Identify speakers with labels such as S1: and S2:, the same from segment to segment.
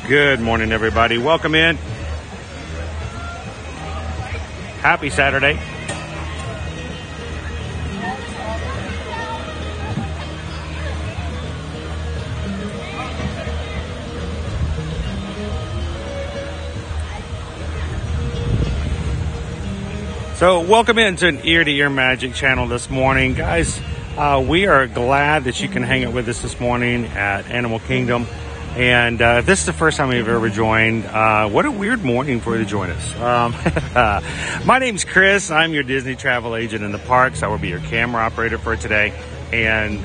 S1: Good morning, everybody. Welcome in. Happy Saturday. So welcome into an ear-to-ear magic channel this morning. Guys, we are glad that you can hang out with us this morning at Animal Kingdom. And if this is the first time you've ever joined, what a weird morning for you to join us. My name's Chris. I'm your Disney travel agent in the parks. I will be your camera operator for today. And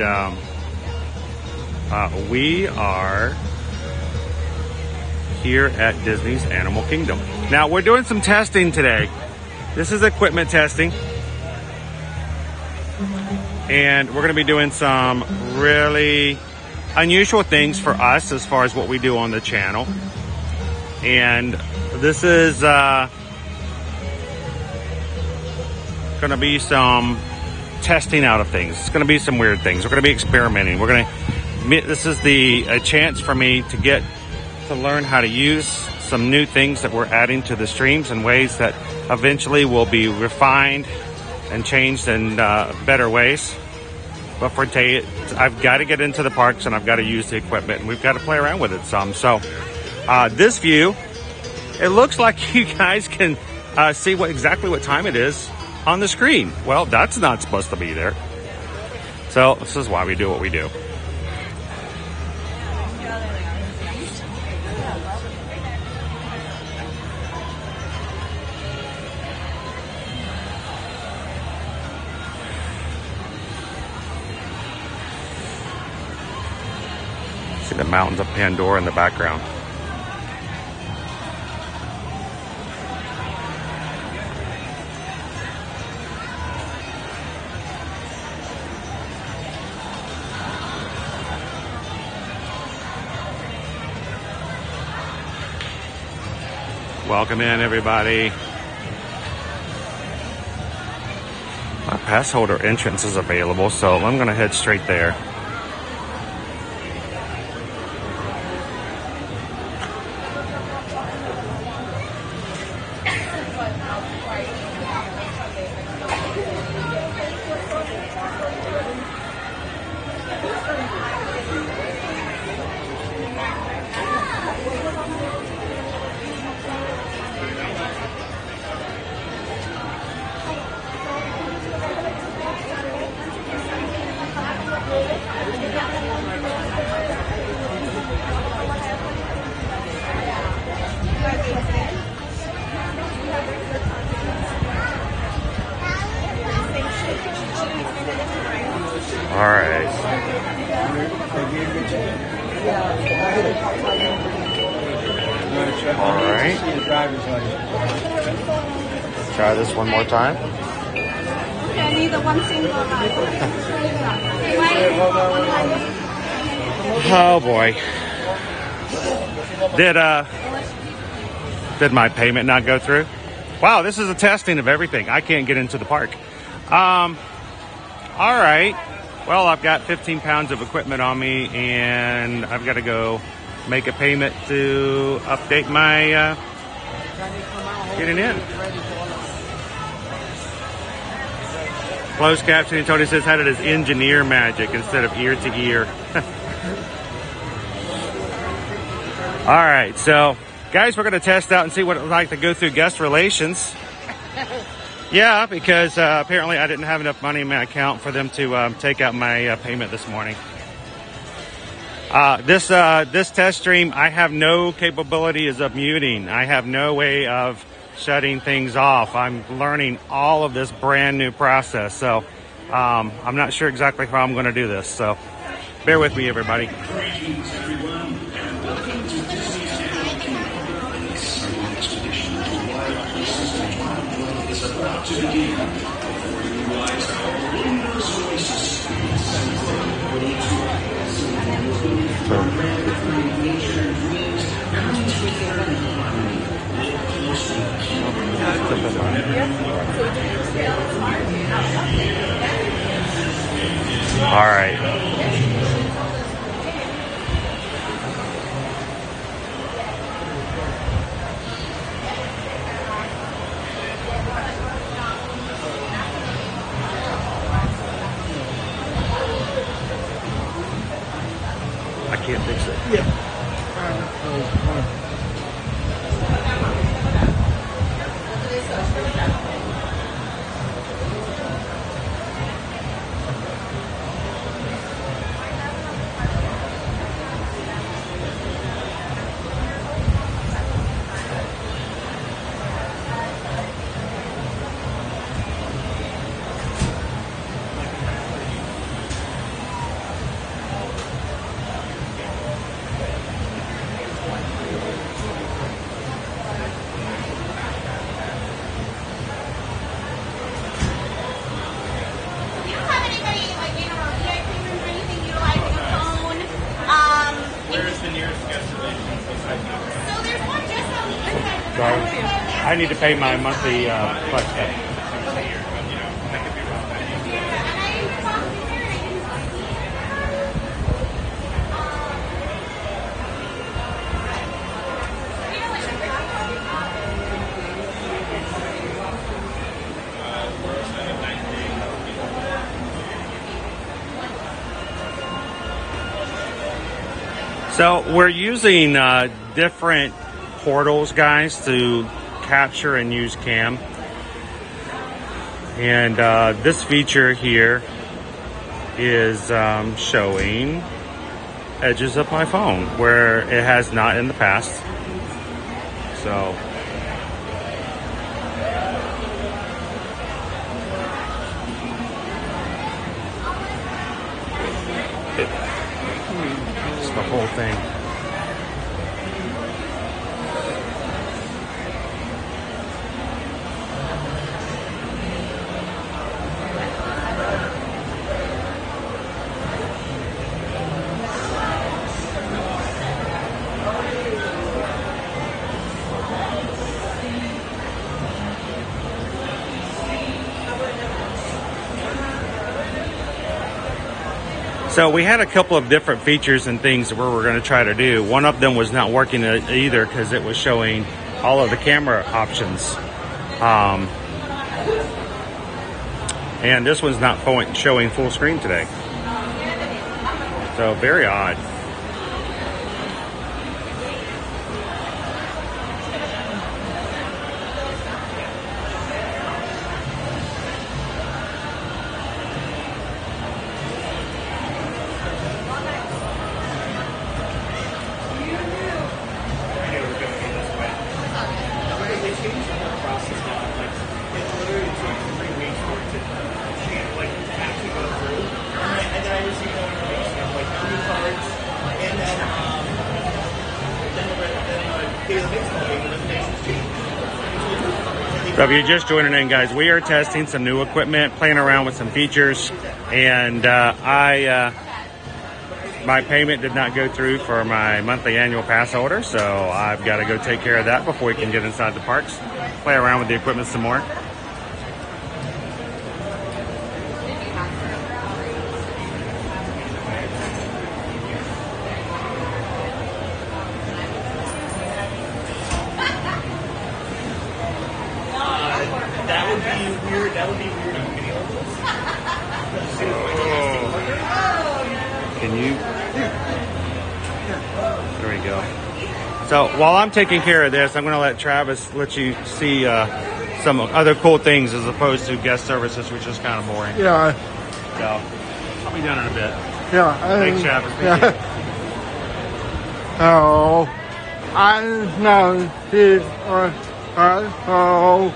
S1: we are here at Disney's Animal Kingdom. Now, we're doing some testing today. This is equipment testing. And we're going to be doing some really unusual things for us as far as what we do on the channel. And this is going to be some testing out of things. It's going to be some weird things. We're going to be experimenting. This is a chance for me to get to learn how to use some new things that we're adding to the streams in ways that eventually will be refined and changed in better ways. But for today, I've got to get into the parks and I've got to use the equipment and we've got to play around with it some. So this view, it looks like you guys can see exactly what time it is on the screen. Well, that's not supposed to be there. So this is why we do what we do. The mountains of Pandora in the background. Welcome in, everybody. Our pass holder entrance is available, so I'm going to head straight there. All right. All right. Try this one more time.
S2: Okay, I need the one single line.
S1: Oh boy. Did my payment not go through? Wow, this is a testing of everything. I can't get into the park. All right. Well, I've got 15 pounds of equipment on me, and I've got to go make a payment to update my getting in. Closed captioning, Tony says, how did his engineer magic instead of ear to ear? All right, so guys, we're going to test out and see what it's like to go through guest relations. Yeah, because apparently I didn't have enough money in my account for them to take out my payment this morning. This test stream, I have no capabilities of muting. I have no way of shutting things off. I'm learning all of this brand new process, so I'm not sure exactly how I'm going to do this. So bear with me, everybody.
S3: Greetings, everyone, and welcome to Disney's Animal Kingdom. Our next edition of the Wild Places and Wild World is about to begin. Before you realize our luminous oasis in Sunset Way from breathtaking nature and dreams, mountains with their harmony, live close to
S1: All right. I can't fix it.
S4: Yeah.
S1: I need to pay my monthly flex fee. So we're using different portals, guys, to capture and use cam. And this feature here is showing edges of my phone where it has not in the past. So it's the whole thing. So we had a couple of different features and things that we were going to try to do. One of them was not working either because it was showing all of the camera options. And this one's not showing full screen today. So very odd. So if you're just joining in, guys, we are testing some new equipment, playing around with some features, and my payment did not go through for my monthly annual pass holder, so I've got to go take care of that before we can get inside the parks, play around with the equipment some more.
S4: That would be weird. That would be weird on video.
S1: Can you? There we go. So while I'm taking care of this, I'm going to let Travis let you see some other cool things as opposed to guest services, which is kind of boring.
S4: Yeah.
S1: So I'll be done in a bit.
S4: Yeah.
S1: Thanks, Travis. Thank you.
S4: Oh, I know this. Oh.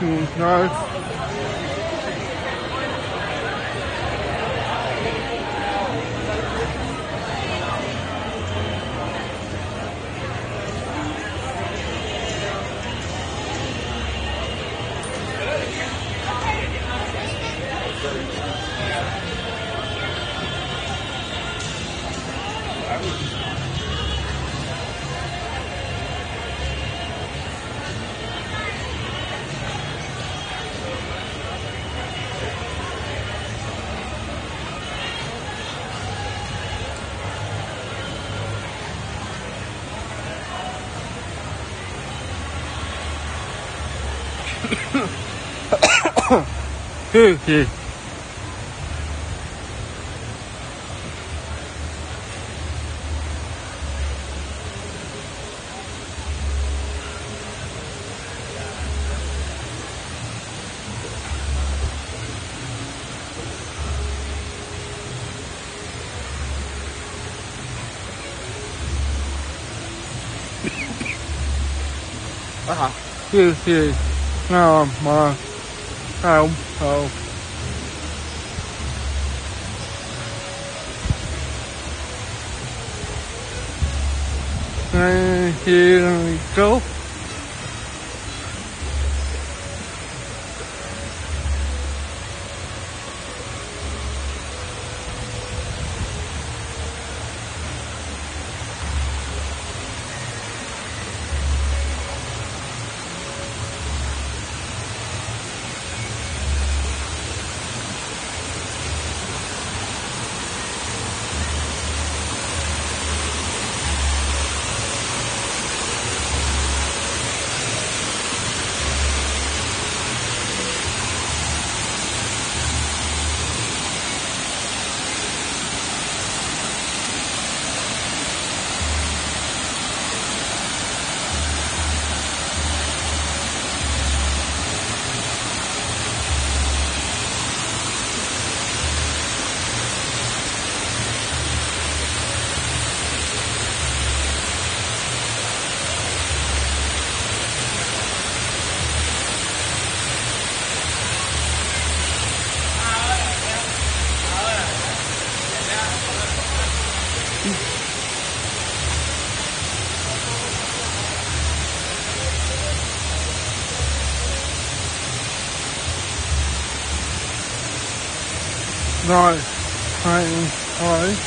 S4: No.
S5: This my house. And here we go. Right, right.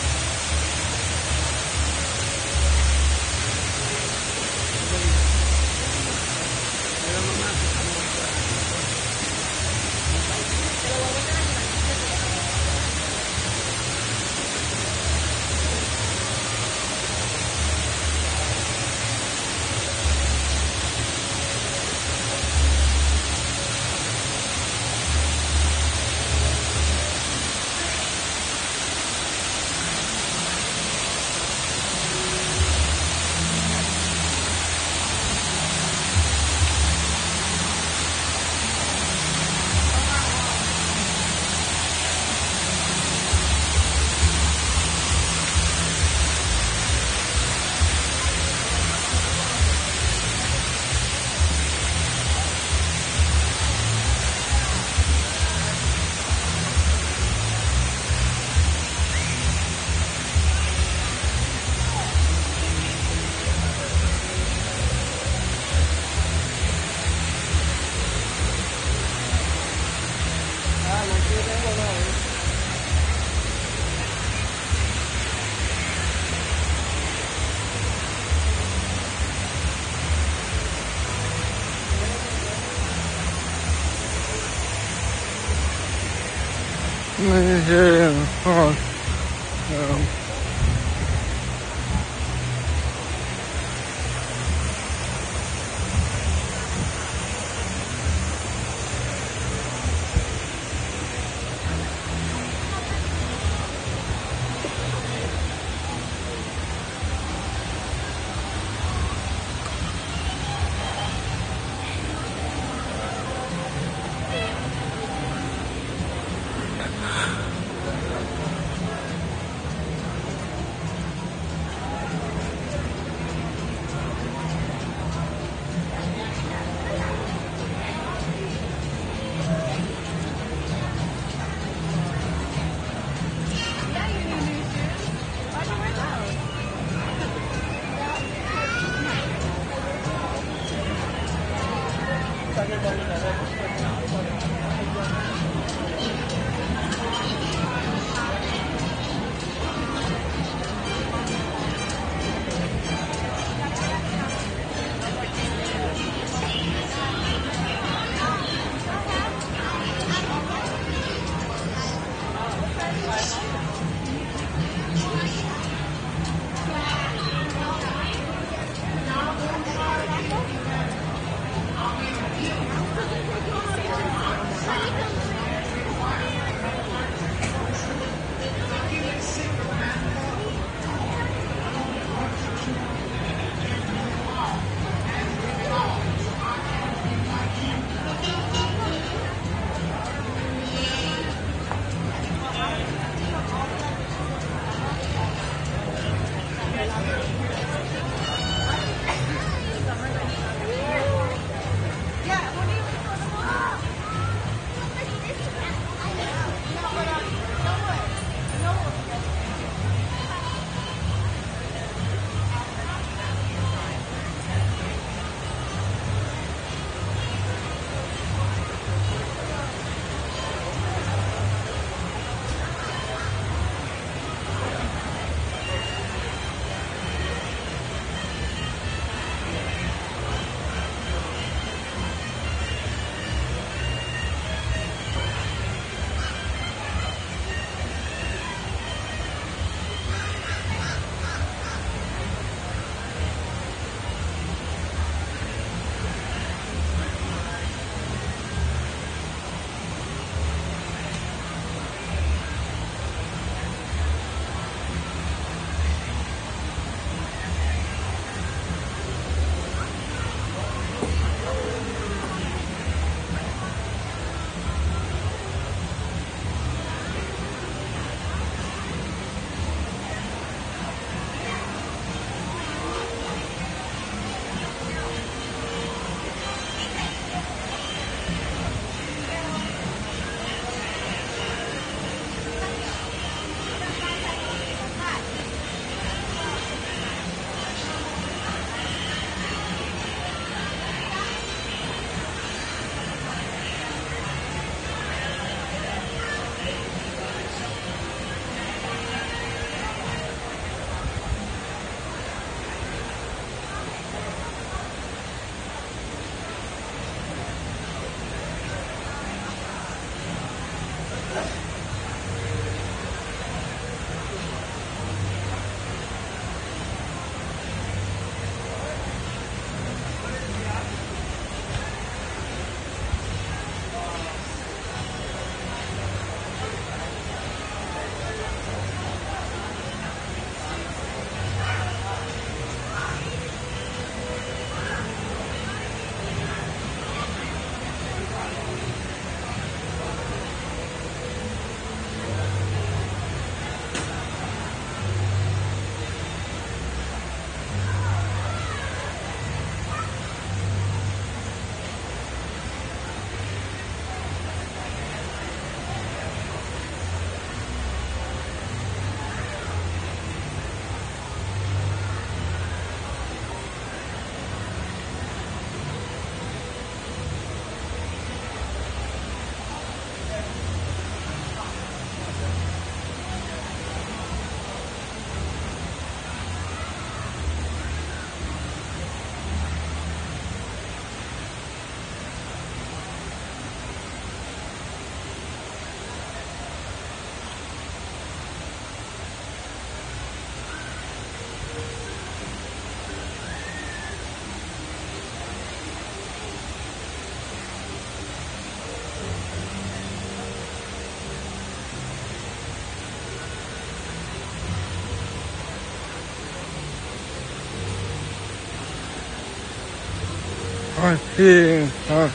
S5: here, oh,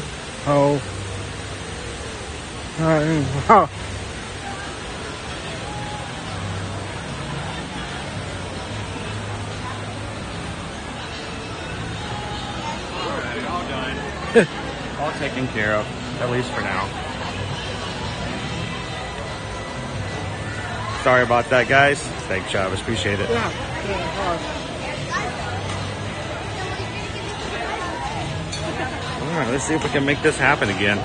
S1: All done. All taken care of, at least for now. Sorry about that, guys. Thanks, Travis. Appreciate it.
S5: yeah,
S1: All right, let's see if we can make this happen again.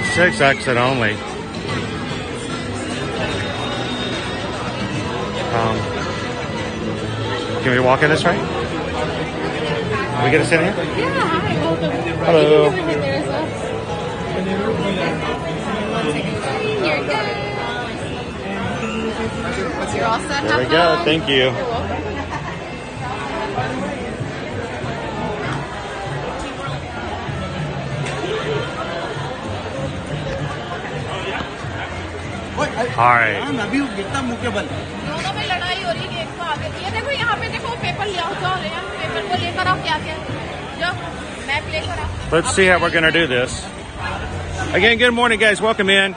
S1: It says exit only. Can we walk in this way? Can we get a sit here?
S2: Yeah, hi, welcome.
S1: Hello.
S2: There's You're good. You're all set.
S1: There we go. Thank you.
S2: You're welcome.
S1: All right.
S2: दोनों में लड़ाई हो रही है एक को आगे ये देखो यहाँ पे देखो पेपर ले आओ जाओ ले आओ पेपर को लेकर आओ क्या क्या जो मैप लेकर आओ
S1: Let's see how we're going to do this. Again, good morning, guys. Welcome in.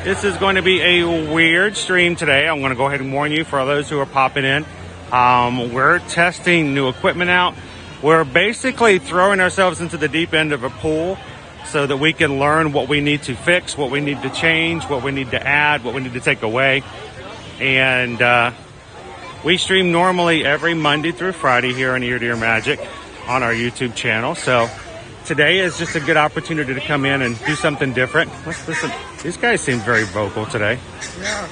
S1: This is going to be a weird stream today. I'm going to go ahead and warn you for those who are popping in. We're testing new equipment out. We're basically throwing ourselves into the deep end of a pool so that we can learn what we need to fix, what we need to change, what we need to add, what we need to take away. And we stream normally every Monday through Friday here on Ear to Ear Magic on our YouTube channel. So today is just a good opportunity to come in and do something different. Let's listen. These guys seem very vocal today.
S5: yeah.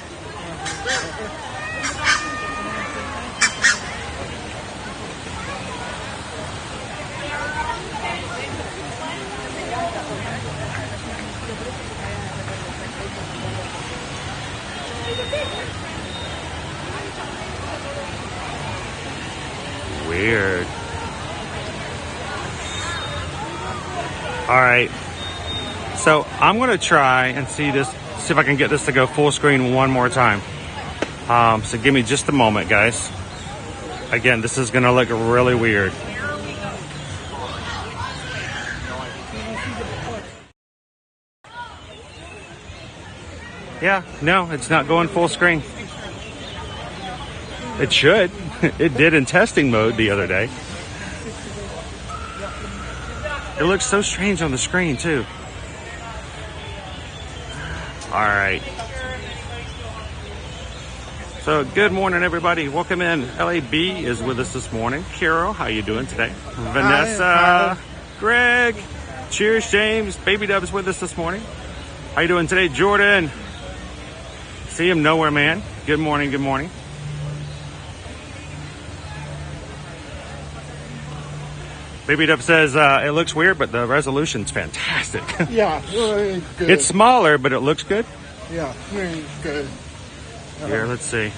S1: Weird. All right. So I'm going to try and see if I can get this to go full screen one more time. So give me just a moment, guys. Again, this is going to look really weird. Yeah, no, it's not going full screen. It should. It did in testing mode the other day. It looks so strange on the screen, too. All right. So, good morning, everybody. Welcome in. LAB is with us this morning. Carol, how you doing today? Vanessa, Greg, cheers, James. Baby Dub's with us this morning. How you doing today, Jordan? See him nowhere, man. Good morning, good morning. Baby Dub says it looks weird, but the resolution's fantastic.
S5: Yeah, really good.
S1: It's smaller, but it looks good.
S5: yeah, really good.
S1: Here, let's see.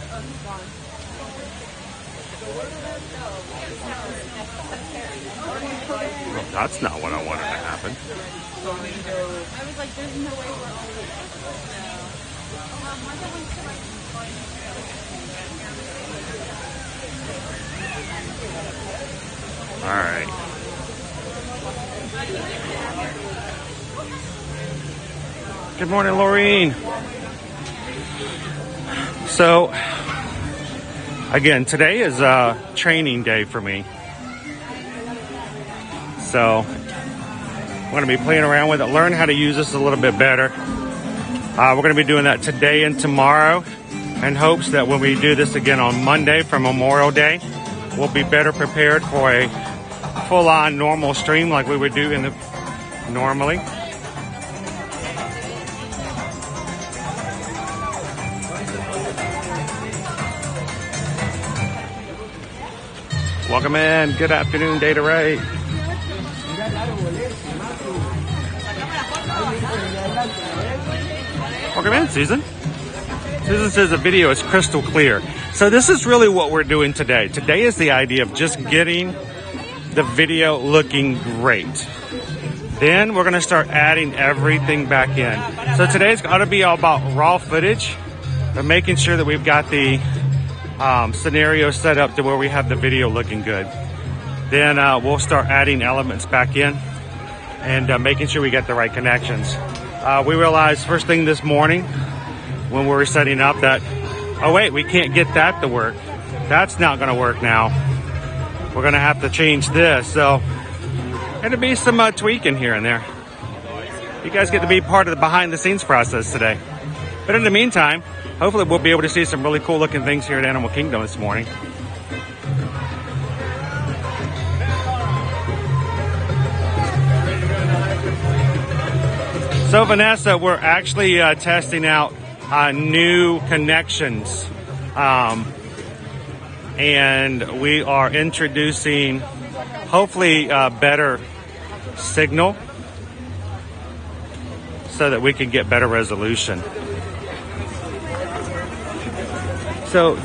S1: Well, that's not what I wanted to happen.
S2: I was like there's no way we're all
S1: All right. Good morning, Laureen. So, again, today is a training day for me. So, I'm going to be playing around with it, learn how to use this a little bit better. We're going to be doing that today and tomorrow in hopes that when we do this again on Monday for Memorial Day, we'll be better prepared for a full-on normal stream like we would do normally. Welcome in. Good afternoon, Data Ray. Welcome in, Susan. Susan says the video is crystal clear. So this is really what we're doing today. Today is the idea of just getting the video looking great. Then we're going to start adding everything back in. So today's got to be all about raw footage but making sure that we've got the scenario set up to where we have the video looking good. Then we'll start adding elements back in and making sure we get the right connections. We realized first thing this morning when we were setting up that, oh wait, we can't get that to work. That's not going to work now. We're going to have to change this. So it'll be some tweaking here and there. You guys get to be part of the behind the scenes process today. But in the meantime, hopefully we'll be able to see some really cool looking things here at Animal Kingdom this morning. So Vanessa, we're actually testing out new connections. And we are introducing hopefully better signal so that we can get better resolution. So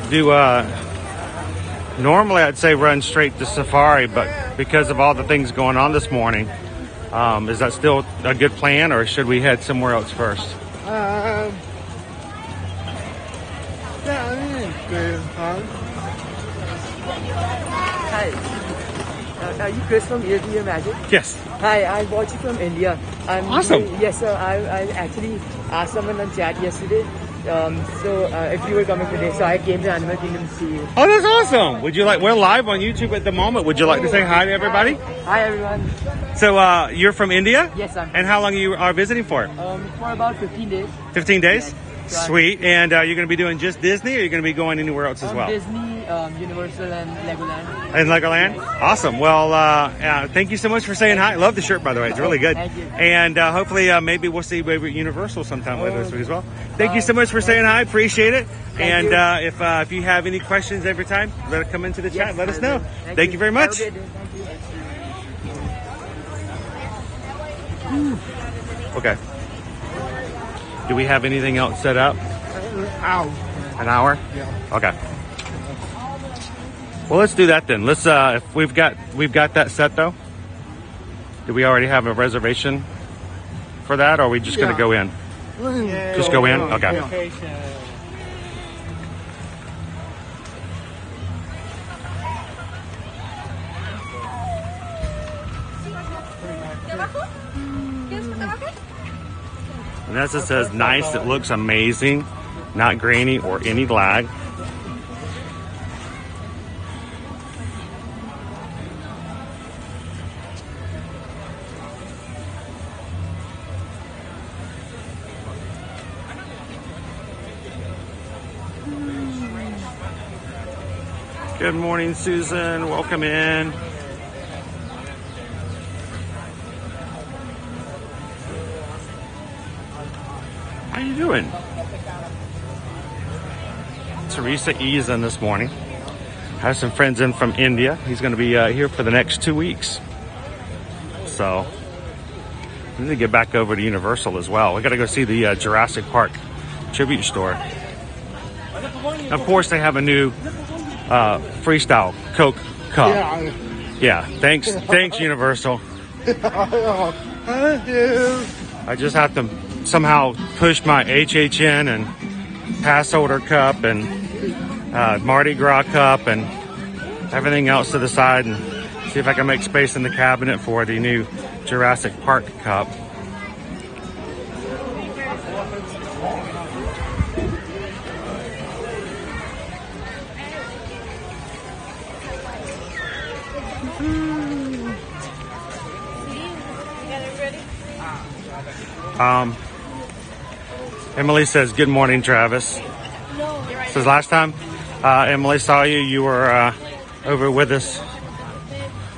S1: normally I'd say run straight to Safari, but because of all the things going on this morning, is that still a good plan, or should we head somewhere else first?
S5: Yeah, I think it's good, huh?
S6: Hi. Are you Chris from Ear Magic?
S1: Yes.
S6: Hi, I watch you from India.
S1: Awesome.
S6: Yes, sir. I actually asked someone on chat yesterday. If you were coming today, so I came to Animal Kingdom to see you.
S1: Oh, that's awesome. Would you like? We're live on YouTube at the moment. Would you like to say hi to everybody?
S6: Hi, everyone.
S1: So you're from India?
S6: Yes, I'm.
S1: And how long you are visiting for?
S6: For about 15 days.
S1: 15 days?
S6: Yes.
S1: Sweet. And you're going to be doing just Disney, or you're going to be going anywhere else as well?
S6: Disney, Universal, and Legoland.
S1: In Legoland? Awesome. Well, thank you so much for saying hi. I love the shirt, by the way. It's really good.
S6: Thank you.
S1: And hopefully maybe we'll see you at Universal sometime later this week as well. Thank you so much for saying hi. Appreciate it. And if you have any questions every time, let it come into the chat. Let us know. Thank you very much.
S6: Have a good day. Thank you.
S1: Okay. Do we have anything else set up?
S5: Ow.
S1: An hour?
S5: Yeah.
S1: Okay. Well, let's do that then. Let's if we've got that set though. Do we already have a reservation for that, or are we just going to go in? Just go in? Okay.
S5: Yeah.
S1: Vanessa says, nice, it looks amazing, not grainy or any lag. Good morning, Susan. Welcome in. How you doing? Teresa E's in this morning. Has some friends in from India. He's going to be here for the next 2 weeks. So we need to get back over to Universal as well. We got to go see the Jurassic Park tribute store. Of course, they have a new freestyle Coke cup. Yeah. Thanks, Universal. I just have to somehow push my HHN and pass holder cup and Mardi Gras cup and everything else to the side and see if I can make space in the cabinet for the new Jurassic Park cup. Emily says, good morning, Travis. Says last time Emily saw you, you were over with us.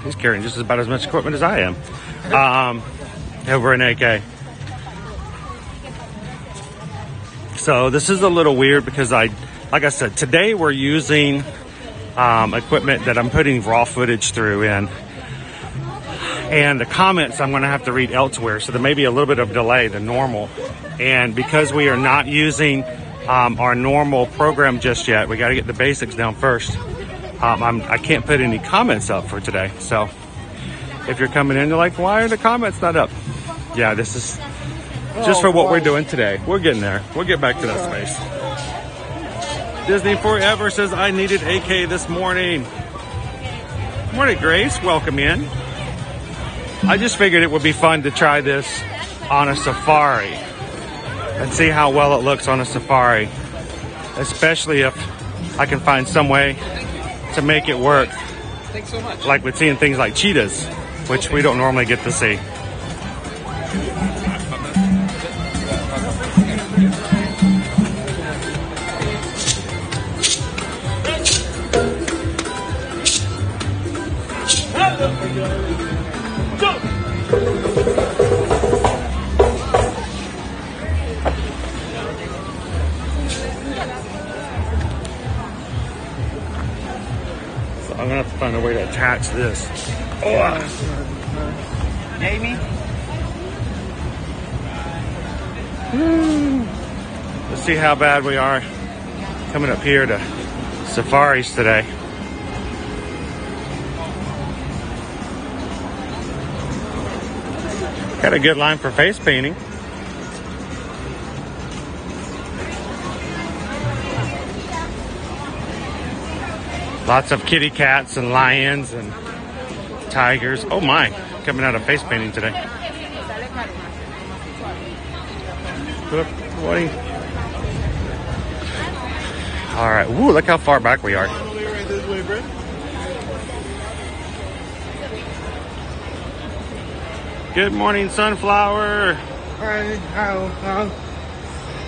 S1: He's carrying just about as much equipment as I am over in AK. So this is a little weird because like I said, today we're using equipment that I'm putting raw footage through in. And the comments I'm going to have to read elsewhere, so there may be a little bit of delay than normal. And because we are not using our normal program just yet, we got to get the basics down first. I can't put any comments up for today. So if you're coming in, you're like, why are the comments not up? Yeah, this is just for what we're doing today. We're getting there. We'll get back to that space. Disney Forever says I needed AK this morning. Morning, Grace. Welcome in. I just figured it would be fun to try this on a safari and see how well it looks on a safari, especially if I can find some way to make it work.
S4: Thanks so much.
S1: Like with seeing things like cheetahs, which we don't normally get to see. So I'm gonna have to find a way to attach this.
S4: Amy?
S1: Let's see how bad we are coming up here to safaris today. Got a good line for face painting. Lots of kitty cats and lions and tigers. Oh my, coming out of face painting today. Good morning. All right, woo, look how far back we are.
S5: Right this way, Brett.
S1: Good morning, Sunflower.
S5: Hi, how?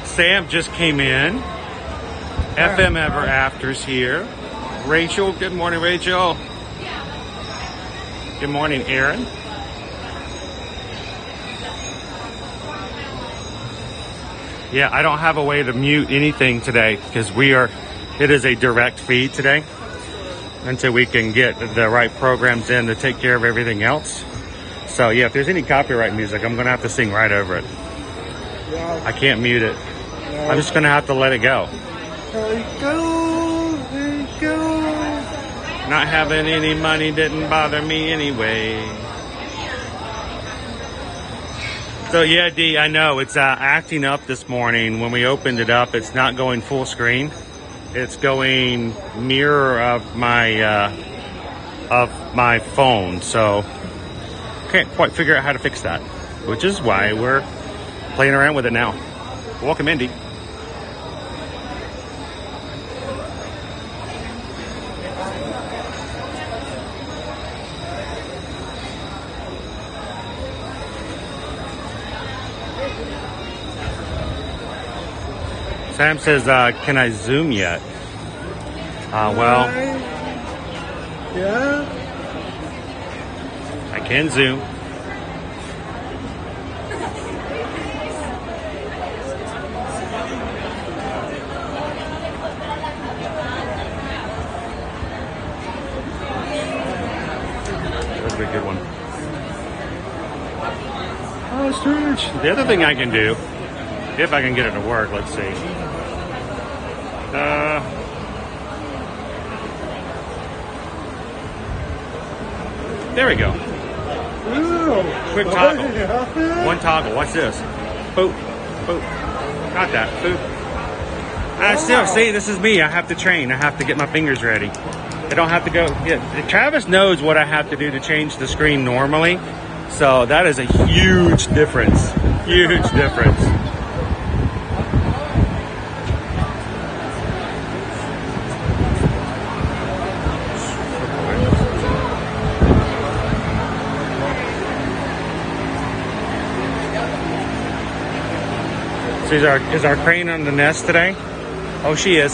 S1: Sam just came in. FM Ever After's here. Rachel, good morning, Rachel. Good morning, Aaron. Yeah, I don't have a way to mute anything today because it is a direct feed today until we can get the right programs in to take care of everything else. So yeah, if there's any copyright music, I'm gonna have to sing right over it.
S5: Yeah.
S1: I can't mute it. I'm just gonna have to let it go.
S5: There you go.
S1: Not having any money didn't bother me anyway. So yeah, Dee, I know it's acting up this morning. When we opened it up, it's not going full screen. It's going mirror of my phone. So can't quite figure out how to fix that, which is why we're playing around with it now. Welcome, Indy. Sam says, can I zoom yet? Well,
S5: Yeah.
S1: I can zoom. That's a good one. Oh, strange. The other thing I can do, if I can get it to work, let's see. There we go. Quick toggle. One toggle. What's this? Boop. Boop. Got that. Boop. Still, see, this is me. I have to train. I have to get my fingers ready. I don't have to go. Yeah, Travis knows what I have to do to change the screen normally. So that is a huge difference. Huge difference. So is our crane on the nest today? Oh, she is.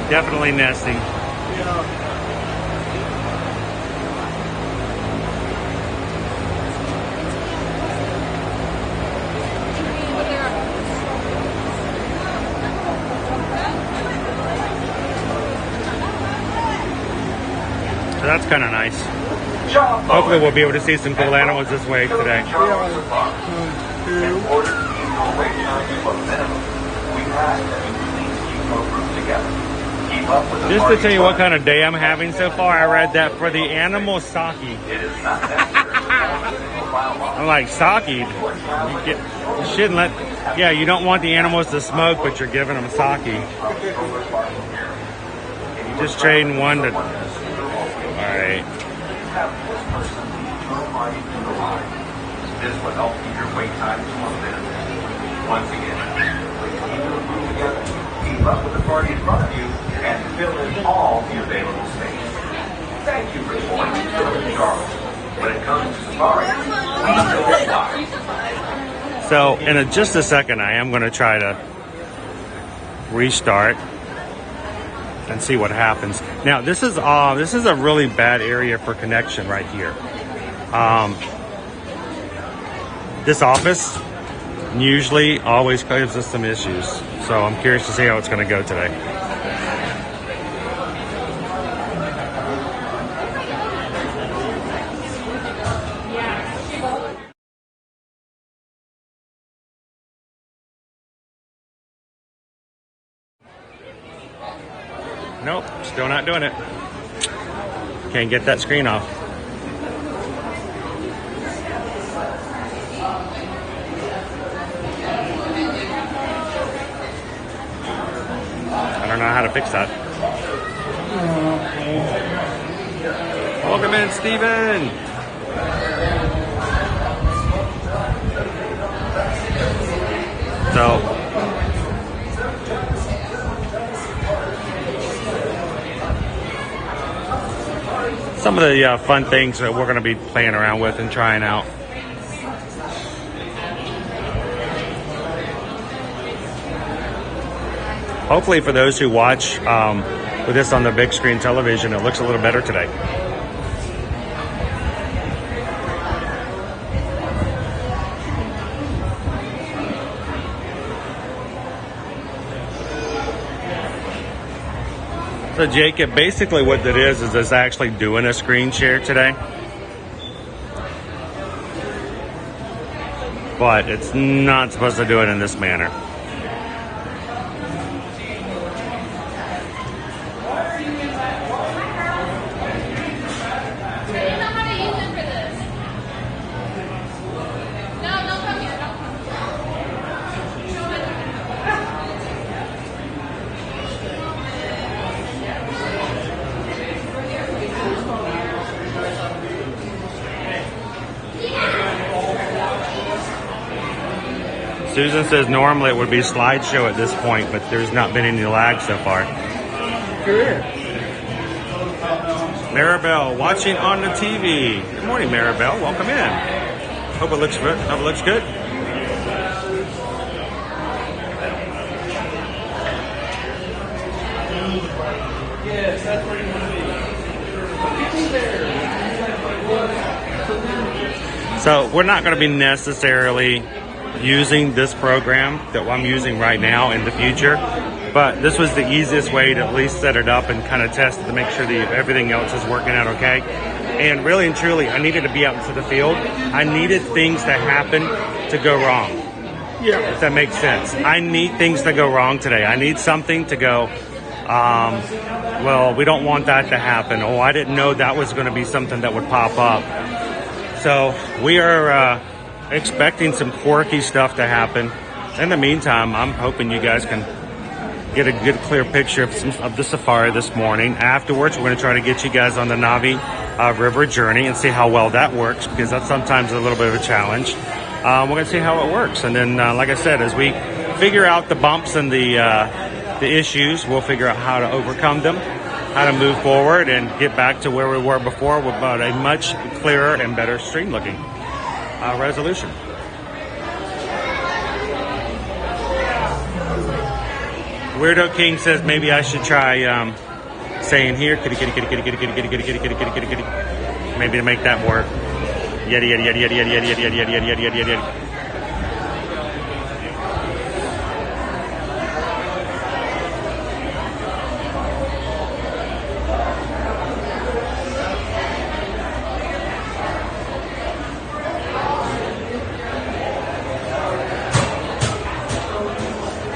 S1: Definitely nesting.
S5: Yeah.
S1: So that's kind of nice. Hopefully we'll be able to see some cool animals this way today.
S3: In order to use your wait times to a minimum, we ask that you please keep your group together. Keep up with the
S1: Just to
S3: party
S1: tell you what
S3: fun.
S1: kind of day I'm having so far, I read that for the animal sake.
S3: It is not necessary to follow
S1: I'm like, sake, you shouldn't let, yeah, you don't want the animals to smoke, but you're giving them sake. You're just trading one to, all right.
S3: This will help keep your wait times more minutes. Once again, please keep the group together, keep up with the party in front of you, and fill in all the available space. Thank you for joining Charles. When it comes to safari, we still fly.
S1: So in just a second, I am going to try to restart and see what happens. Now this is a really bad area for connection right here. This office usually always gives us some issues, so I'm curious to see how it's going to go today. Nope, still not doing it. Can't get that screen off. I don't know how to fix that. Welcome in, Steven. So, some of the fun things that we're going to be playing around with and trying out. Hopefully for those who watch with this on the big screen television, it looks a little better today. So Jacob, basically what it is it's actually doing a screen share today. But it's not supposed to do it in this manner. Susan says normally it would be slideshow at this point, but there's not been any lag so far.
S5: Good.
S1: Maribel watching on the TV. Good morning, Maribel. Welcome in. Hope it looks good. Hope it looks good.
S4: Yes, that's where you want to be.
S1: So we're not going to be necessarily using this program that I'm using right now in the future, but this was the easiest way to at least set it up and kind of test it to make sure that everything else is working out okay. And really and truly, I needed to be out into the field. I needed things to happen to go wrong.
S5: Yeah.
S1: If that makes sense. I need things to go wrong today. I need something to go, well, we don't want that to happen. Oh, I didn't know that was going to be something that would pop up. So we are expecting some quirky stuff to happen. In the meantime, I'm hoping you guys can get a good clear picture of the safari this morning. Afterwards, we're going to try to get you guys on the Navi River journey and see how well that works, because that's sometimes a little bit of a challenge. We're going to see how it works, and then like I said, as we figure out the bumps and the issues, we'll figure out how to overcome them, how to move forward and get back to where we were before with about a much clearer and better stream looking resolution. Weirdo King says maybe I should try saying here kitty kitty kitty kitty kitty kitty kitty kitty kitty kitty kitty kitty kitty, maybe to make that work. Yada yada yada yada yada yada yada yada yada yada yada yada yada.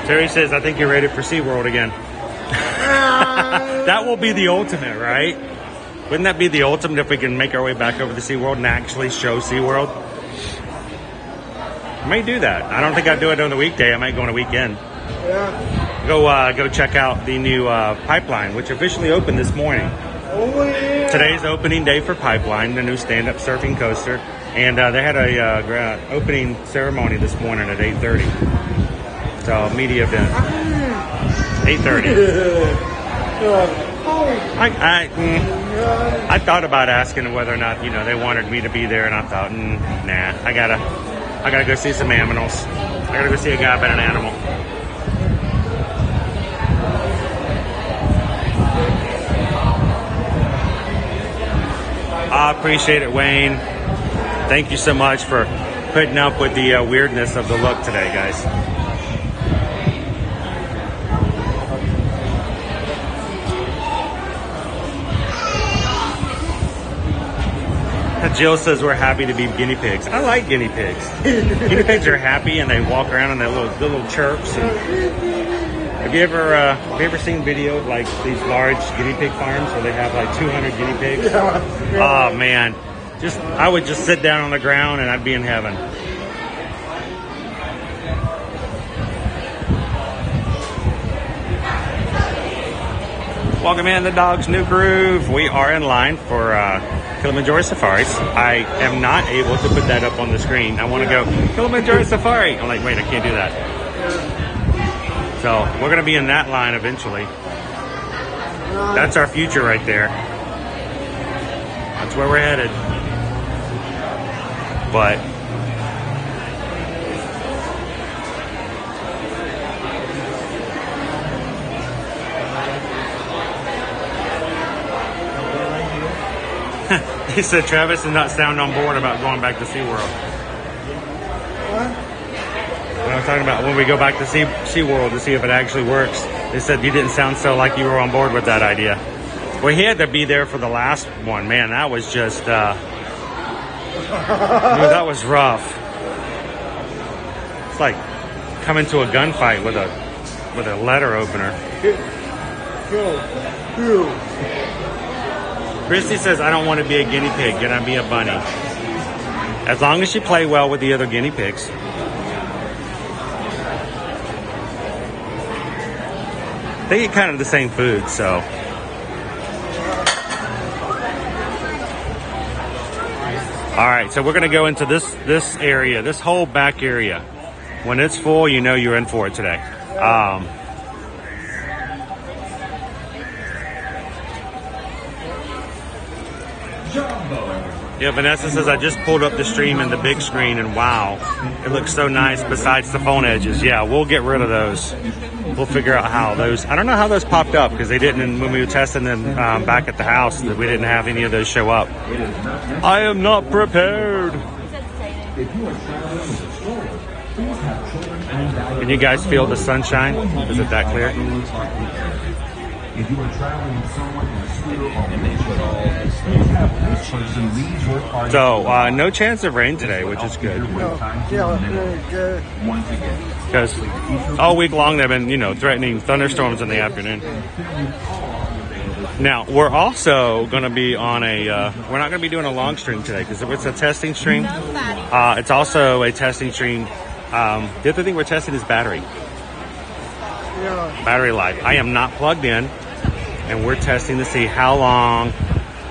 S1: Terry says, I think you're ready for SeaWorld again. That will be the ultimate, right? Wouldn't that be the ultimate if we can make our way back over to SeaWorld and actually show SeaWorld? I may do that. I don't think I'd do it on the weekday. I might go on a weekend.
S5: Yeah.
S1: Go check out the new Pipeline, which officially opened this morning.
S5: Oh, yeah.
S1: Today's opening day for Pipeline, the new stand-up surfing coaster, and they had a opening ceremony this morning at 8:30. So media event. 8:30. I thought about asking whether or not they wanted me to be there, and I thought, nah, I gotta go see some animals. I gotta go see a guy about an animal. I appreciate it, Wayne. Thank you so much for putting up with the weirdness of the look today, guys. Jill says we're happy to be guinea pigs. I like guinea pigs. Guinea pigs are happy and they walk around and they little chirps. And have you ever seen video of like these large guinea pig farms where they have like 200 guinea pigs?
S5: Yeah.
S1: Oh man, I would just sit down on the ground and I'd be in heaven. Welcome in the Dog's New Groove. We are in line for Kilimanjaro Safaris. I am not able to put that up on the screen. I want to go Kilimanjaro Safari. I'm like, wait, I can't do that. So we're going to be in that line eventually. That's our future right there. That's where we're headed. But he said Travis did not sound on board about going back to SeaWorld.
S5: What?
S1: When I was talking about when we go back to SeaWorld to see if it actually works, they said you didn't sound so like you were on board with that idea. Well, he had to be there for the last one. Man, that was just, that was rough. It's like coming to a gunfight with a letter opener.
S5: Go.
S1: Christy says, I don't want to be a guinea pig. Can I be a bunny? As long as you play well with the other guinea pigs. They eat kind of the same food, so. All right, so we're going to go into this area, this whole back area. When it's full, you know you're in for it today. Yeah, Vanessa says, I just pulled up the stream in the big screen, and wow, it looks so nice besides the phone edges. Yeah, we'll get rid of those. We'll figure out how those, I don't know how those popped up because they didn't, when we were testing them back at the house, that we didn't have any of those show up. I am not prepared. Can you guys feel the sunshine? Is it that clear?
S3: If you are traveling with someone in a scooter or wheelchair, please have this person lead your car.
S1: So, no chance of rain today, which is good.
S3: Once again.
S1: Because all week long they've been, threatening thunderstorms in the afternoon. Now, we're also going to be on we're not going to be doing a long stream today because it's a testing stream. It's also a testing stream. The other thing we're testing is battery. Battery life. I am not plugged in, and we're testing to see how long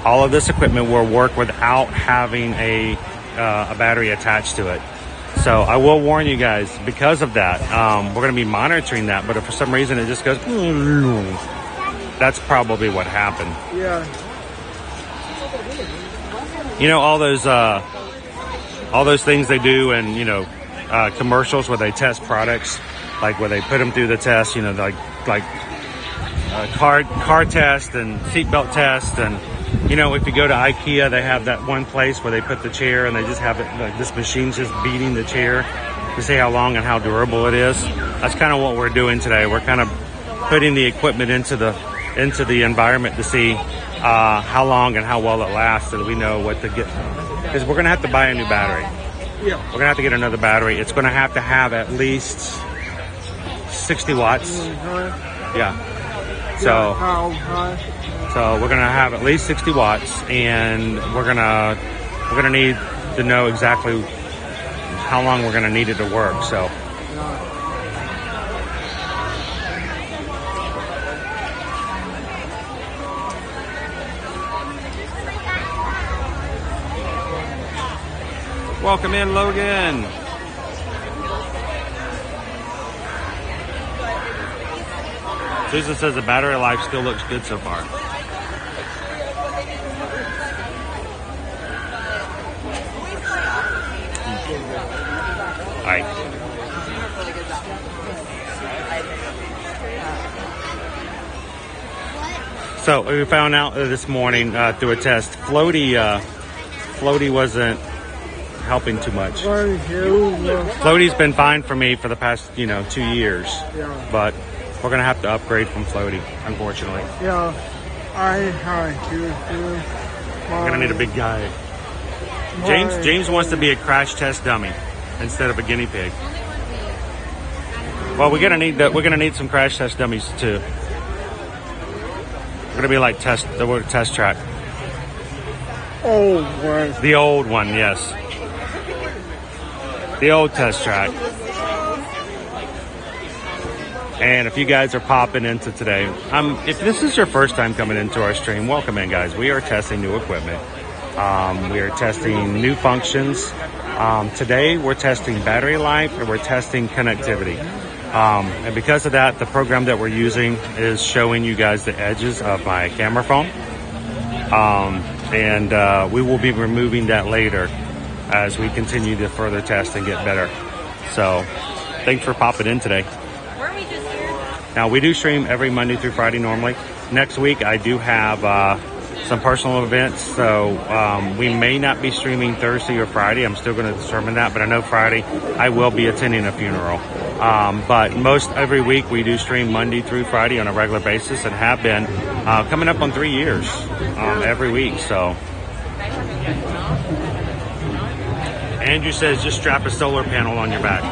S1: all of this equipment will work without having a battery attached to it. So I will warn you guys because of that. We're going to be monitoring that, but if for some reason it just goes, that's probably what happened.
S5: Yeah.
S1: All those things they do, and commercials where they test products. Like where they put them through the test, like car test and seatbelt test, and if you go to IKEA, they have that one place where they put the chair and they just have it like this machine's just beating the chair to see how long and how durable it is. That's kind of what we're doing today. We're kind of putting the equipment into the environment to see how long and how well it lasts, so that we know what to get. Because we're gonna have to buy a new battery.
S5: Yeah.
S1: We're gonna have to get another battery. It's gonna have to have at least 60 watts. Yeah. So we're gonna have at least 60 watts, and we're gonna need to know exactly how long we're going to need it to work. So welcome in, Logan. Susan says the battery life still looks good so far. All right. So we found out this morning through a test, floaty wasn't helping too much. Floaty's been fine for me for the past 2 years, but we're gonna have to upgrade from floaty, unfortunately.
S5: Yeah, I have to.
S1: We're gonna need a big guy. James wants to be a crash test dummy instead of a guinea pig. Well, we're gonna need some crash test dummies too. We're gonna be like test track.
S5: Oh, right.
S1: The old one, yes. The old test track. And if you guys are popping into today, if this is your first time coming into our stream, welcome in, guys. We are testing new equipment. We are testing new functions. Today, we're testing battery life and we're testing connectivity. And because of that, the program that we're using is showing you guys the edges of my camera phone. And we will be removing that later as we continue to further test and get better. So thanks for popping in today. Now, we do stream every Monday through Friday normally. Next week, I do have some personal events, so we may not be streaming Thursday or Friday. I'm still going to determine that, but I know Friday I will be attending a funeral. But most every week, we do stream Monday through Friday on a regular basis and have been coming up on 3 years every week. So Andrew says just strap a solar panel on your back.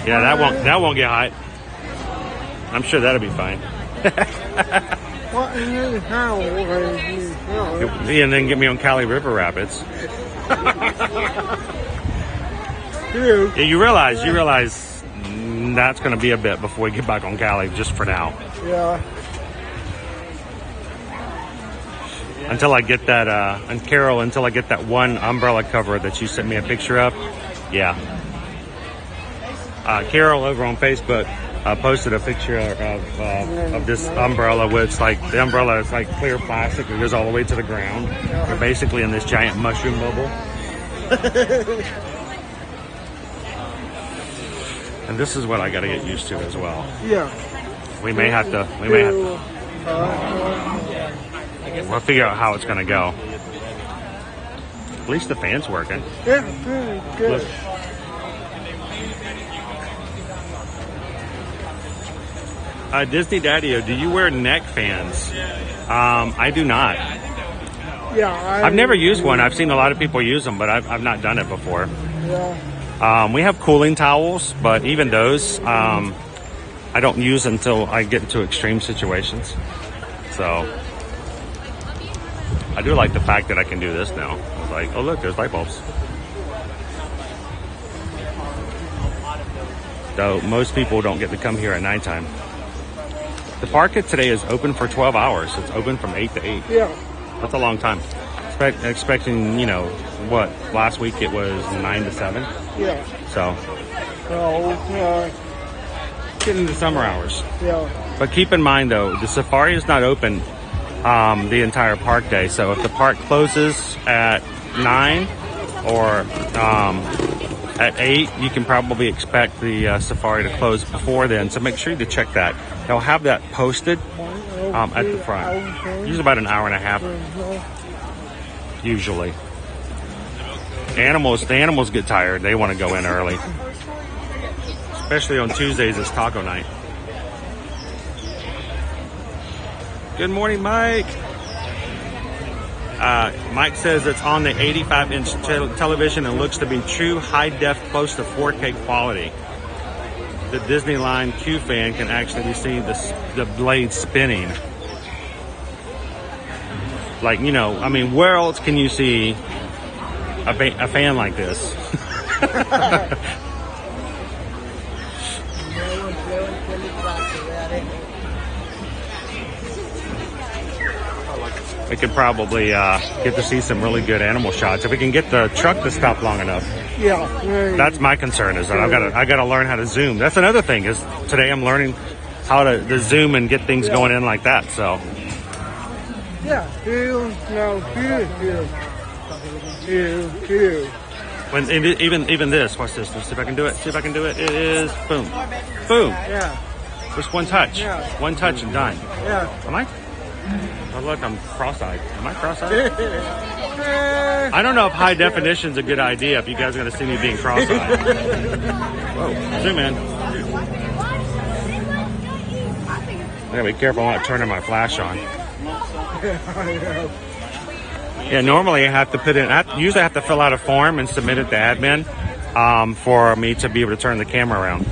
S1: Yeah, that won't get hot. I'm sure that'll be fine. And then get me on Cali River Rapids. Yeah, you realize that's going to be a bit before we get back on Cali, just for now.
S5: Yeah.
S1: Until I get that, and Carol, until I get that one umbrella cover that you sent me a picture of. Yeah. Carol over on Facebook posted a picture of this umbrella, which the umbrella is like clear plastic. It goes all the way to the ground. You're basically in this giant mushroom bubble. And this is what I got to get used to as well.
S5: Yeah.
S1: We may have to. We'll figure out how it's going to go. At least the fan's working.
S5: Yeah, good.
S1: Look. Disney Daddy-O, do you wear neck fans? I do not.
S5: Yeah,
S1: I've never used one. I've seen a lot of people use them, but I've not done it before.
S5: Yeah.
S1: We have cooling towels, but even those, I don't use until I get into extreme situations. So I do like the fact that I can do this now. It's like, oh look, there's light bulbs. Though most people don't get to come here at nighttime. The park today is open for 12 hours. It's open from 8 to 8.
S5: Yeah.
S1: That's a long time. Expecting, what? Last week it was 9 to 7.
S5: Yeah.
S1: So, getting into summer hours.
S5: Yeah.
S1: But keep in mind, though, the safari is not open the entire park day. So if the park closes at 9 or at 8, you can probably expect the safari to close before then. So make sure to check that. They'll have that posted at the front. Usually about an hour and a half. Usually. The animals get tired. They want to go in early. Especially on Tuesdays, it's taco night. Good morning, Mike. Mike says it's on the 85-inch television and looks to be true high-def, close to 4K quality. The Disneyland Q fan can actually be seen the blade spinning. Like, where else can you see a fan like this. We could probably get to see some really good animal shots if we can get the truck to stop long enough.
S5: Yeah.
S1: That's my concern, is that I got to learn how to zoom. That's another thing, is today I'm learning how to zoom and get things going in like that. So
S5: Yeah. Here.
S1: when even this, watch this. Let's see if I can do it. See if I can do it. It is boom, boom.
S5: Yeah.
S1: Just one touch.
S5: Yeah.
S1: One touch and done.
S5: Yeah.
S1: Am I? Oh, look, I'm cross-eyed. Am I cross-eyed? I don't know if high definition's a good idea if you guys are going to see me being cross-eyed. Whoa, zoom in. I gotta be careful I'm not turning my flash on. Yeah, normally I have to put in, usually I have to fill out a form and submit it to admin for me to be able to turn the camera around.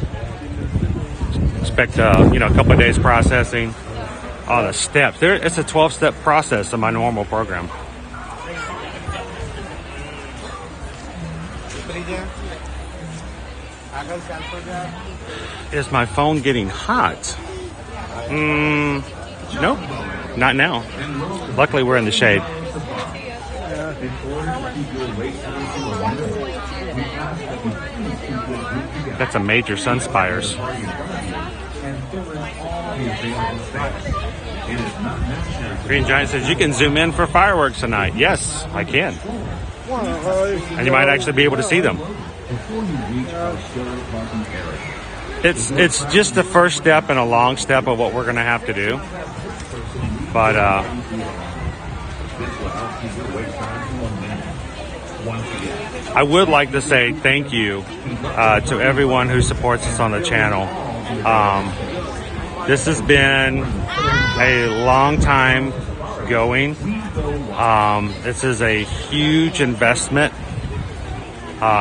S1: Expect, a couple of days processing. Oh, the steps. It's a 12-step process in my normal program. Is my phone getting hot? Nope, not now. Luckily, we're in the shade. That's a major sun spires. Green Giant says you can zoom in for fireworks tonight. Yes, I can. And you might actually be able to see them. It's just the first step in a long step of what we're going to have to do. But I would like to say thank you to everyone who supports us on the channel. This has been a long time going. This is a huge investment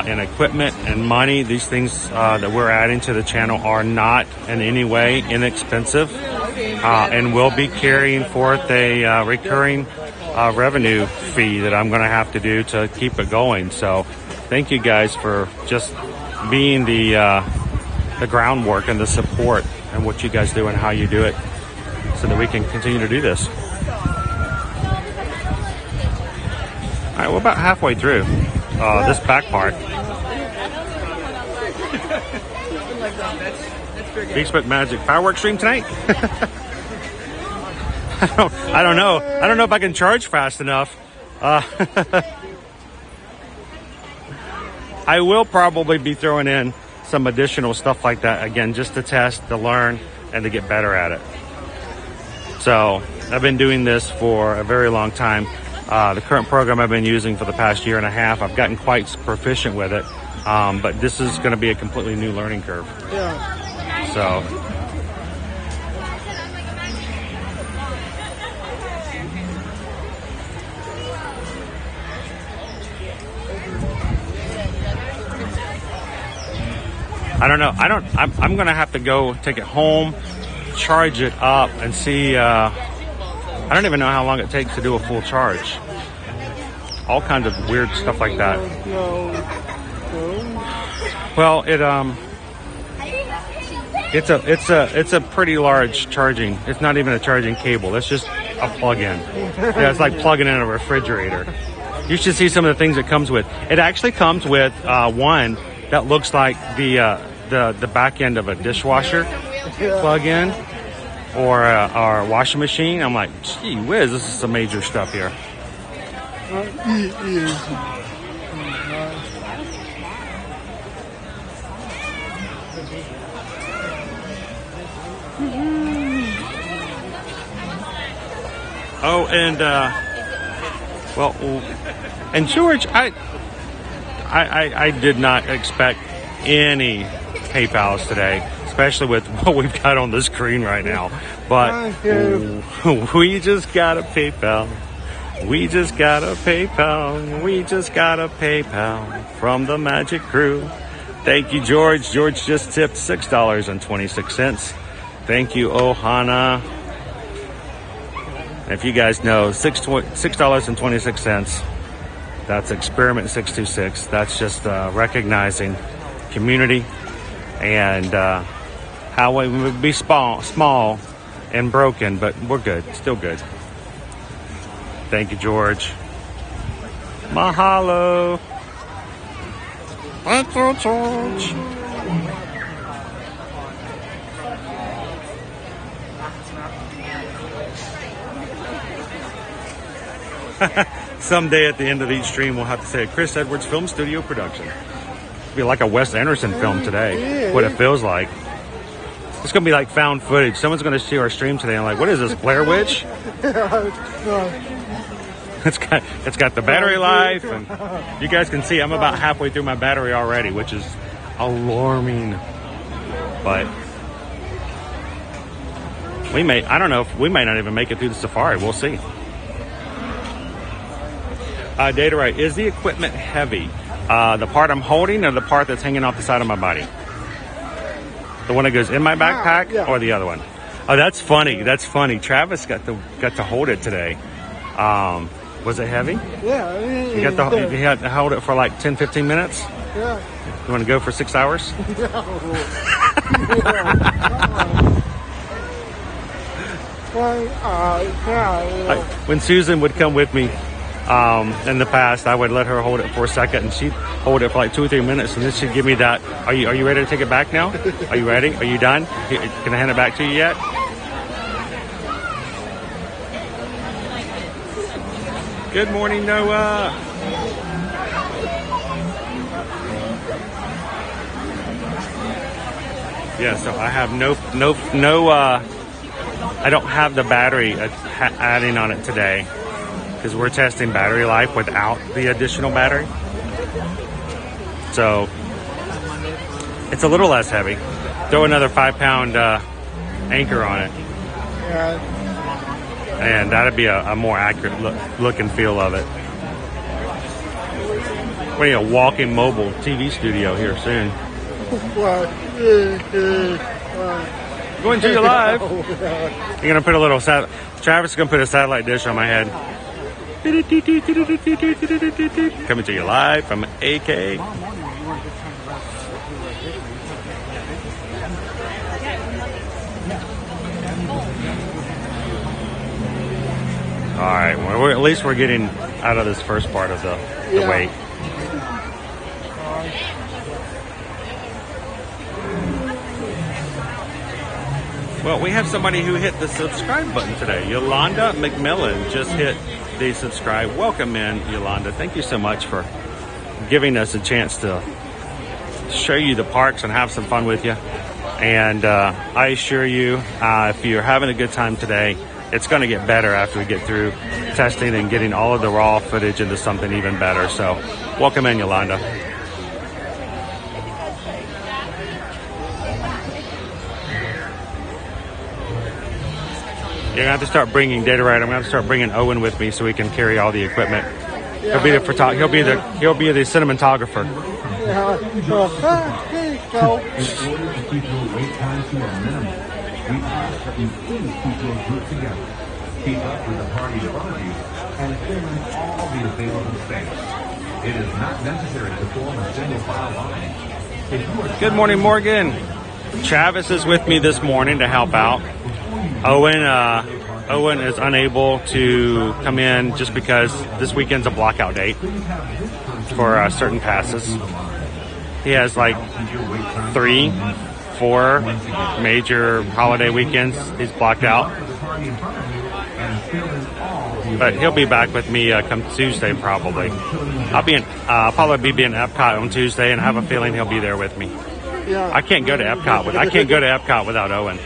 S1: in equipment and money. These things that we're adding to the channel are not in any way inexpensive, and we'll be carrying forth a recurring revenue fee that I'm going to have to do to keep it going. So thank you guys for just being the groundwork and the support and what you guys do and how you do it, so that we can continue to do this. All right, we're about halfway through this back part. Facebook Magic fireworks stream tonight. I don't know. I don't know if I can charge fast enough. I will probably be throwing in some additional stuff like that again, just to test, to learn, and to get better at it. So I've been doing this for a very long time. The current program I've been using for the past year and a half, I've gotten quite proficient with it. But this is going to be a completely new learning curve.
S5: Yeah.
S1: So I don't know. I'm going to have to go take it home, charge it up, and see. I don't even know how long it takes to do a full charge. All kinds of weird stuff like that. Well, it's a pretty large charging. It's not even a charging cable. It's just a plug-in. Yeah, it's like plugging in a refrigerator. You should see some of the things it comes with. It actually comes with one that looks like the back end of a dishwasher plug-in or a washing machine. I'm like, gee whiz, this is some major stuff here. Oh, and well, and George, I did not expect any PayPals today, especially with what we've got on the screen right now. But we just got a PayPal. We just got a PayPal. We just got a PayPal from the Magic Crew. Thank you, George. George just tipped $6.26. Thank you, Ohana. If you guys know, $6.26. That's Experiment 626. That's just recognizing community and how we would be small and broken, but we're good, still good. Thank you, George. Mahalo. Thank you, George. Someday at the end of each stream, we'll have to say a Chris Edwards Film Studio production. It'll be like a Wes Anderson film today, what it feels like. It's going to be like found footage. Someone's going to see our stream today and like, what is this, Blair Witch? It's got the battery life, and you guys can see I'm about halfway through my battery already, which is alarming. But I don't know if we may not even make it through the safari. We'll see. Data right, is the equipment heavy? The part I'm holding or the part that's hanging off the side of my body? The one that goes in my backpack or the other one? Oh, that's funny. That's funny. Travis got to hold it today. Was it heavy?
S5: Yeah.
S1: You had to hold it for like 10, 15 minutes?
S5: Yeah.
S1: You want to go for 6 hours? When Susan would come with me in the past, I would let her hold it for a second, and she'd hold it for like 2 or 3 minutes, and then she'd give me that. Are you ready to take it back now? Are you ready? Are you done? Can I hand it back to you yet? Good morning, Noah. Yeah, so I have I don't have the battery adding on it today because we're testing battery life without the additional battery. So it's a little less heavy. Throw another 5-pound anchor on it.
S5: Yeah.
S1: And that'd be a more accurate look and feel of it. We're in a walking mobile TV studio here soon. Going to you live. You're gonna put a little Travis is gonna put a satellite dish on my head. Coming to you live from AK. All right, well, at least we're getting out of this first part of the wait. Well, we have somebody who hit the subscribe button today. Yolanda McMillan just hit the subscribe. Welcome in, Yolanda. Thank you so much for giving us a chance to show you the parks and have some fun with you. And I assure you, if you're having a good time today, it's going to get better after we get through testing and getting all of the raw footage into something even better. So welcome in, Yolanda. You're going to have to start bringing data right. I'm going to have to start bringing Owen with me so we can carry all the equipment. He'll be the he'll be the cinematographer.
S5: Yeah. There you go.
S3: In order to keep your wait time to a minimum, we ask that you please keep your group together. Keep up with the party in front of you and fill in all the available space. It is not necessary to form a single file line.
S1: Good morning, Morgan. Travis is with me this morning to help out. Owen is unable to come in just because this weekend's a blockout date for certain passes. He has like 3, 4 major holiday weekends he's blocked out. But he'll be back with me come Tuesday probably. I'll probably be in Epcot on Tuesday, and I have a feeling he'll be there with me.
S5: Yeah.
S1: I can't go to Epcot without Owen.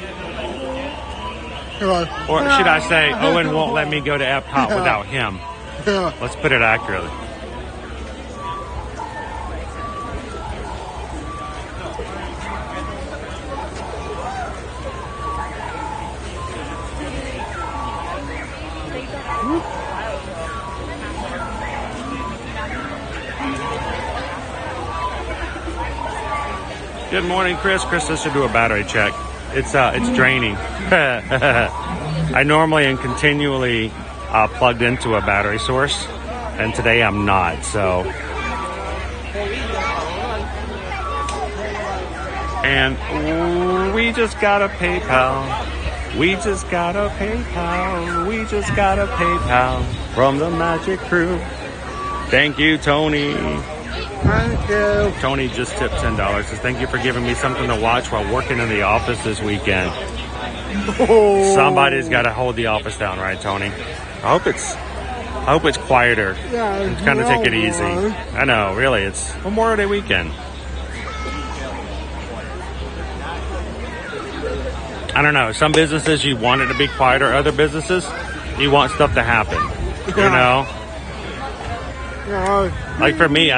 S1: Or should I say, Owen won't let me go to Epcot without him.
S5: Yeah.
S1: Let's put it accurately. Good morning, Chris. Chris says to do a battery check. It's draining. I normally am continually plugged into a battery source, and today I'm not. So, and we just got a PayPal. We just got a PayPal. We just got a PayPal from the Magic Crew. Thank you, Tony.
S5: Thank you.
S1: Tony just tipped $10. Says, thank you for giving me something to watch while working in the office this weekend.
S5: Oh.
S1: Somebody's got to hold the office down, right, Tony? I hope it's quieter.
S5: Yeah,
S1: Kind of take it easy.
S5: right.
S1: I know, really. It's Memorial Day weekend. I don't know. Some businesses you want it to be quieter. Other businesses you want stuff to happen. You know.
S5: Yeah,
S1: Like for me,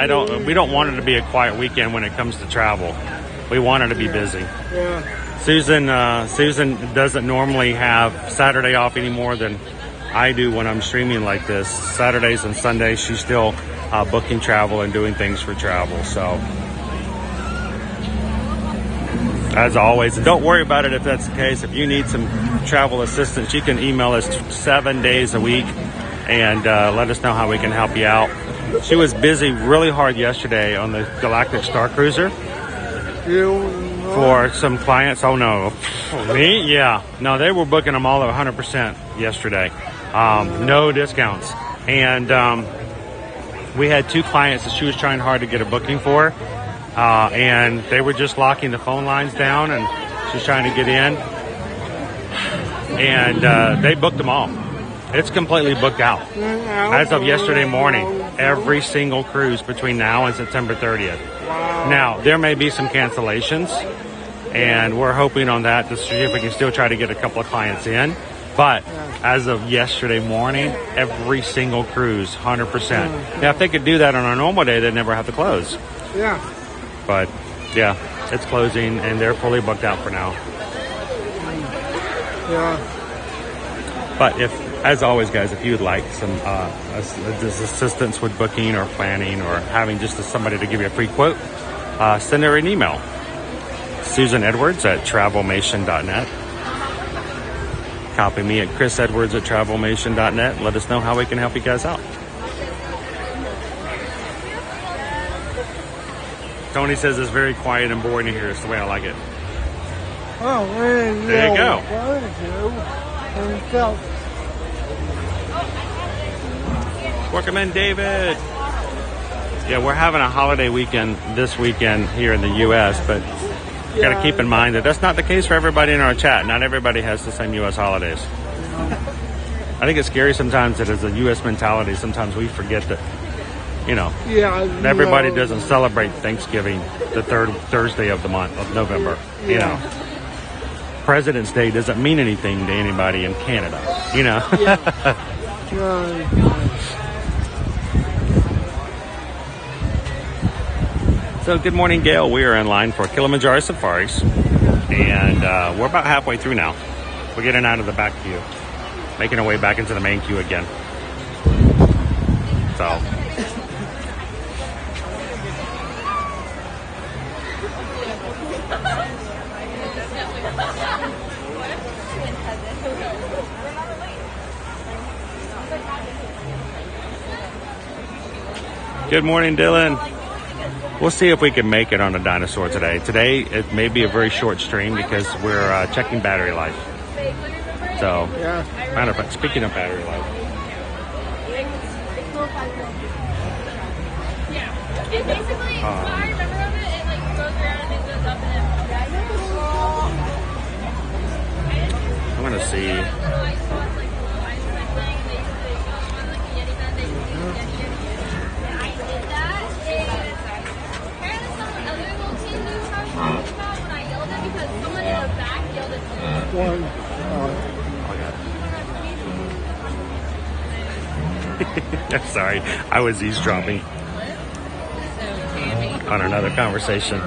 S1: we don't want it to be a quiet weekend when it comes to travel. We want it to be busy.
S5: yeah.
S1: Susan doesn't normally have Saturday off any more than I do when I'm streaming like this. Saturdays and Sundays, she's still booking travel and doing things for travel. So, as always, and don't worry about it if that's the case. If you need some travel assistance, you can email us 7 days a week and let us know how we can help you out. She was busy really hard yesterday on the Galactic Star Cruiser for some clients. Oh no, me? Yeah. No, they were booking them all at 100% yesterday. No discounts. And we had 2 clients that she was trying hard to get a booking for. And they were just locking the phone lines down and she's trying to get in. And they booked them all. It's completely booked out. As of yesterday morning, every single cruise between now and September 30th. Now, there may be some cancellations, and we're hoping on that to see if we can still try to get a couple of clients in. But as of yesterday morning, every single cruise, 100%. Now, if they could do that on a normal day, they'd never have to close.
S5: Yeah.
S1: But, yeah, it's closing, and they're fully booked out for now.
S5: Yeah.
S1: But as always, guys, if you'd like some assistance with booking or planning or having just somebody to give you a free quote, send her an email. susanedwards@travelmation.net. Copy me at chrisedwards@travelmation.net. Let us know how we can help you guys out. Tony says it's very quiet and boring in here. It's the way I like it.
S5: Oh,
S1: There you go.
S5: Thank you.
S1: Welcome in, David. Yeah, we're having a holiday weekend this weekend here in the U.S., but you got to keep in mind that that's not the case for everybody in our chat. Not everybody has the same U.S. holidays. I think it's scary sometimes that as a U.S. mentality, sometimes we forget that, everybody doesn't celebrate Thanksgiving the third Thursday of the month of November. President's Day doesn't mean anything to anybody in Canada, So good morning, Gail. We are in line for Kilimanjaro Safaris, and we're about halfway through now. We're getting out of the back queue, making our way back into the main queue again. So. Good morning, Dylan. We'll see if we can make it on a dinosaur today. Today, it may be a very short stream because we're checking battery life. So, matter of fact, speaking of battery life. I'm going to see. I'm sorry, I was eavesdropping on another conversation.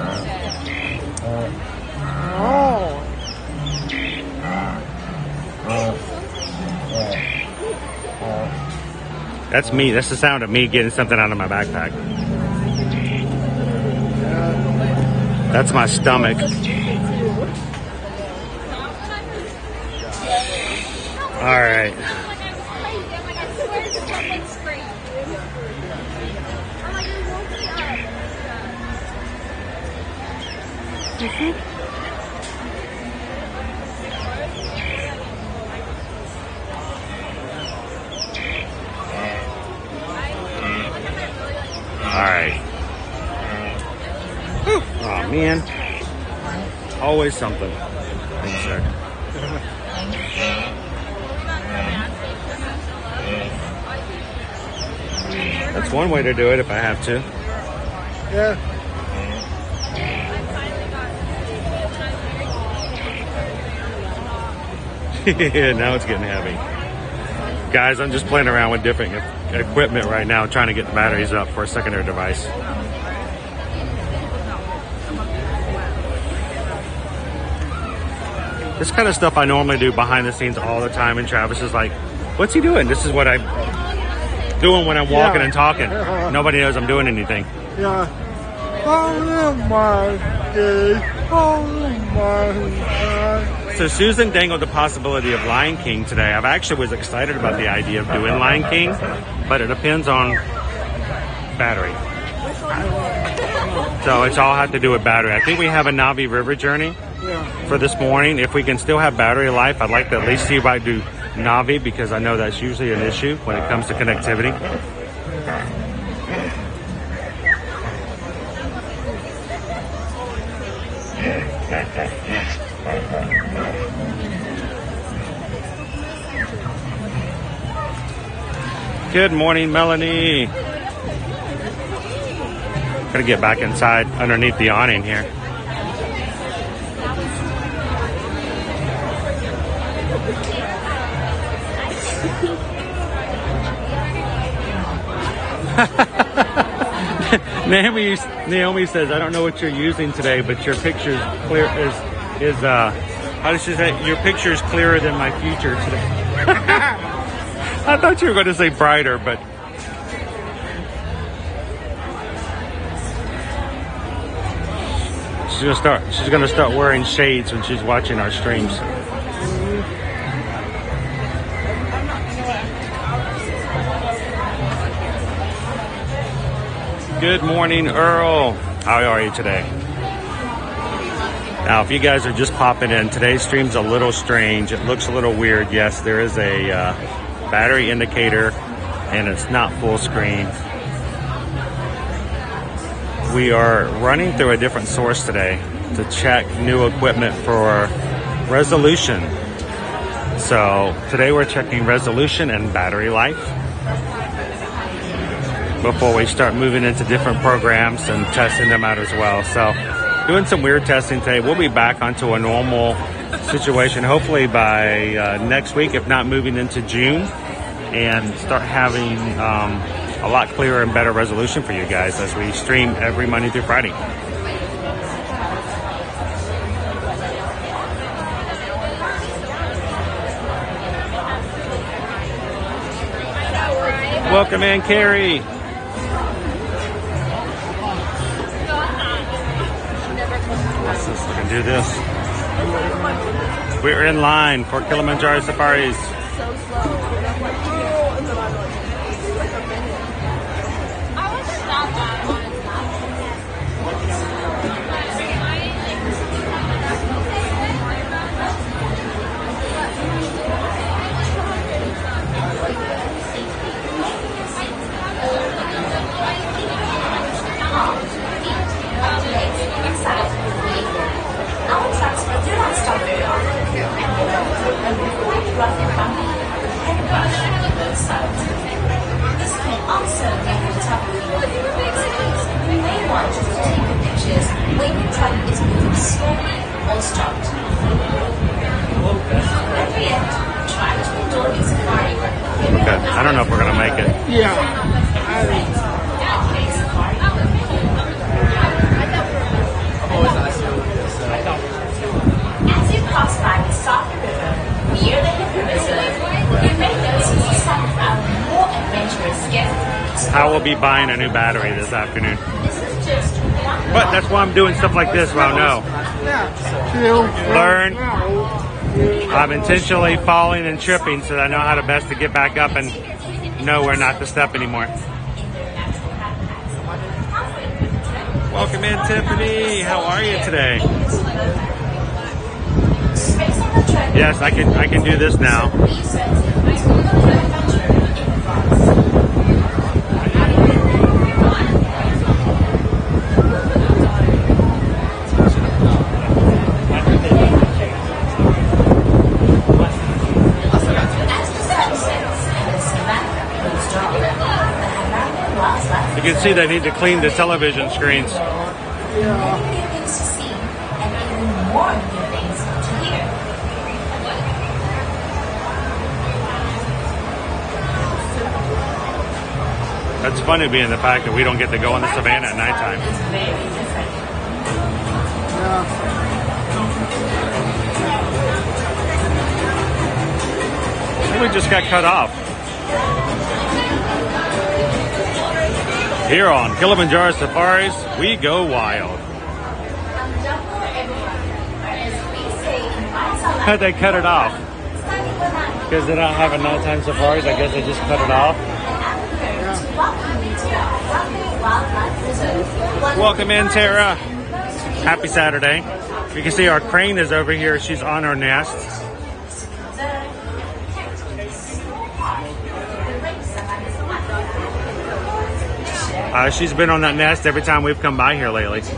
S1: That's me. That's the sound of me getting something out of my backpack. That's my stomach. All right. Alright. Oh man. Always something. Thanks, sir. That's one way to do it if I have to.
S5: Yeah.
S1: Yeah, now it's getting heavy. Guys, I'm just playing around with different equipment right now, trying to get the batteries up for a secondary device. This kind of stuff I normally do behind the scenes all the time, and Travis is like, what's he doing? This is what I'm doing when I'm walking and talking. Nobody knows I'm doing anything.
S5: Yeah. Oh my God. Oh my God.
S1: So Susan dangled the possibility of Lion King today. I actually was excited about the idea of doing Lion King, but it depends on battery. So it's all have to do with battery. I think we have a Navi River journey for this morning. If we can still have battery life, I'd like to at least see if I do Navi, because I know that's usually an issue when it comes to connectivity. Good morning, Melanie. Gotta get back inside underneath the awning here. Naomi says, I don't know what you're using today, but your picture's clear is how does she say, your picture's clearer than my future today. I thought you were going to say brighter, but she's gonna start wearing shades when she's watching our streams. Good morning, Earl. How are you today? Now, if you guys are just popping in, today's stream's a little strange. It looks a little weird. Yes, there is a battery indicator, and it's not full screen. We are running through a different source today to check new equipment for resolution. So today we're checking resolution and battery life before we start moving into different programs and testing them out as well. So doing some weird testing today. We'll be back onto a normal situation hopefully by next week, if not moving into June, and start having a lot clearer and better resolution for you guys as we stream every Monday through Friday. Welcome in, Carrie. Let's just look and do this. We're in line for Kilimanjaro Safaris. Okay, I don't know if we're gonna make it.
S7: As you cross by the Safi River near the Hippo Reserve, you may notice some more adventurous guests.
S1: I will be buying a new battery this afternoon.
S7: This is just one.
S1: But that's why I'm doing stuff like this, where I know. Learn. I'm intentionally falling and tripping so that I know how to best to get back up and know where not to step anymore. Welcome in, Tiffany. How are you today? Yes, I can do this now. You can see they need to clean the television screens. That's funny being the fact that we don't get to go in the savannah at nighttime. We just got cut off. Here on Kilimanjaro Safaris, we go wild. How'd they cut it off? Because they don't have a nighttime safaris, I guess they just cut it off. Welcome in, Tara. Happy Saturday. You can see our crane is over here. She's on her nest. She's been on that nest every time we've come by here lately. So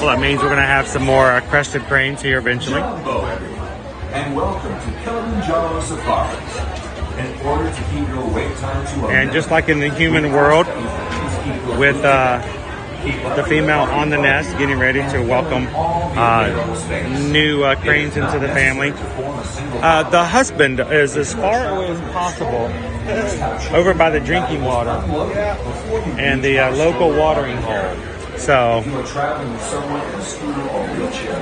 S1: that means we're going to have some more crested cranes here eventually.
S3: And welcome to Kilimanjaro Safaris. In order to keep your wait time to
S1: and just like in the human world, with the female on the nest getting ready to welcome new cranes into the family. The husband is as far away as possible over by the drinking water and the local watering hole. So,
S3: if you are traveling with someone in a scooter or wheelchair,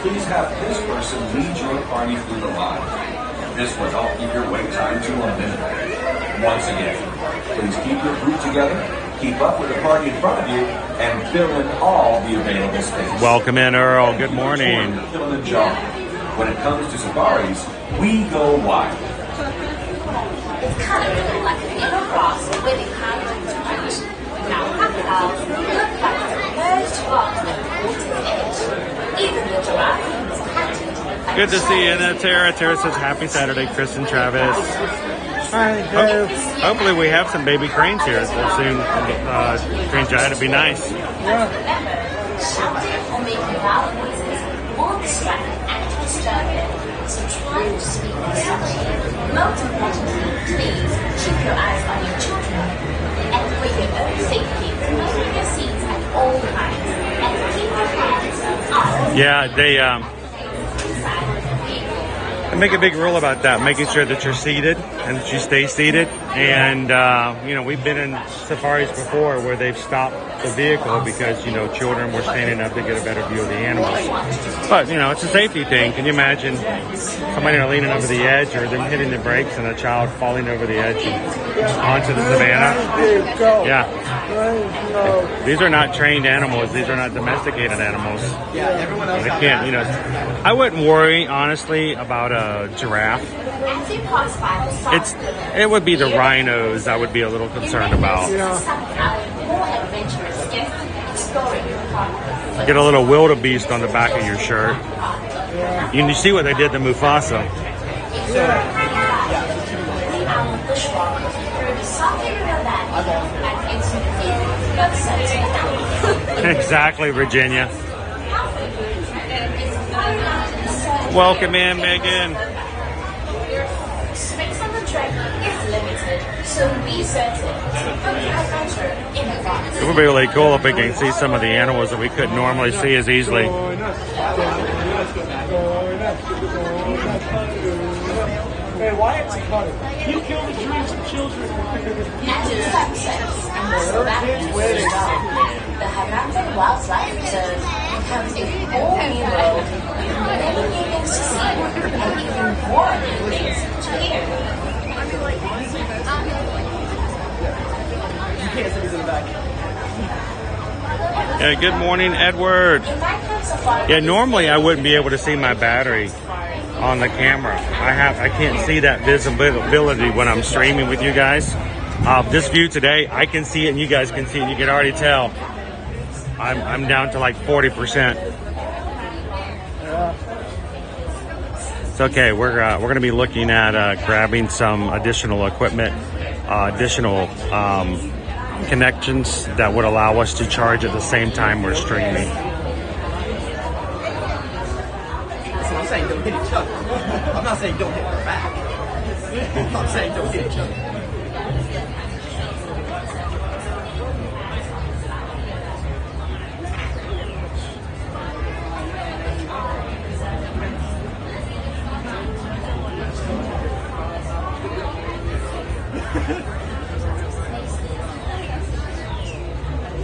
S3: please have this person lead your party through the line. This will help keep your wait time to a minute. Once again, please keep your group together, keep up with the party in front of you, and fill in all the available space.
S1: Welcome in, Earl. Good morning.
S3: When it comes to safaris, we go wild.
S7: It's kind of really like an inner cross with a kind of touch. Now, crocodiles look like a merged rock with water edge. Even the giraffe is connected.
S1: Good to see you, Tara. Tara says happy Saturday, Chris and Travis. Hopefully we have some baby cranes here soon. Cranes try to be nice.
S7: Remember, shouting or making loud noises will distract and disturb them. So try to speak slowly. Most importantly, please keep your eyes on your children. And for your own safety, remove your seats at all times. And keep your hands off.
S1: Yeah, they make a big rule about that, making sure that you're seated and that you stay seated. And, we've been in safaris before where they've stopped the vehicle because, children were standing up to get a better view of the animals. But, it's a safety thing. Can you imagine somebody leaning over the edge or them hitting the brakes and a child falling over the edge and onto the savannah? Yeah. These are not trained animals. These are not domesticated animals. They can't, I wouldn't worry, honestly, about a giraffe. It would be the rhinos I would be a little concerned about. Get a little wildebeest on the back of your shirt. You see what they did to Mufasa. Exactly, Virginia. Welcome in, Megan.
S7: Space on the track is limited, so research it.
S1: It would be really cool if we can see some of the animals that we couldn't normally see as easily.
S4: Hey, why it's cutting? You kill the dreams of children.
S7: After sunsets and the savannah wears down, the Harambe Wildlife Reserve becomes a whole new world with many new things to see and even more new things to hear.
S4: You can't say this in the back.
S1: Yeah, good morning, Edward. Yeah, normally I wouldn't be able to see my battery on the camera. I can't see that visibility when I'm streaming with you guys. This view today, I can see it and you guys can see it. You can already tell I'm down to like 40%. It's okay. We're going to be looking at grabbing some additional equipment, additional connections that would allow us to charge at the same time we're streaming.
S8: I'm saying don't hit each other. I'm not saying don't hit her back. I'm saying don't hit each other.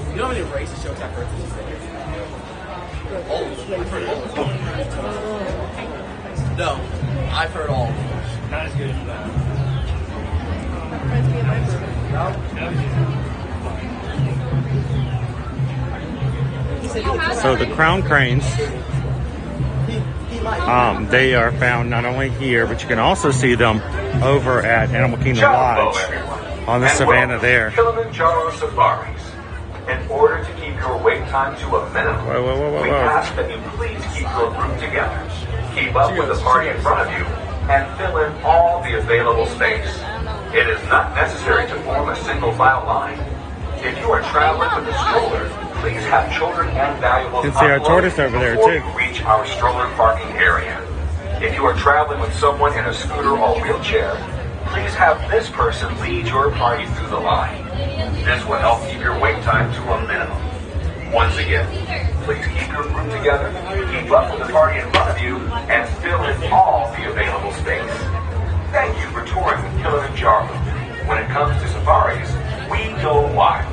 S8: You know how many racist jokes I've heard this day? I've heard all of them. No, I've heard all of them. Not as good as that.
S1: So the crown cranes, they are found not only here, but you can also see them over at Animal Kingdom Lodge on the savannah there.
S3: Kilimanjaro Safaris. In order to keep your wait time to a minimum, we ask that you please keep your group together. Keep up with the party in front of you and fill in all the available space. It is not necessary to form a single file line. If you are traveling with a stroller, please have children and valuables
S1: You can see our tortoise over there
S3: before
S1: too.
S3: you reach our stroller parking area. If you are traveling with someone in a scooter or wheelchair, please have this person lead your party through the line. This will help keep your wait time to a minimum. Once again, please keep your group together, keep up with the party in front of you, and fill in all the available space. Thank you for touring with Kilimanjaro. When it comes to safaris, we go wild.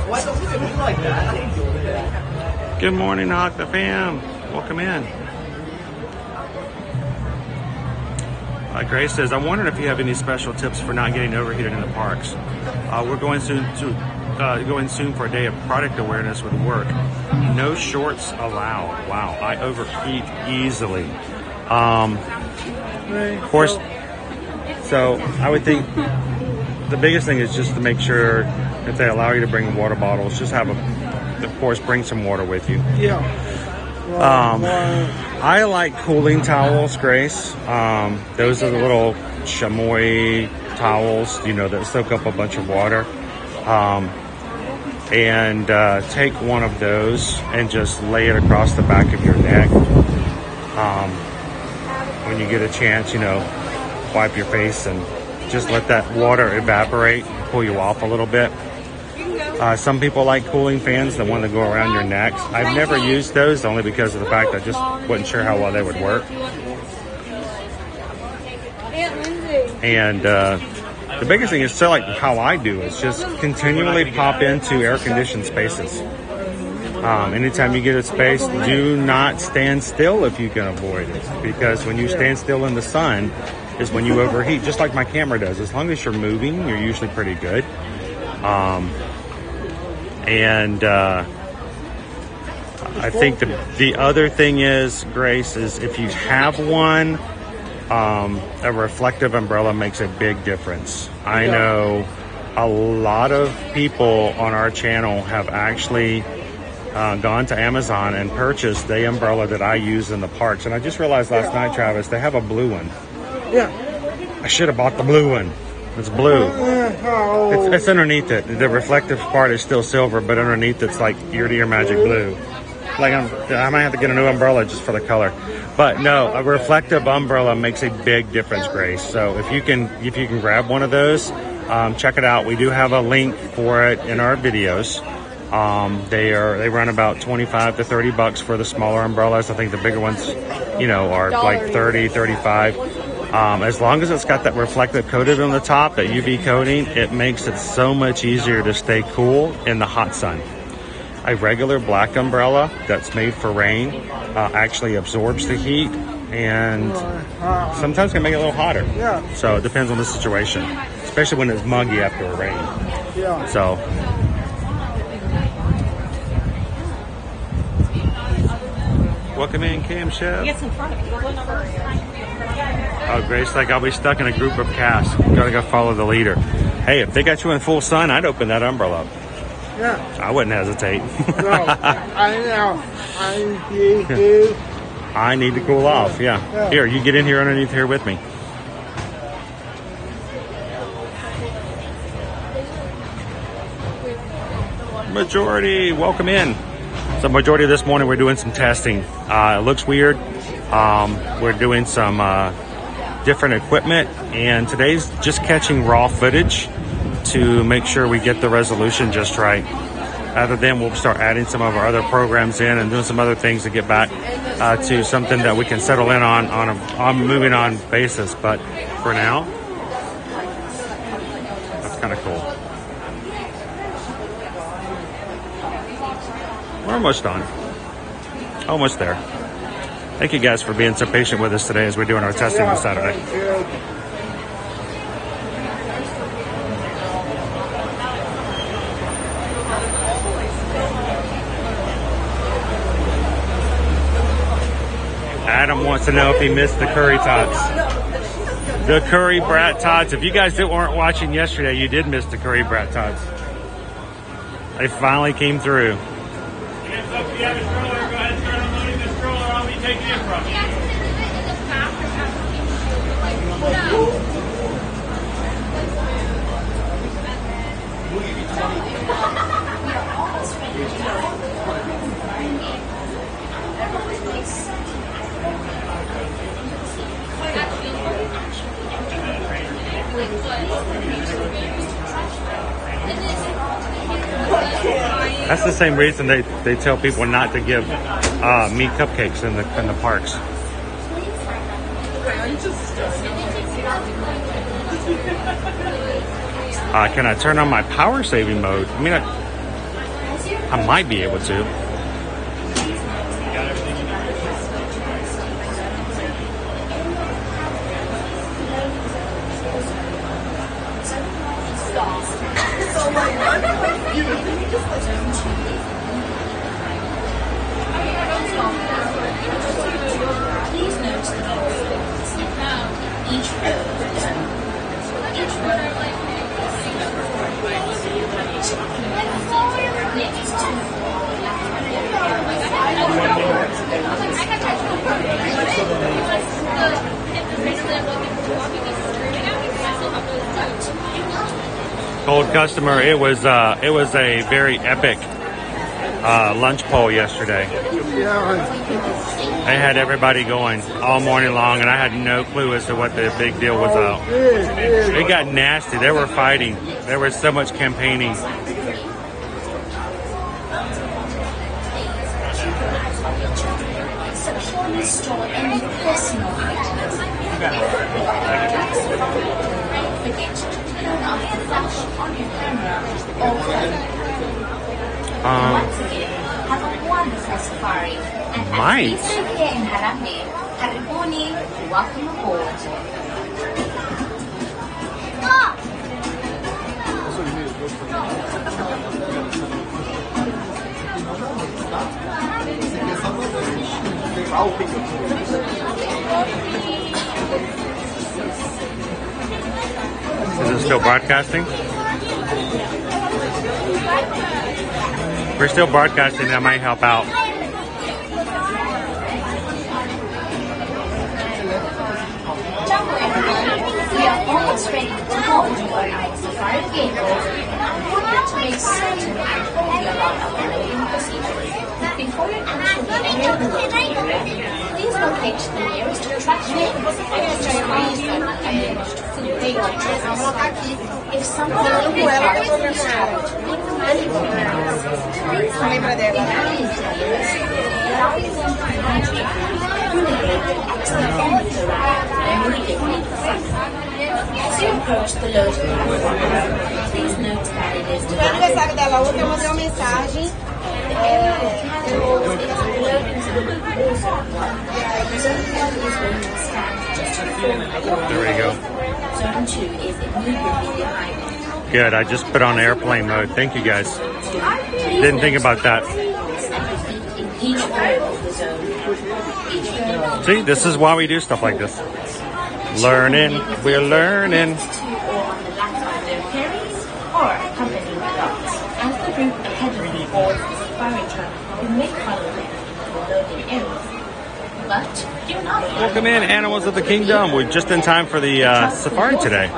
S8: Why don't you look at me like that? I ain't doing that.
S1: Good morning, Hawk the fam. Welcome in. Grace says, I'm wondering if you have any special tips for not getting overheated in the parks. We're going soon for a day of product awareness with work. No shorts allowed. Wow, I overheat easily. Of course, so I would think the biggest thing is just to make sure if they allow you to bring water bottles, just of course, bring some water with you.
S5: Yeah.
S1: I like cooling towels, Grace. Those are the little chamois towels, that soak up a bunch of water. And take one of those and just lay it across the back of your neck. When you get a chance, wipe your face and just let that water evaporate, pull you off a little bit. Some people like cooling fans, the one that go around your necks. I've never used those only because of the fact that I just wasn't sure how well they would work. And the biggest thing is still like how I do is just continually pop into air-conditioned spaces. Anytime you get a space, do not stand still if you can avoid it. Because when you stand still in the sun is when you overheat, just like my camera does. As long as you're moving, you're usually pretty good. I think the other thing is, Grace, is if you have one, a reflective umbrella makes a big difference. I know a lot of people on our channel have actually gone to Amazon and purchased the umbrella that I use in the parks. And I just realized last night, Travis, they have a blue one.
S5: Yeah.
S1: I should have bought the blue one. It's blue. It's underneath it. The reflective part is still silver, but underneath it's like ear to ear magic blue. Like I might have to get a new umbrella just for the color. But no, a reflective umbrella makes a big difference, Grace. So if you can grab one of those, check it out. We do have a link for it in our videos. They run about $25 to $30 for the smaller umbrellas. I think the bigger ones, are like 30, 35. As long as it's got that reflective coating on the top, that UV coating, it makes it so much easier to stay cool in the hot sun. A regular black umbrella that's made for rain actually absorbs the heat and sometimes can make it a little hotter.
S5: Yeah.
S1: So it depends on the situation, especially when it's muggy after a rain.
S5: Yeah.
S1: So Welcome in, Cam Chef.
S2: It's in front of you.
S1: Oh, Grace, like I'll be stuck in a group of cast. Gotta go follow the leader. Hey, if they got you in full sun, I'd open that umbrella up.
S5: Yeah.
S1: I wouldn't hesitate.
S5: No, I know.
S1: I need to cool off. Yeah. Here, you get in here underneath here with me. Majority, welcome in. So majority of this morning we're doing some testing. It looks weird. We're doing some different equipment, and today's just catching raw footage to make sure we get the resolution just right. Other than we'll start adding some of our other programs in and doing some other things to get back to something that we can settle in on a moving on basis. But for now, that's kind of cool. We're almost done. Almost there. Thank you guys for being so patient with us today as we're doing our testing this Saturday. Adam wants to know if he missed the curry tots. The curry brat tots. If you guys weren't watching yesterday, you did miss the curry brat tots. They finally came through.
S9: So if you have a stroller, go ahead and start unloading the stroller. I'll be taking it from you.
S1: That's the same reason they tell people not to give meat cupcakes in the parks. Can I turn on my power saving mode? I mean, I might be able to.
S7: Please note the each row
S1: Cold customer, it was a very epic lunch poll yesterday. They had everybody going all morning long, and I had no clue as to what the big deal was out. It got nasty. They were fighting. There was so much campaigning.
S7: securely store any personal items. Forget to turn off the flash on your camera or phone. Once again, have a wonderful safari. And
S1: Might.
S7: as we say here in Harambee, Karibuni, welcome aboard.
S1: Is it still broadcasting? We're still broadcasting. That might help out.
S7: We are almost ready to go to our night safari gateways, and I wanted to make certain I told you about our loading procedures. Before you actually enter the loading area, please locate the nearest attraction and please don't manage to pay your business. If something requires you to travel to make the money please remember that behind dealers, allowing them to manage excellent and immediately. As you approach the loading platform, please note that it is
S2: Foi aniversário dela ontem, eu mandei uma mensagem.
S1: There we go.
S7: Zone 2 is immediately behind.
S1: Good. I just put on airplane mode. Thank you guys. Didn't think about that.
S7: Each area of the zone. Each zone.
S1: See, this is why we do stuff like this. Learning, we're learning.
S7: To or on the left of their parents or accompanying adults. As the group ahead of the boards the safari truck will make contact with the loading areas. But do not
S1: Welcome in, animals of the kingdom. We're just in time for the safari today.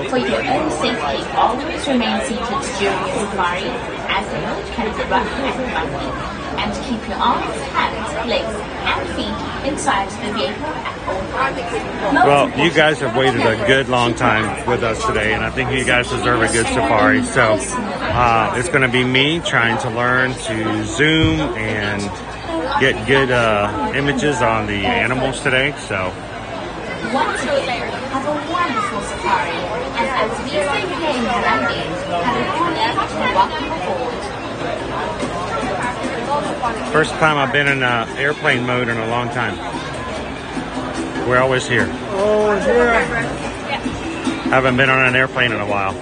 S7: For your own safety, always remain seated during your safari, as the road can be rough and bumpy, and keep your arms, hands, legs, and feet inside the vehicle at all times.
S1: Well, you guys have waited a good long time with us today, and I think you guys deserve a good safari. So it's going to be me trying to learn to zoom and get good images on the animals today. So
S7: Once again, have a wonderful safari, and as we say here in Harambee, have a good and welcome aboard.
S1: first time I've been in airplane mode in a long time. We're always here.
S5: Oh, yeah.
S1: Haven't been on an airplane in a while.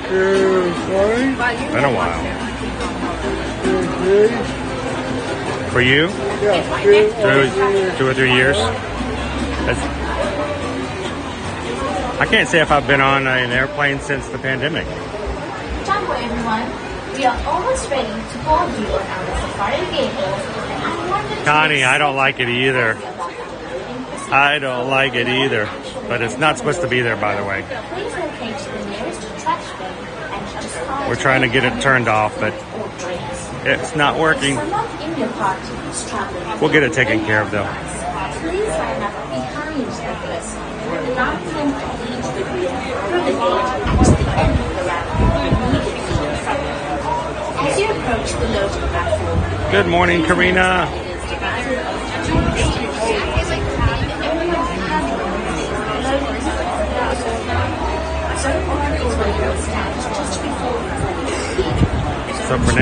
S5: Sorry.
S1: Been a while.
S5: Good.
S1: For you?
S5: Yeah, good.
S1: 2 or 3 years? I can't say if I've been on an airplane since the pandemic.
S7: Jumbo everyone, we are almost ready to board you on our safari vehicle.
S1: Connie, I don't like it either. I don't like it either. But it's not supposed to be there, by the way.
S7: Please locate the nearest trash bin and just follow
S1: We're trying to get it turned off, but
S7: or drinks.
S1: it's not working.
S7: Someone in your party who's traveling.
S1: We'll get it taken care of, though.
S7: Please line up behind the bus. The line can lead the rear through the gate to the end of the route. As you approach the loading platform,
S1: Good morning, Karina. So for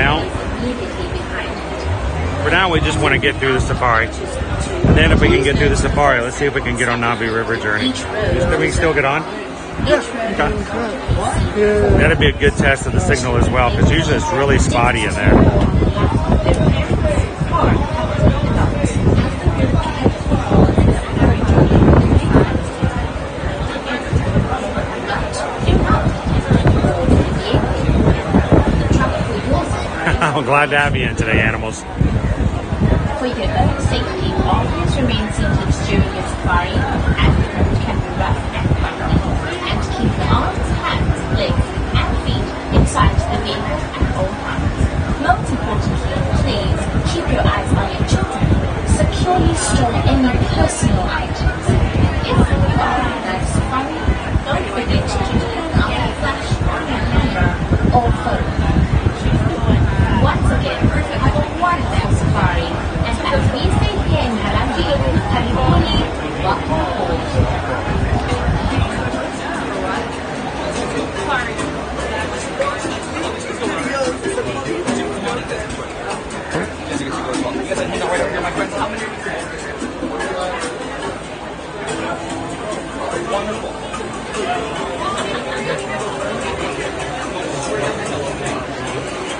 S1: now we just want to get through the safari. And then if we can get through the safari, let's see if we can get on Navi River journey. Can we still get on? Okay. That'd be a good test of the signal as well, because usually it's really spotty in there. I'm glad to have you in today, animals.
S7: For your own safety, always remain seated during your safari, as the road can be rough and bumpy, and keep your arms, hands, legs, and feet inside the vehicle at all times. Most importantly, please keep your eyes on your children. Securely store any personal items. If you are on a safari, don't forget to turn off your flash, camera, or phone. Once again, have a wonderful safari, and as we say here in Harambee, Karibuni, welcome aboard.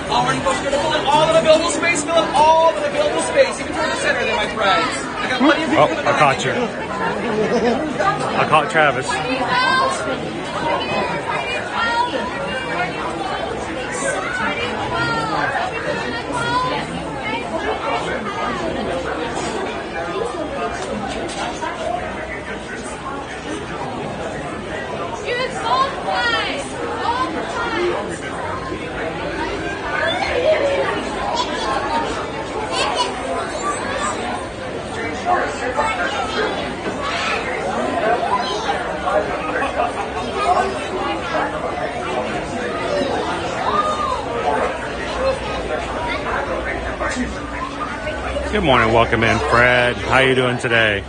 S8: Already folks, we're gonna fill in all of the available space, fill in all of the available space, even toward the center there, my friends. I got plenty of people
S1: Oh,
S8: for the
S1: I caught you. I caught Travis.
S2: Good salt flies! All the time!
S1: Good morning, welcome in, Fred. How you doing today?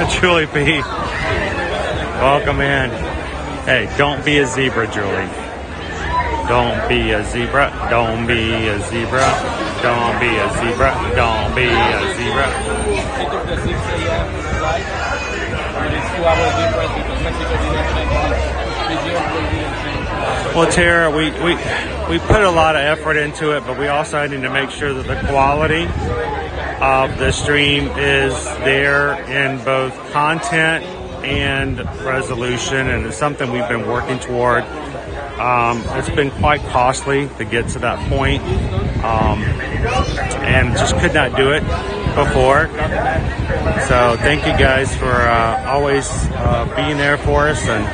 S1: Julie P. Welcome in. Hey, don't be a zebra, Julie. Don't be a zebra. Don't be a zebra. Don't be a zebra. Don't be a zebra. Well, Tara, we put a lot of effort into it, but we also need to make sure that the quality of the stream is there in both content and resolution, and it's something we've been working toward. It's been quite costly to get to that point, and just could not do it before. So thank you guys for always being there for us and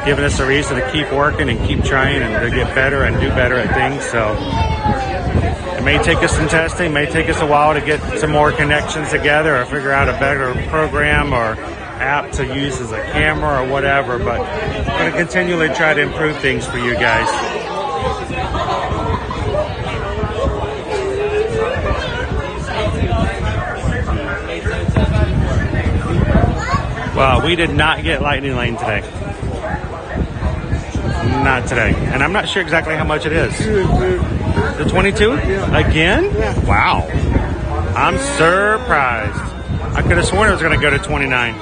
S1: giving us a reason to keep working and keep trying and to get better and do better at things. So it may take us some testing, may take us a while to get some more connections together or figure out a better program or app to use as a camera or whatever, but I'm going to continually try to improve things for you guys. Well, we did not get Lightning Lane today. Not today. And I'm not sure exactly how much it is. The 22? Again? Wow. I'm surprised. I could have sworn it was going to go to 29.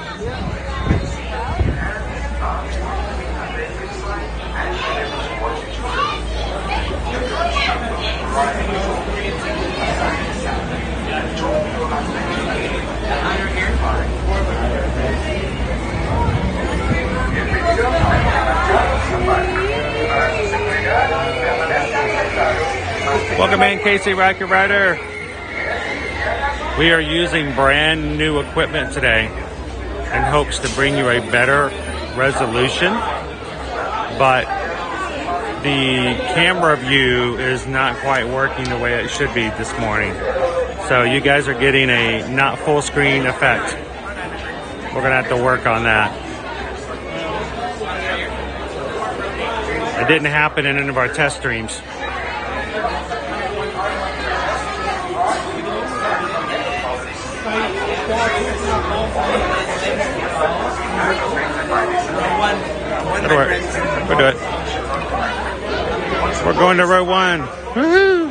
S1: Welcome in, Casey Rocket Rider. We are using brand new equipment today in hopes to bring you a better resolution, but the camera view is not quite working the way it should be this morning. So you guys are getting a not full screen effect. We're gonna have to work on that. It didn't happen in any of our test streams. That'll work. We'll do it. We're going to row 1. Woohoo!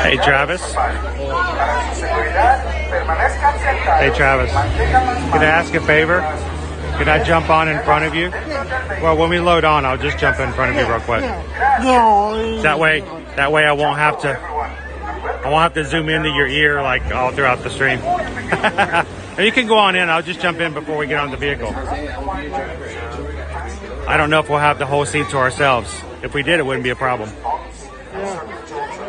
S1: Hey, Travis. Hey, Travis. Can I ask a favor? Can I jump on in front of you? Well, when we load on, I'll just jump in front of you real quick. That way I won't have to zoom into your ear like all throughout the stream. You can go on in. I'll just jump in before we get on the vehicle. I don't know if we'll have the whole seat to ourselves. If we did, it wouldn't be a problem.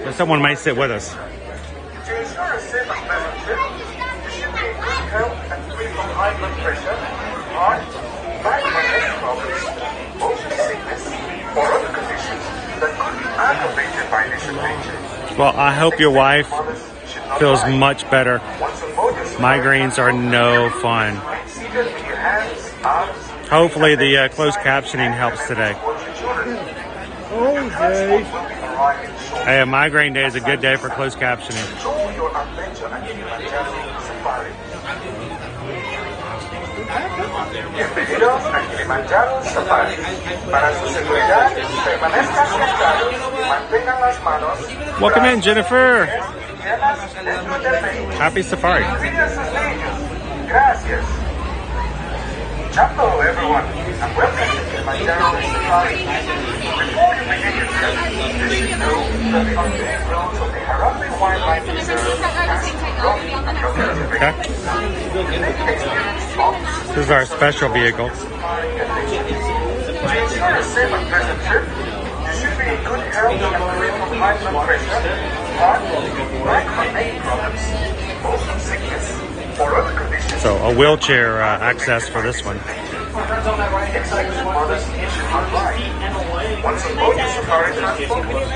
S1: But someone might sit with us.
S3: To ensure a safe and pleasant trip, you should be in good health and free from high blood pressure, heart, back or neck problems, motion sickness, or other conditions that could be aggravated by this adventure.
S1: Well, I hope your wife feels much better. Migraines are no fun. Hopefully the closed captioning helps today.
S5: Okay.
S1: Hey, a migraine day is a good day for closed captioning.
S3: Bienvenidos a Kilimanjaro Safari. Para su seguridad, permanezcan sentados, mantengan las manos.
S1: Welcome in, Jennifer.
S3: Dentro del vehículo.
S1: Happy safari.
S3: Cuiden a sus niños. Gracias. Hello, everyone, and welcome to Kilimanjaro Safari. Before you begin your trip, you should know that the unpaved roads of the Harambe Wildlife Reserve are rough and protected.
S1: Okay. This is our special vehicle.
S3: To ensure a safe and pleasant trip, you should be in good health and free from high blood pressure, heart, back or neck problems, motion sickness, or other conditions.
S1: So a wheelchair access for this one.
S3: Once on board your safari transport, please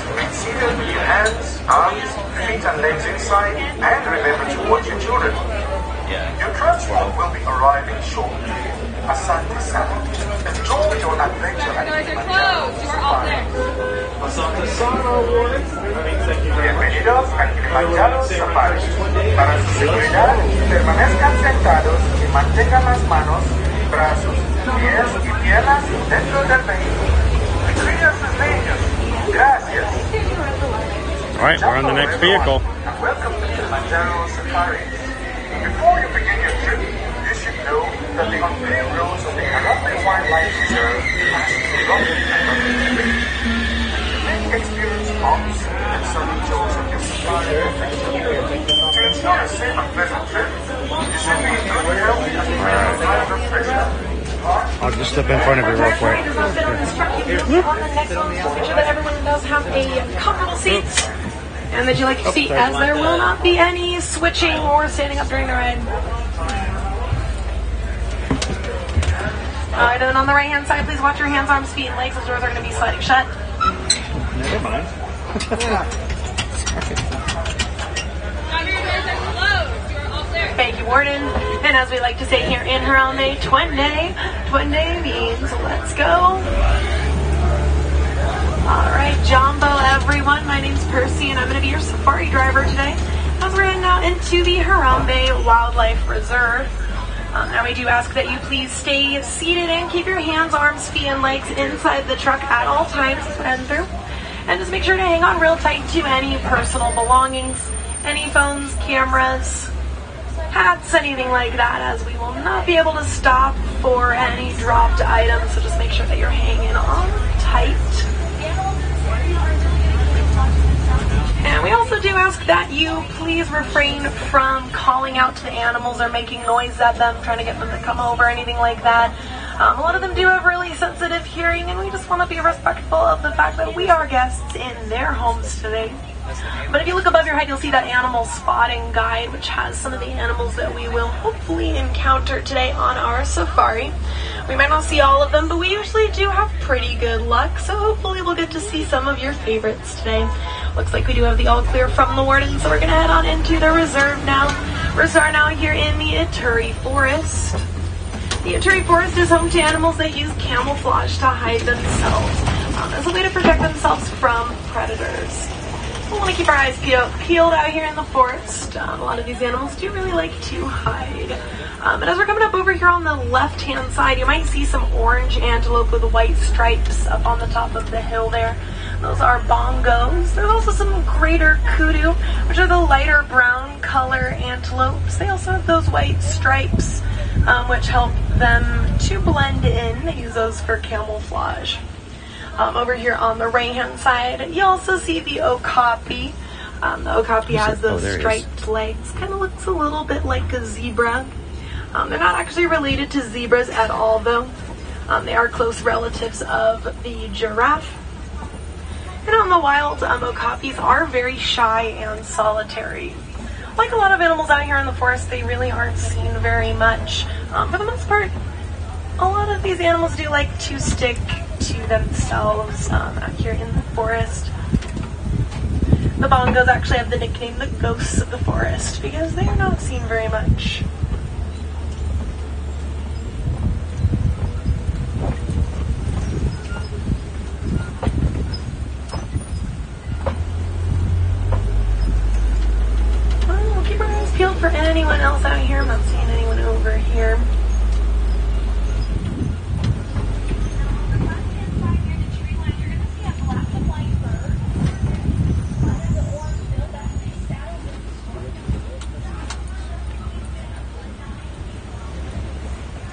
S3: remain seated with your hands, arms, feet and legs inside, and remember to watch your children. Your transport will be arriving shortly. Asante Sana. Enjoy your adventure at Kilimanjaro Safari. Bienvenidos a Kilimanjaro Safari. Para su seguridad, permanezcan sentados y mantengan las manos, brazos, pies y piernas dentro del vehículo. Cuida sus niños. Gracias.
S1: All right, we're on the next vehicle.
S3: And welcome to Kilimanjaro Safari. Before you begin your trip, you should know that the unpaved roads of the Harambe Wildlife Reserve are rocky and unpaved. You may experience bumps and sudden jolts of your safari. To ensure a safe and pleasant trip, you should be in good health and prevent high blood pressure.
S1: I'll just step in front of you real quick.
S10: On the next one, just make sure that everyone does have a comfortable seats. And that you like your seat, as there will not be any switching or standing up during the ride. Alright, and then on the right hand side, please watch your hands, arms, feet, and legs. Those doors are going to be sliding shut.
S1: Never mind.
S10: Thank you, Warden. And as we like to say here in Harambe, Twende means let's go. Alright, Jumbo everyone, my name's Percy and I'm going to be your safari driver today as we're heading out into the Harambe Wildlife Reserve. And we do ask that you please stay seated and keep your hands, arms, feet, and legs inside the truck at all times as we're heading through. And just make sure to hang on real tight to any personal belongings, any phones, cameras, hats, anything like that, as we will not be able to stop for any dropped items. So just make sure that you're hanging on tight. And we also do ask that you please refrain from calling out to the animals or making noise at them, trying to get them to come over, anything like that. A lot of them do have really sensitive hearing, and we just want to be respectful of the fact that we are guests in their homes today. But if you look above your head, you'll see that animal spotting guide, which has some of the animals that we will hopefully encounter today on our safari. We might not see all of them, but we usually do have pretty good luck, so hopefully we'll get to see some of your favorites today. Looks like we do have the all clear from the warden, so we're going to head on into the reserve now. We're now here in the Ituri Forest. The Ituri Forest is home to animals that use camouflage to hide themselves as a way to protect themselves from predators. We want to keep our eyes peeled out here in the forest. A lot of these animals do really like to hide. And as we're coming up over here on the left-hand side, you might see some orange antelope with white stripes up on the top of the hill there. Those are bongos. There's also some greater kudu, which are the lighter brown color antelopes. They also have those white stripes, which help them to blend in. They use those for camouflage. Over here on the right-hand side, you also see the okapi. The okapi has those striped legs. Kind of looks a little bit like a zebra. They're not actually related to zebras at all, though. They are close relatives of the giraffe. And on the wild, okapis are very shy and solitary. Like a lot of animals out here in the forest, they really aren't seen very much. For the most part, a lot of these animals do like to stick to themselves out here in the forest. The bongos actually have the nickname the ghosts of the forest because they are not seen very much. We'll keep our eyes peeled for anyone else out here. I'm not seeing anyone over here.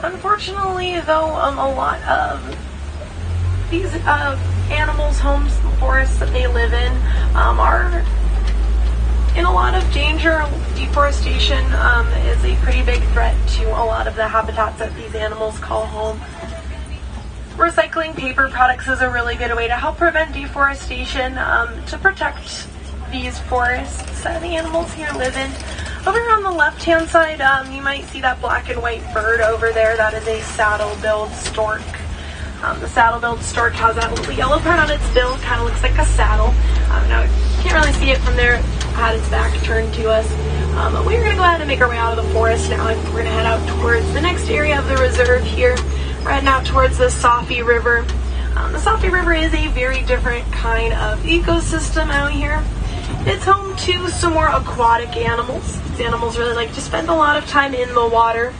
S10: Unfortunately, though, a lot of these animals' homes, the forests that they live in, are in a lot of danger. Deforestation is a pretty big threat to a lot of the habitats that these animals call home. Recycling paper products is a really good way to help prevent deforestation, to protect these forests that the animals here live in. Over here on the left-hand side, you might see that black and white bird over there. That is a saddle-billed stork. The saddle-billed stork has that little yellow part on its bill. Kind of looks like a saddle. Now, you can't really see it from there had its back turned to us. But we're going to go ahead and make our way out of the forest now, and we're going to head out towards the next area of the reserve here. We're heading out towards the Safi River. The Safi River is a very different kind of ecosystem out here. It's home to some more aquatic animals. These animals really like to spend a lot of time in the water.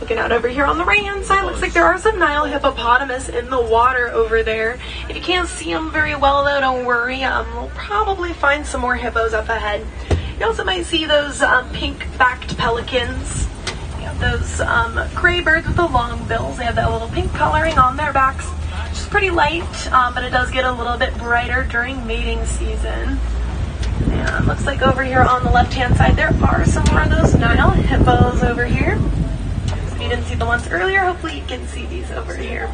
S10: Looking out over here on the right hand side, looks like there are some Nile hippopotamus in the water over there. If you can't see them very well though, don't worry. We'll probably find some more hippos up ahead. You also might see those pink-backed pelicans. You have those gray birds with the long bills. They have that little pink coloring on their backs, which is pretty light, but it does get a little bit brighter during mating season. And looks like over here on the left-hand side, there are some more of those Nile hippos over here. If you didn't see the ones earlier, hopefully you can see these over here.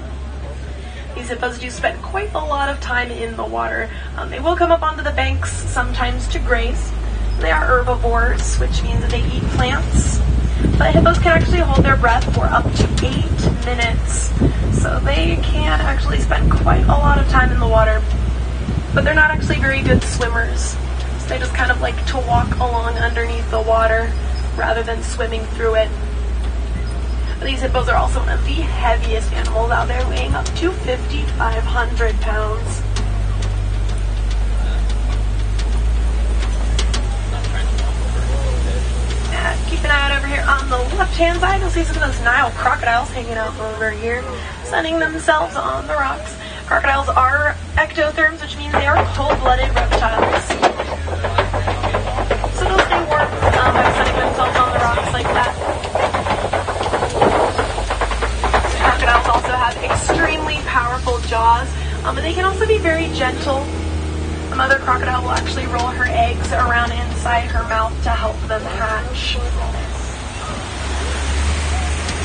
S10: These hippos do spend quite a lot of time in the water. They will come up onto the banks sometimes to graze. They are herbivores, which means that they eat plants. But hippos can actually hold their breath for up to 8 minutes. So they can actually spend quite a lot of time in the water. But they're not actually very good swimmers. So they just kind of like to walk along underneath the water rather than swimming through it. These hippos are also one of the heaviest animals out there, weighing up to 5,500 pounds. Keep an eye out over here on the left-hand side. You'll see some of those Nile crocodiles hanging out over here, sunning themselves on the rocks. Crocodiles are ectotherms, which means they are cold-blooded reptiles. So they'll stay warm by sunning themselves on the rocks like that. Crocodiles also have extremely powerful jaws, but they can also be very gentle. The mother crocodile will actually roll her eggs around inside her mouth to help them hatch.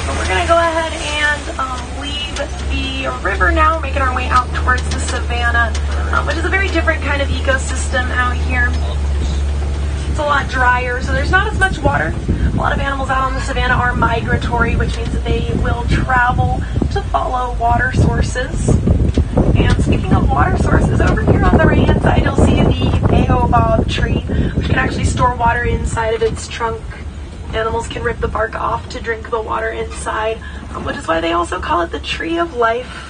S10: So we're going to go ahead and leave the river now, making our way out towards the savanna, which is a very different kind of ecosystem out here. It's a lot drier, so there's not as much water. A lot of animals out on the savanna are migratory, which means that they will travel to follow water sources. And speaking of water sources, over here on the right hand side, you'll see the baobab tree, which can actually store water inside of its trunk. Animals can rip the bark off to drink the water inside, which is why they also call it the tree of life.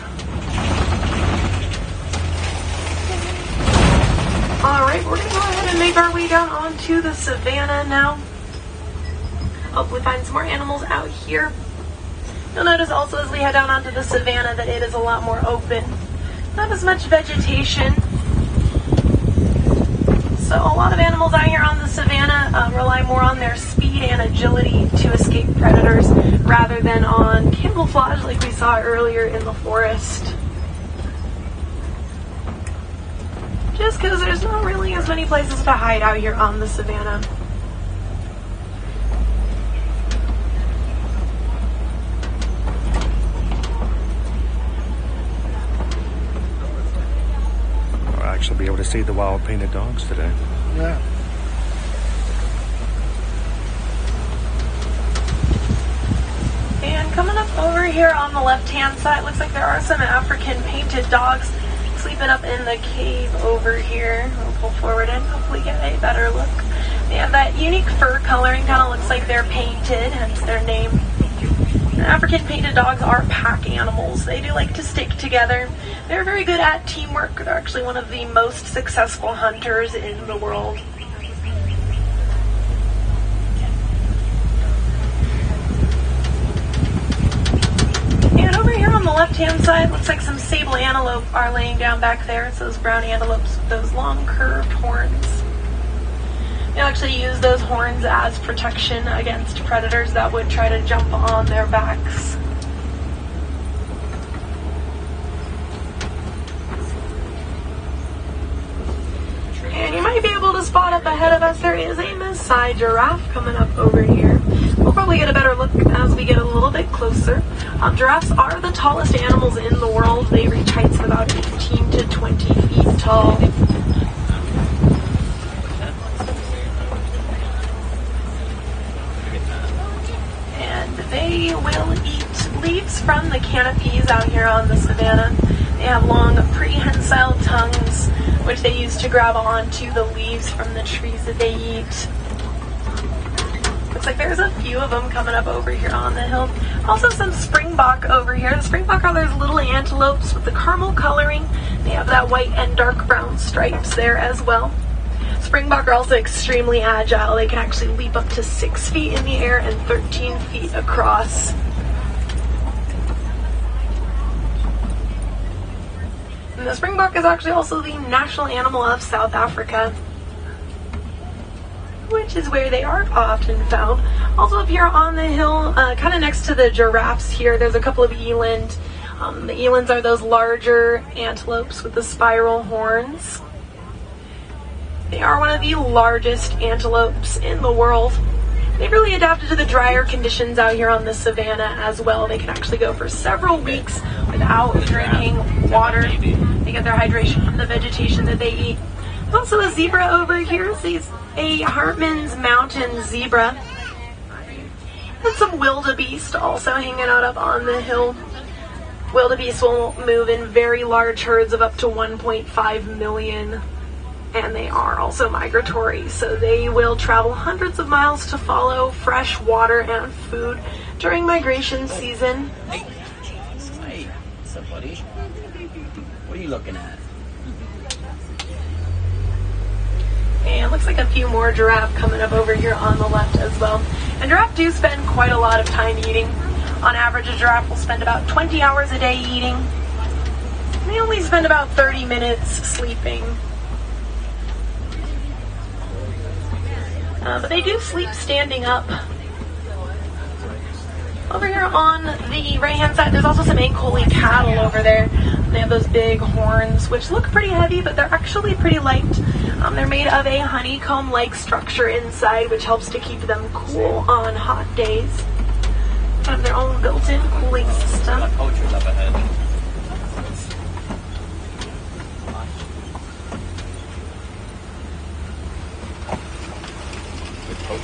S10: Alright, we're going to go ahead and make our way down onto the savanna now. Hopefully find some more animals out here. You'll notice also as we head down onto the savanna that it is a lot more open. Not as much vegetation. So a lot of animals out here on the savanna rely more on their speed and agility to escape predators rather than on camouflage like we saw earlier in the forest. Just because there's not really as many places to hide out here on the savanna.
S1: Actually be able to see the wild painted dogs today.
S5: Yeah.
S10: And coming up over here on the left-hand side, looks like there are some African painted dogs sleeping up in the cave over here. We'll pull forward and hopefully get a better look. They have that unique fur coloring, kind of looks like they're painted, hence their name. African painted dogs are pack animals. They do like to stick together. They're very good at teamwork. They're actually one of the most successful hunters in the world. And over here on the left-hand side, looks like some sable antelope are laying down back there. It's those brown antelopes with those long curved horns. They'll actually use those horns as protection against predators that would try to jump on their backs. And you might be able to spot up ahead of us, there is a Maasai giraffe coming up over here. We'll probably get a better look as we get a little bit closer. Giraffes are the tallest animals in the world. They reach heights of about 18 to 20 feet tall. They will eat leaves from the canopies out here on the savanna. They have long prehensile tongues, which they use to grab onto the leaves from the trees that they eat. Looks like there's a few of them coming up over here on the hill. Also some springbok over here. The springbok are those little antelopes with the caramel coloring. They have that white and dark brown stripes there as well. Springbok are also extremely agile. They can actually leap up to 6 feet in the air and 13 feet across. And the springbok is actually also the national animal of South Africa, which is where they are often found. Also up here on the hill, kind of next to the giraffes here, there's a couple of eland. The elands are those larger antelopes with the spiral horns. They are one of the largest antelopes in the world. They've really adapted to the drier conditions out here on the savannah as well. They can actually go for several weeks without drinking water. They get their hydration from the vegetation that they eat. There's also a zebra over here. It's a Hartman's Mountain zebra. And some wildebeest also hanging out up on the hill. Wildebeest will move in very large herds of up to 1.5 million. And they are also migratory, so they will travel hundreds of miles to follow fresh water and food during migration season.
S8: Hey, what's up, buddy? What are you looking at?
S10: And looks like a few more giraffe coming up over here on the left as well. And giraffe do spend quite a lot of time eating. On average, a giraffe will spend about 20 hours a day eating. They only spend about 30 minutes sleeping. But they do sleep standing up. Over here on the right-hand side, there's also some Ankoli cattle over there. They have those big horns, which look pretty heavy, but they're actually pretty light. They're made of a honeycomb-like structure inside, which helps to keep them cool on hot days. They have their own built-in cooling system.
S8: Poachers up ahead.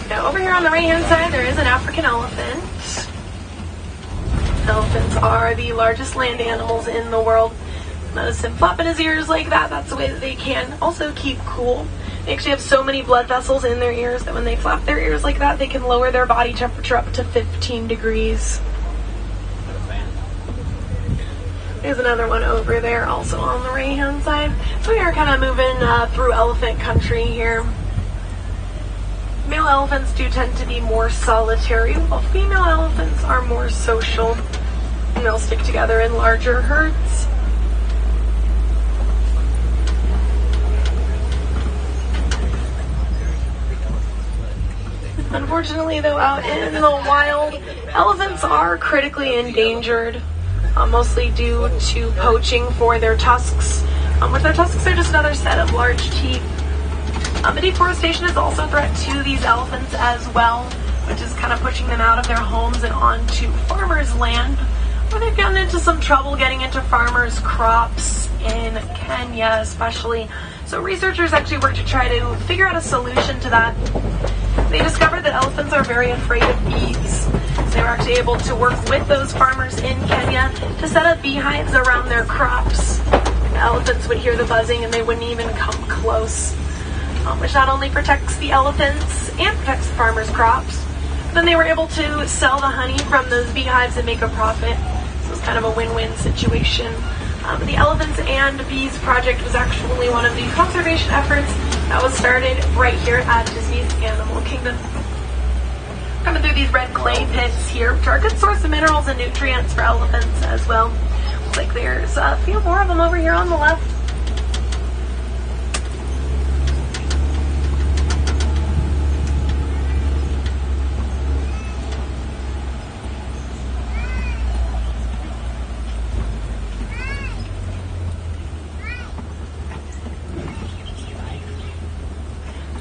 S10: Now over here on the right-hand side, there is an African elephant. Elephants are the largest land animals in the world. Notice him flapping his ears like that. That's the way that they can also keep cool. They actually have so many blood vessels in their ears that when they flap their ears like that, they can lower their body temperature up to 15 degrees. There's another one over there also on the right-hand side. So we are kind of moving through elephant country here. Male elephants do tend to be more solitary, while female elephants are more social, and they'll stick together in larger herds. Unfortunately, though, out in the wild, elephants are critically endangered, mostly due to poaching for their tusks. With their tusks, they're just another set of large teeth. The deforestation is also a threat to these elephants as well, which is kind of pushing them out of their homes and onto farmers' land, where they've gotten into some trouble getting into farmers' crops in Kenya especially. So researchers actually work to try to figure out a solution to that. They discovered that elephants are very afraid of bees. So they were actually able to work with those farmers in Kenya to set up beehives around their crops. The elephants would hear the buzzing and they wouldn't even come close. Which not only protects the elephants and protects the farmers' crops, but then they were able to sell the honey from those beehives and make a profit. So it's kind of a win-win situation. The Elephants and Bees project was actually one of the conservation efforts that was started right here at Disney's Animal Kingdom. Coming through these red clay pits here, which are a good source of minerals and nutrients for elephants as well. Looks like there's a few more of them over here on the left.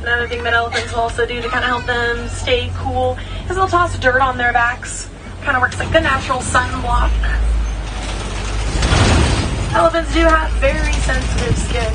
S10: Another thing that elephants will also do to kind of help them stay cool is they'll toss dirt on their backs. Kind of works like the natural sunblock. Elephants do have very sensitive skin.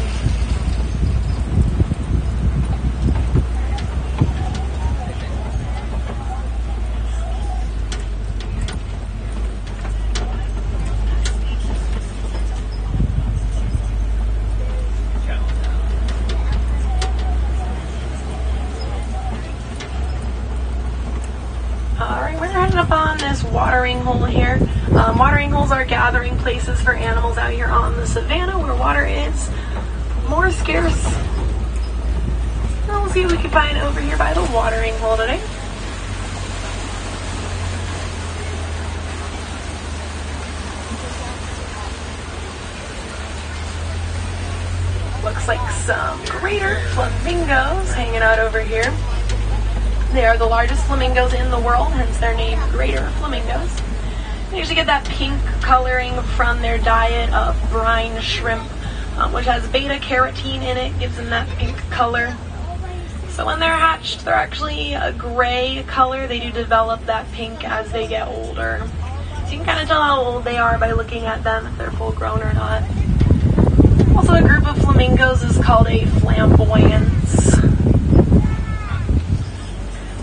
S10: heading up on this watering hole here. Watering holes are gathering places for animals out here on the savannah where water is more scarce. We'll see what we can find over here by the watering hole today. Looks like some greater flamingos hanging out over here. They are the largest flamingos in the world, hence their name, greater flamingos. They usually get that pink coloring from their diet of brine shrimp, which has beta carotene in it, gives them that pink color. So when they're hatched, they're actually a gray color. They do develop that pink as they get older. So you can kind of tell how old they are by looking at them, if they're full grown or not. Also, a group of flamingos is called a flamboyance.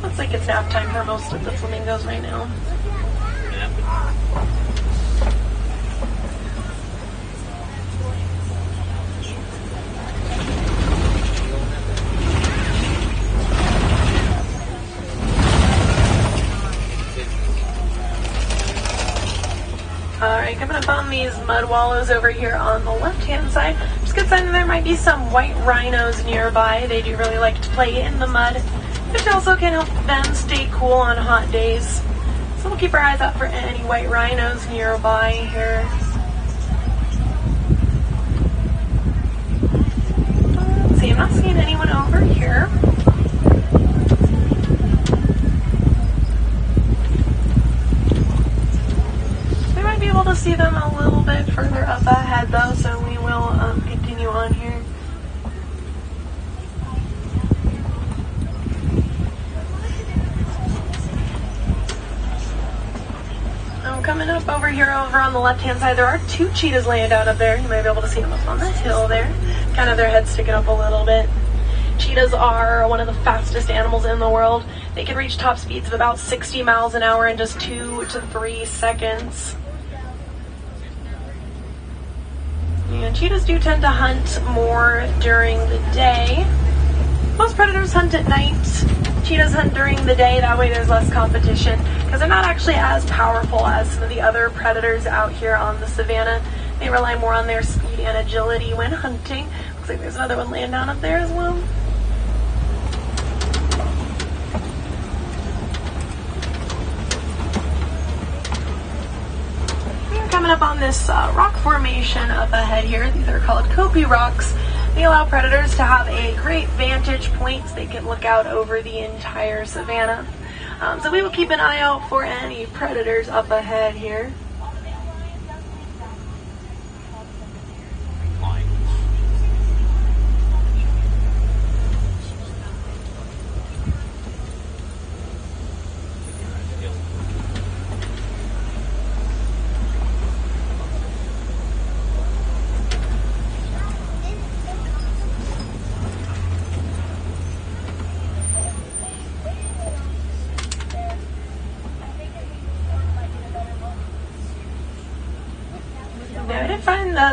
S10: Looks like it's nap time for most of the flamingos right now. Alright, coming up on these mud wallows over here on the left-hand side. Just good sign that there might be some white rhinos nearby. They do really like to play in the mud, which also can help them stay cool on hot days. So we'll keep our eyes out for any white rhinos nearby here. Let's see, I'm not seeing anyone over here. We might be able to see them a little bit further up ahead though, so we will continue on here. Coming up over here over on the left-hand side, there are two cheetahs laying down up there. You might be able to see them up on the hill there. Kind of their heads sticking up a little bit. Cheetahs are one of the fastest animals in the world. They can reach top speeds of about 60 miles an hour in just 2 to 3 seconds. And cheetahs do tend to hunt more during the day. Most predators hunt at night. Cheetahs hunt during the day, that way there's less competition because they're not actually as powerful as some of the other predators out here on the savannah. They rely more on their speed and agility when hunting. Looks like there's another one laying down up there as well. We're coming up on this rock formation up ahead here. These are called Kopi rocks. They allow predators to have a great vantage point so they can look out over the entire savannah. So we will keep an eye out for any predators up ahead here.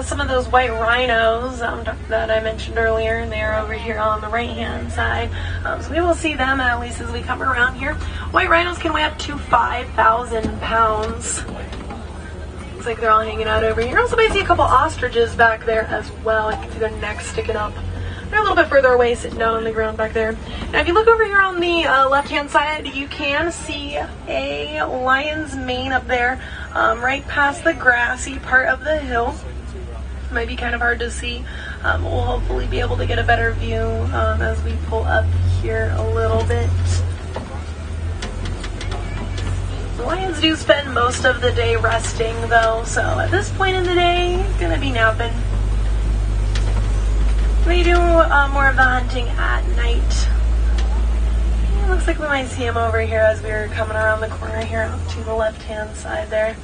S10: Some of those white rhinos that I mentioned earlier, and they are over here on the right-hand side. So we will see them at least as we come around here. White rhinos can weigh up to 5,000 pounds. Looks like they're all hanging out over here. Also, I see a couple ostriches back there as well. I can see their necks sticking up. They're a little bit further away, sitting down on the ground back there. Now, if you look over here on the left-hand side, you can see a lion's mane up there, right past the grassy part of the hill. Might be kind of hard to see. We'll hopefully be able to get a better view as we pull up here a little bit. The lions do spend most of the day resting though, so at this point in the day, gonna be napping. They do more of the hunting at night. It looks like we might see him over here as we're coming around the corner here up to the left-hand side there.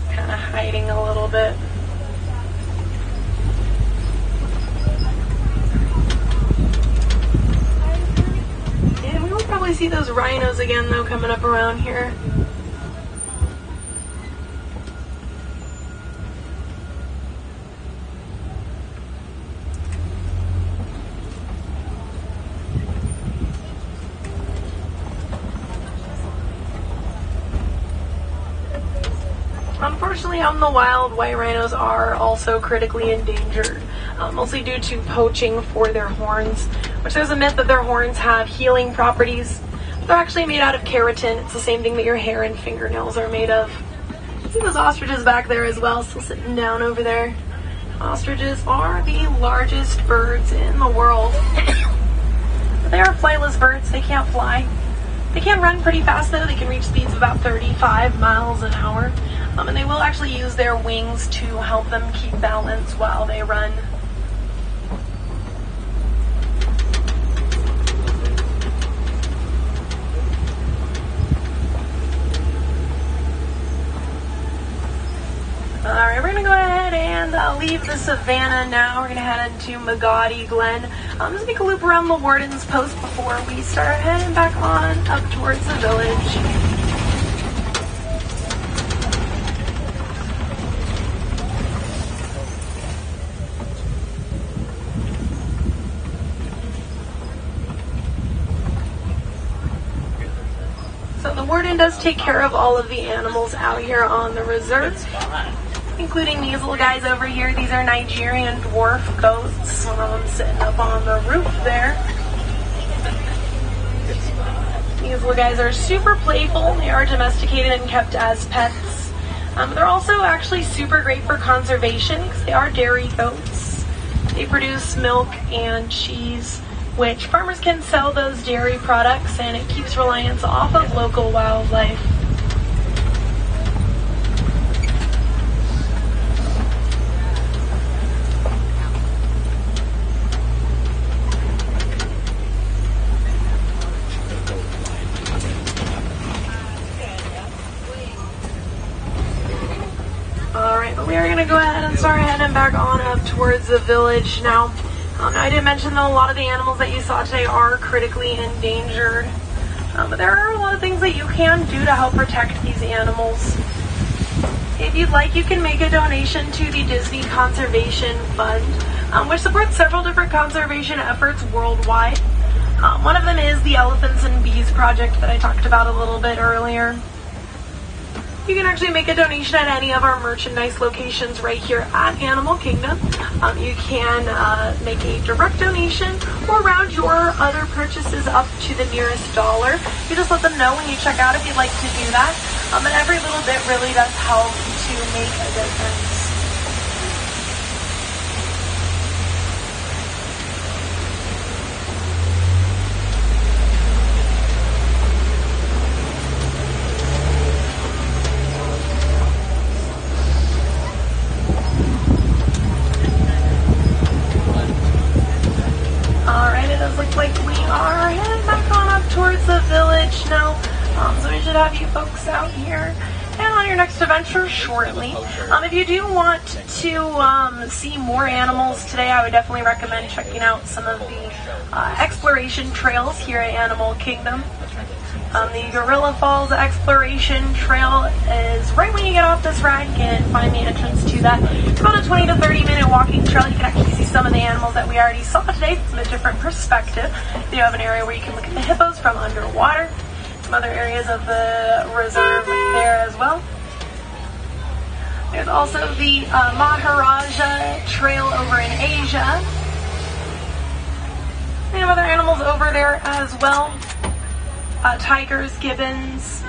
S10: Kind of hiding a little bit. And we will probably see those rhinos again though coming up around here. Unfortunately, out in the wild, white rhinos are also critically endangered, mostly due to poaching for their horns, which there's a myth that their horns have healing properties. They're actually made out of keratin. It's the same thing that your hair and fingernails are made of. See those ostriches back there as well, still sitting down over there. Ostriches are the largest birds in the world. They are flightless birds. They can't fly. They can run pretty fast though. They can reach speeds of about 35 miles an hour. And they will actually use their wings to help them keep balance while they run. Alright, we're going to go ahead and leave the savannah now. We're going to head into Magadi Glen. Just make a loop around the Warden's Post before we start heading back on up towards the village. So the Warden does take care of all of the animals out here on the reserve, including these little guys over here. These are Nigerian dwarf goats, sitting up on the roof there. These little guys are super playful. They are domesticated and kept as pets. They're also actually super great for conservation because they are dairy goats. They produce milk and cheese, which farmers can sell those dairy products, and it keeps reliance off of local wildlife. Alright, but we are going to go ahead and start heading back on up towards the village now. I did mention that a lot of the animals that you saw today are critically endangered, but there are a lot of things that you can do to help protect these animals. If you'd like, you can make a donation to the Disney Conservation Fund, which supports several different conservation efforts worldwide. One of them is the Elephants and Bees project that I talked about a little bit earlier. You can actually make a donation at any of our merchandise locations right here at Animal Kingdom. You can make a direct donation or round your other purchases up to the nearest dollar. You just let them know when you check out if you'd like to do that. And every little bit really does help to make a difference. Looks like we are heading back on up towards the village now. So we should have you folks out here and on your next adventure shortly. If you do want to see more animals today, I would definitely recommend checking out some of the exploration trails here at Animal Kingdom. The Gorilla Falls Exploration Trail is right when you get off this ride. You can find the entrance to that. It's about a 20 to 30 minute walking trail. You can actually see some of the animals that we already saw today from a different perspective. They have an area where you can look at the hippos from underwater. Some other areas of the reserve there as well. There's also the Maharaja Trail over in Asia. We have other animals over there as well. Tigers, gibbons,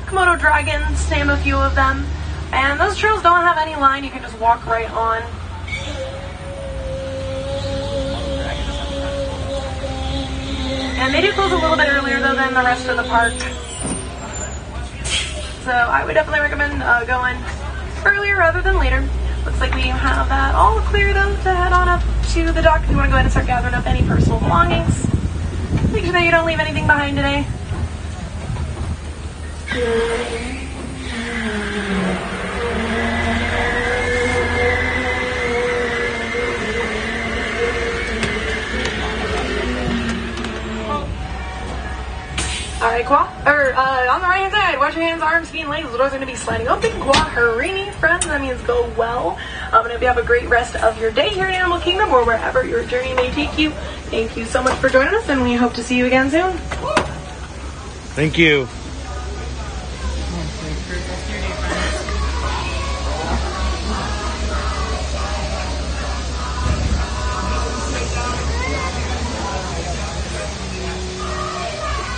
S10: Komodo dragons, to name a few of them. And those trails don't have any line, you can just walk right on. And they do close a little bit earlier though than the rest of the park. So I would definitely recommend going earlier rather than later. Looks like we have that all clear though to head on up to the dock if you want to go ahead and start gathering up any personal belongings. Make sure that you don't leave anything behind today. Alright, on the right hand side, wash your hands, arms, feet, and legs. The doors are going to be sliding open. Guaharini, friends, that means go well. And if you have a great rest of your day here in Animal Kingdom or wherever your journey may take you, thank you so much for joining us, and we hope to see you again soon.
S1: Thank you.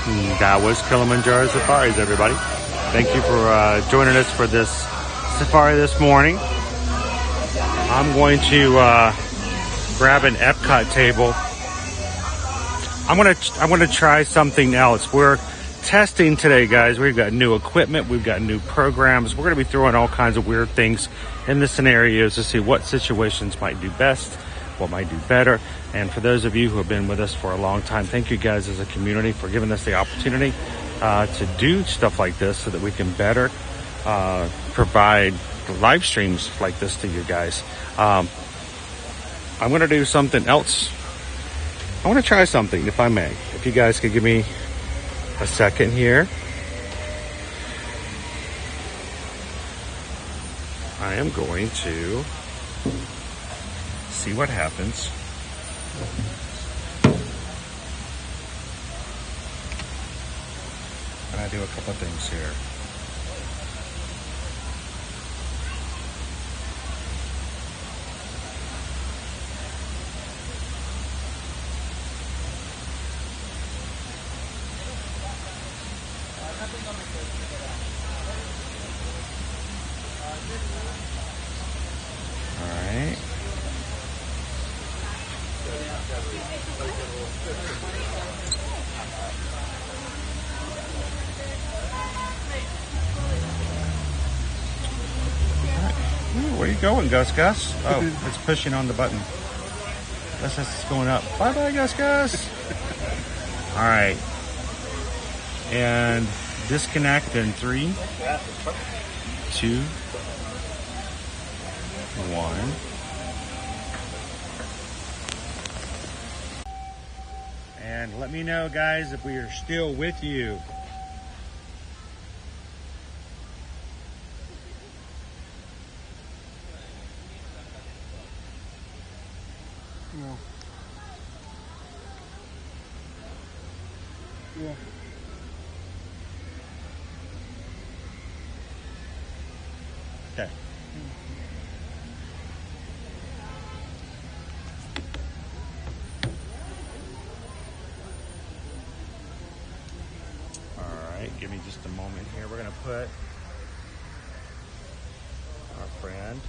S1: That was Kilimanjaro Safaris, everybody. Thank you for joining us for this safari this morning. I'm going to grab an Epcot table. I'm gonna try something else. We're testing today, guys. We've got new equipment, we've got new programs. We're gonna be throwing all kinds of weird things in the scenarios to see what situations might do best, what might do better. And for those of you who have been with us for a long time, thank you guys as a community for giving us the opportunity to do stuff like this so that we can better provide live streams like this to you guys. I'm going to do something else. I want to try something, if I may. If you guys could give me a second here. I am going to see what happens. And I do a couple of things here. Where are you going, Gus? Oh, it's pushing on the button. That's just going up. Bye-bye, Gus. All right. And disconnect in 3, 2, 1. And let me know, guys, if we are still with you.
S5: No. Yeah.
S1: Okay. All right, give me just a moment here. We're gonna put our friend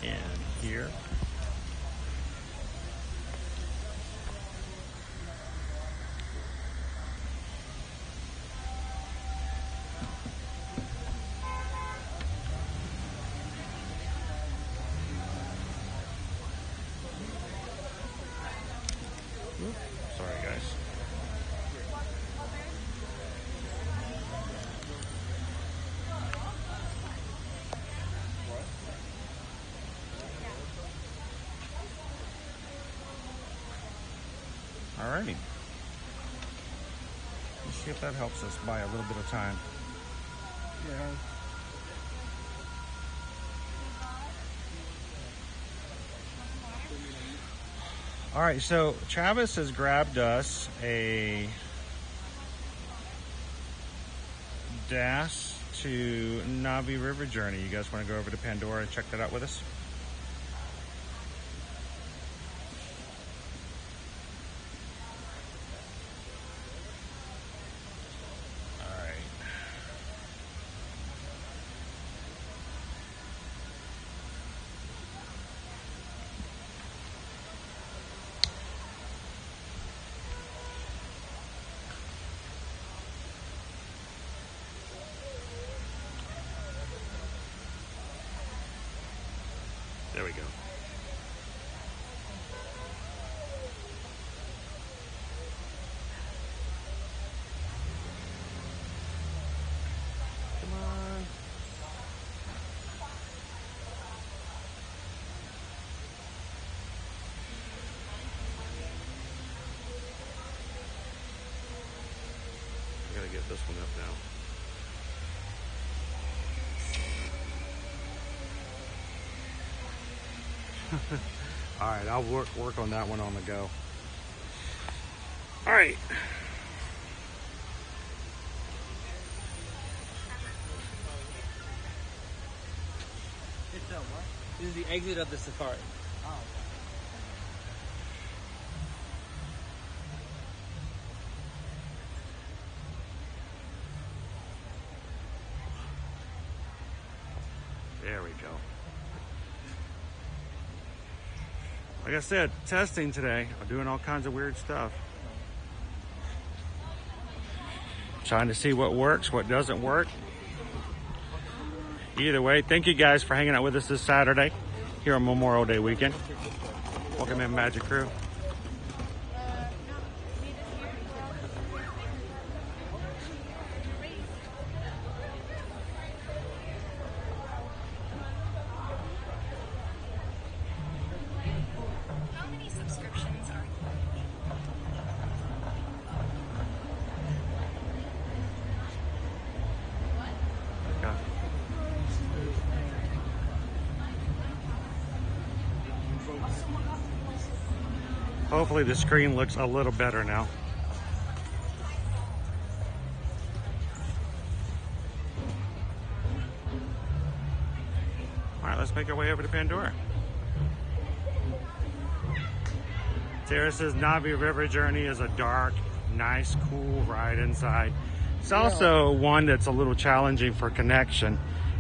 S1: in here. Sorry, guys. Alrighty. Let's see if that helps us buy a little bit of time.
S5: Yeah.
S1: All right, so Travis has grabbed us a DAS to Navi River Journey. You guys want to go over to Pandora and check that out with us? All right. There we go. Come on. I gotta get this one up now. All right, I'll work on that one on the go. All right.
S6: It's what? This is the exit of the safari. Oh.
S1: Like I said, testing today. I'm doing all kinds of weird stuff. Trying to see what works, what doesn't work. Either way, thank you guys for hanging out with us this Saturday here on Memorial Day weekend. Welcome in, Magic Crew.
S7: How many subscriptions are
S1: Yeah. Hopefully the screen looks a little better now. All right, let's make our way over to Pandora. Terrace's Navi River Journey is a dark, nice, cool ride inside. It's also one that's a little challenging for connection,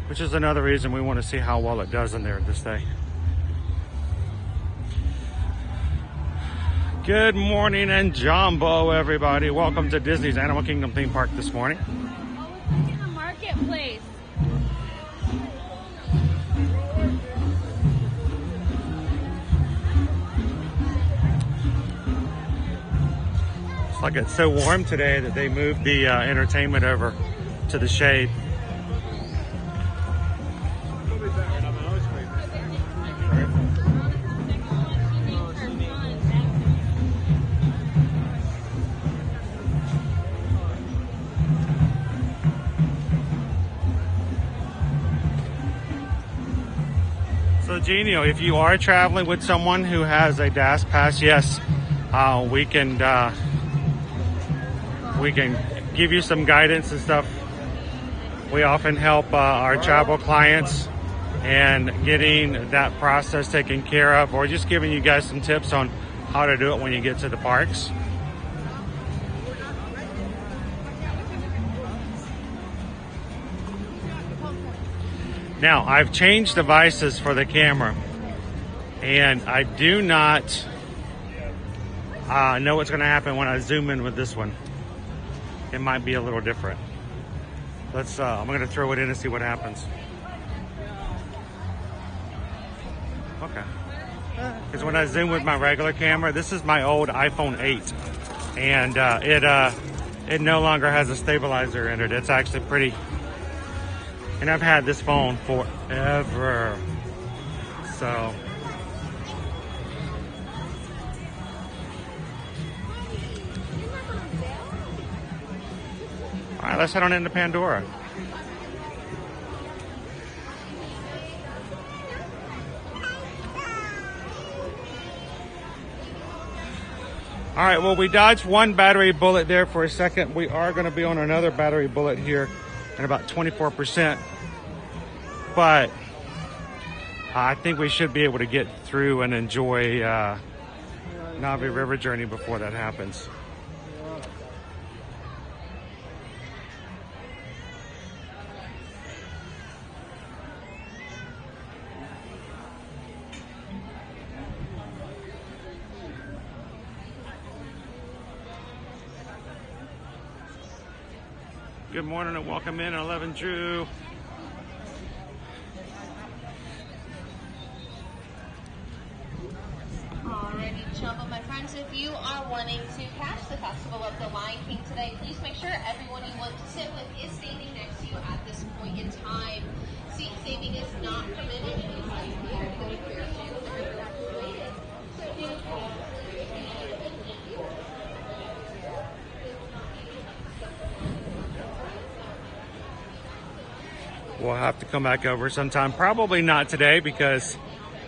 S1: which is another reason we want to see how well it does in there this day. Good morning and Jumbo, everybody. Welcome to Disney's Animal Kingdom theme park this morning.
S2: In the marketplace.
S1: It's like it's so warm today that they moved the entertainment over to the shade. So Genio, if you are traveling with someone who has a DAS pass, yes, we can give you some guidance and stuff. We often help our travel clients and getting that process taken care of, or just giving you guys some tips on how to do it when you get to the parks. Now, I've changed devices for the camera, and I do not know what's going to happen when I zoom in with this one. It might be a little different. Let's. I'm going to throw it in and see what happens. Okay. Because when I zoom with my regular camera, this is my old iPhone 8, and it no longer has a stabilizer in it. It's actually pretty. And I've had this phone forever. So. All right, let's head on into Pandora. All right, well, we dodged one battery bullet there for a second. We are going to be on another battery bullet here at about 24%. But I think we should be able to get through and enjoy Navi River Journey before that happens. Good morning and welcome in 11 Drew.
S11: Alrighty, Jumbo, my friends, if you are wanting to catch the Festival of the Lion King today, please make sure everyone you want to sit with is standing next to you at this point in time. Seat saving is not permitted. It is necessary to go to prayer
S1: We'll have to come back over sometime. Probably not today because,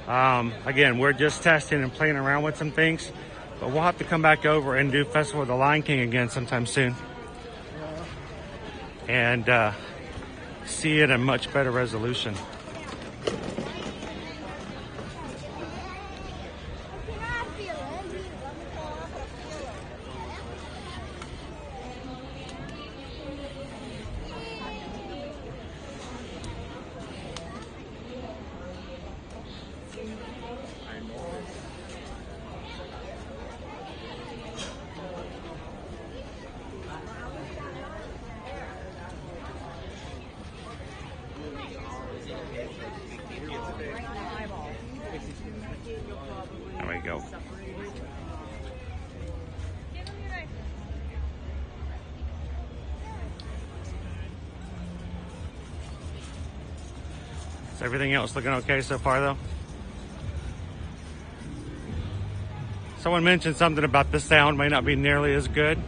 S1: again, we're just testing and playing around with some things. But we'll have to come back over and do Festival of the Lion King again sometime soon. And see it in much better resolution. Is everything else looking okay so far, though? Someone mentioned something about the sound may not be nearly as good.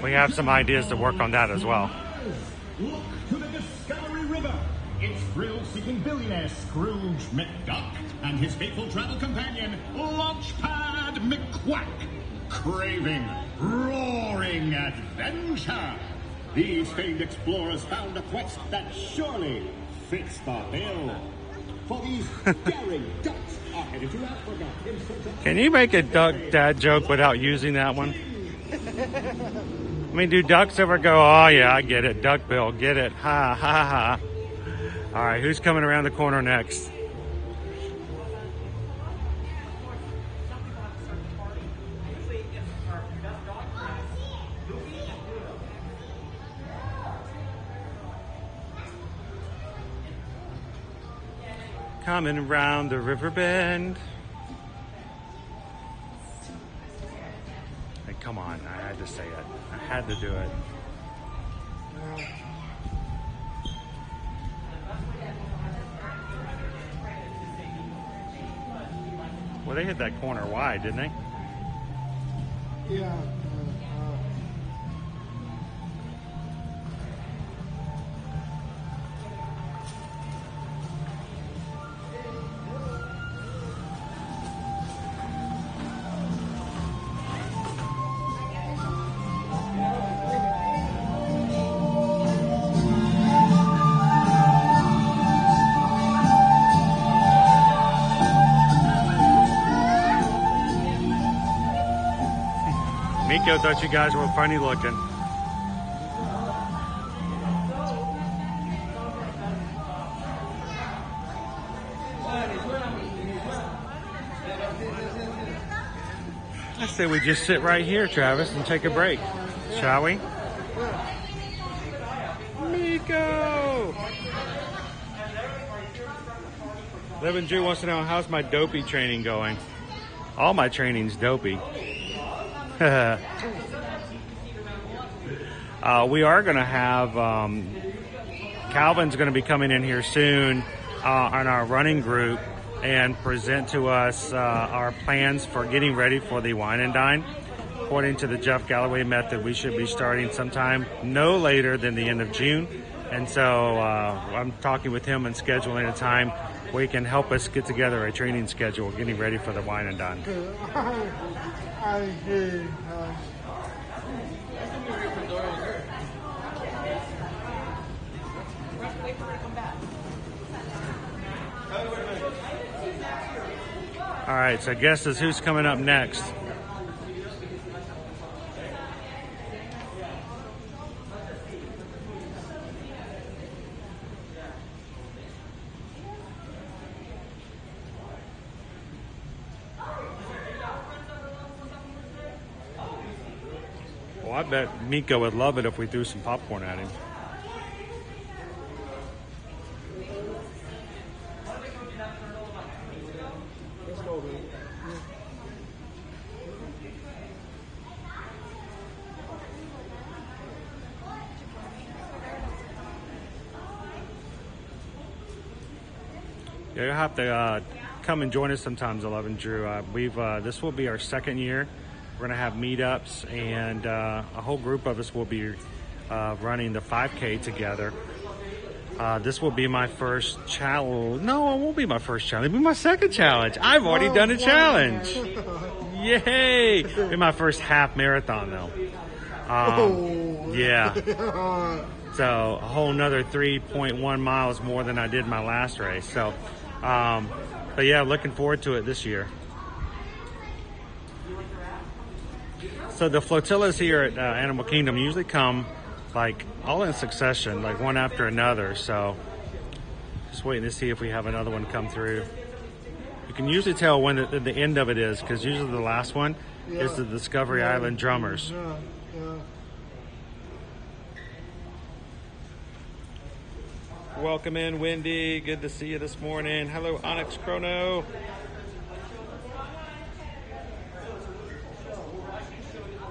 S1: We have some ideas to work on that as well.
S3: Look to the Discovery River. It's thrill-seeking billionaire Scrooge McDuck and his faithful travel companion, Launchpad McQuack, craving roaring adventure. These famed explorers found a quest that surely fits the bill. For these daring ducks are headed to Africa in search of...
S1: Can you make a duck dad joke without using that one? I mean, do ducks ever go, oh yeah, I get it, duck bill, get it, ha, ha, ha. All right, who's coming around the corner next? Coming around the river bend. Hey, come on, I had to say it. I had to do it. Well, they hit that corner wide, didn't they?
S5: Yeah.
S1: Miko thought you guys were funny looking. I say we just sit right here, Travis, and take a break, shall we? Miko! Liv and Drew wants to know, how's my dopey training going? All my training's dopey. We are going to have Calvin's going to be coming in here soon on our running group and present to us our plans for getting ready for the Wine and Dine. According to the Jeff Galloway method, we should be starting sometime no later than the end of June. And so I'm talking with him and scheduling a time where he can help us get together a training schedule getting ready for the Wine and Dine.
S5: I hate
S1: All right, so guess is who's coming up next. Well, I bet Miko would love it if we threw some popcorn at him. Yeah, you'll have to come and join us sometimes, 11 Drew. This will be our second year. We're going to have meetups, and a whole group of us will be running the 5K together. This will be my first challenge. No, it won't be my first challenge. It'll be my second challenge. I've already done a challenge. Yay! It'll be my first half marathon, though. Yeah. So a whole nother 3.1 miles more than I did my last race. So, but yeah, looking forward to it this year. So the flotillas here at Animal Kingdom usually come like all in succession, like one after another. So just waiting to see if we have another one come through. You can usually tell when the end of it is, because usually the last one is the Discovery Island Drummers. Welcome in, Wendy. Good to see you this morning. Hello, Onyx Chrono.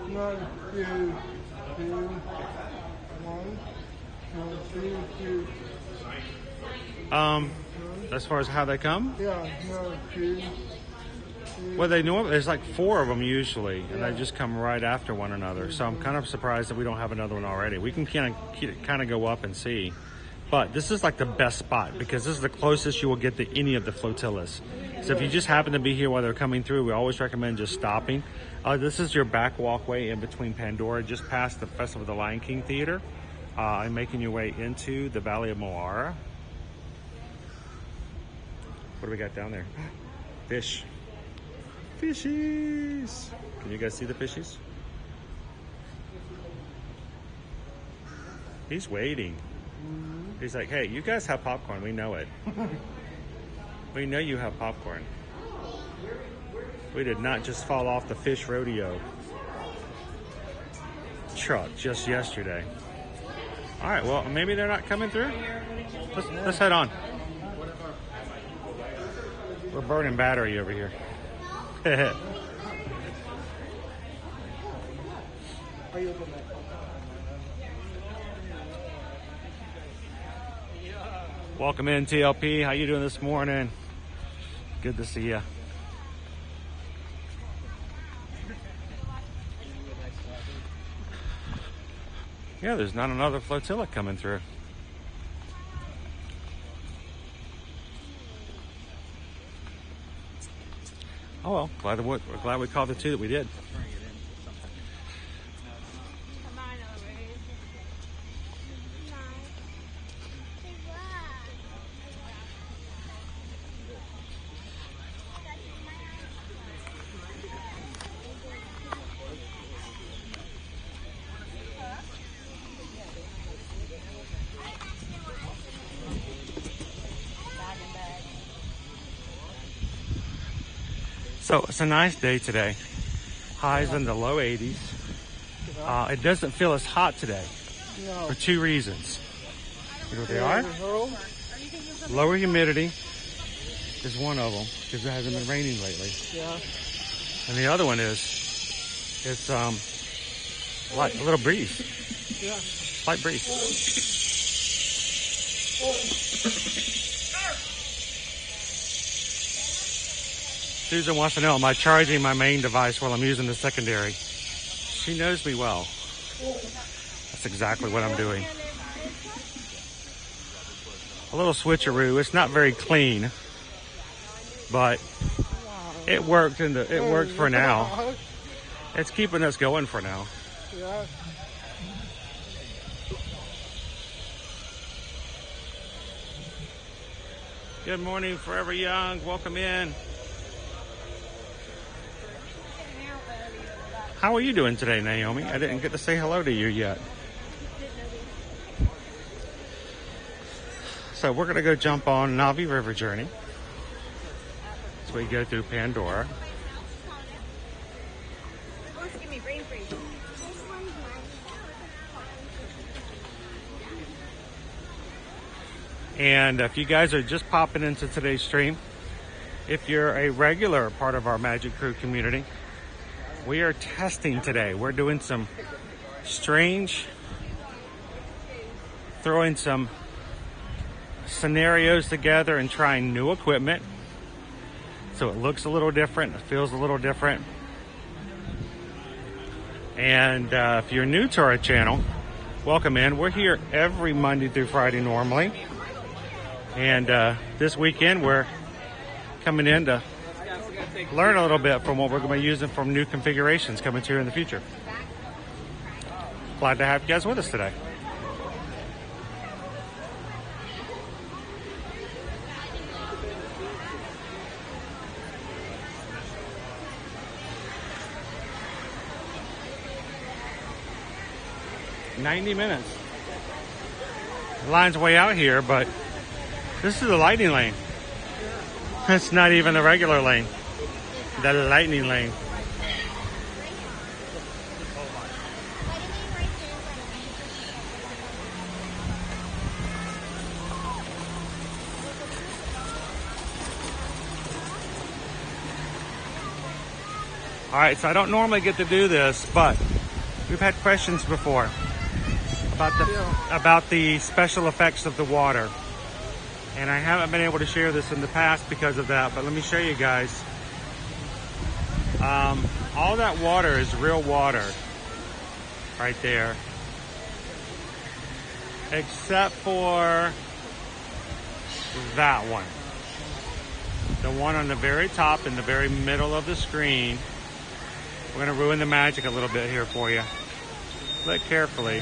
S5: One, two, 1,
S1: As far as how they come?
S5: Yeah, no, tree.
S1: Well, they normally, there's like 4 of them usually, and they just come right after one another. So I'm kind of surprised that we don't have another one already. We can kind of go up and see. But this is like the best spot because this is the closest you will get to any of the flotillas. So if you just happen to be here while they're coming through, we always recommend just stopping. This is your back walkway in between Pandora, just past the Festival of the Lion King Theater, and making your way into the Valley of Moara. What do we got down there? Fish. Fishies! Can you guys see the fishies? He's waiting. He's like, hey, you guys have popcorn. We know it. We know you have popcorn. We did not just fall off the fish rodeo truck just yesterday. All right, well, maybe they're not coming through. Let's head on. We're burning battery over here. Welcome in, TLP. How you doing this morning? Good to see you. Yeah, there's not another flotilla coming through. Oh well, we're glad we caught the 2 that we did. So it's a nice day today. Highs in the low 80s. It doesn't feel as hot today for 2 reasons. You know what they are? Lower humidity is one of them because it hasn't been raining lately.
S5: Yeah.
S1: And the other one is it's like a little breeze.
S5: Yeah.
S1: Light breeze. Susan wants to know, am I charging my main device while I'm using the secondary? She knows me well. That's exactly what I'm doing. A little switcheroo. It's not very clean, but it worked it worked for now. It's keeping us going for now.
S5: Yeah.
S1: Good morning, Forever Young. Welcome in. How are you doing today, Naomi? I didn't get to say hello to you yet. So we're going to go jump on Navi River Journey. So we go through Pandora. And if you guys are just popping into today's stream, if you're a regular part of our Magic Crew community, we are testing today. We're doing some strange, throwing some scenarios together and trying new equipment. So it looks a little different, it feels a little different. And if you're new to our channel, welcome in. We're here every Monday through Friday normally. And this weekend we're coming in to learn a little bit from what we're going to be using from new configurations coming to you in the future. Glad to have you guys with us today. $90. The line's way out here, but this is the lightning lane. It's not even the regular lane. The lightning lane. All right, so I don't normally get to do this, but we've had questions before. about the special effects of the water. And I haven't been able to share this in the past because of that, but let me show you guys. All that water is real water right there, except for that one. The one on the very top in the very middle of the screen. We're going to ruin the magic a little bit here for you. Look carefully.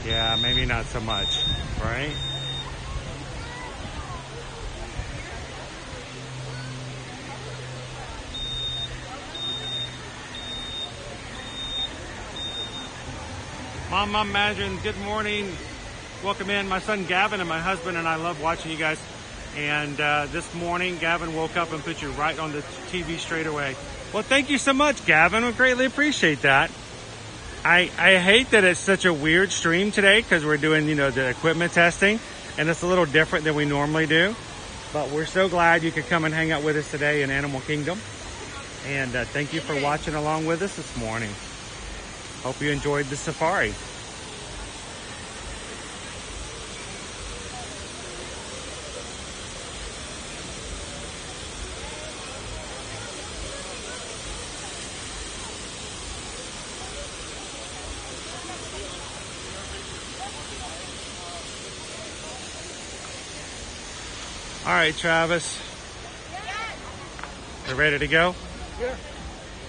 S1: Yeah, maybe not so much, right? Mama Imagine, good morning. Welcome in. My son Gavin and my husband and I love watching you guys. And this morning, Gavin woke up and put you right on the TV straight away. Well, thank you so much, Gavin. We greatly appreciate that. I hate that it's such a weird stream today because we're doing, the equipment testing. And it's a little different than we normally do. But we're so glad you could come and hang out with us today in Animal Kingdom. And thank you for watching along with us this morning. Hope you enjoyed the safari. All right, Travis. You ready to go?
S4: Yeah.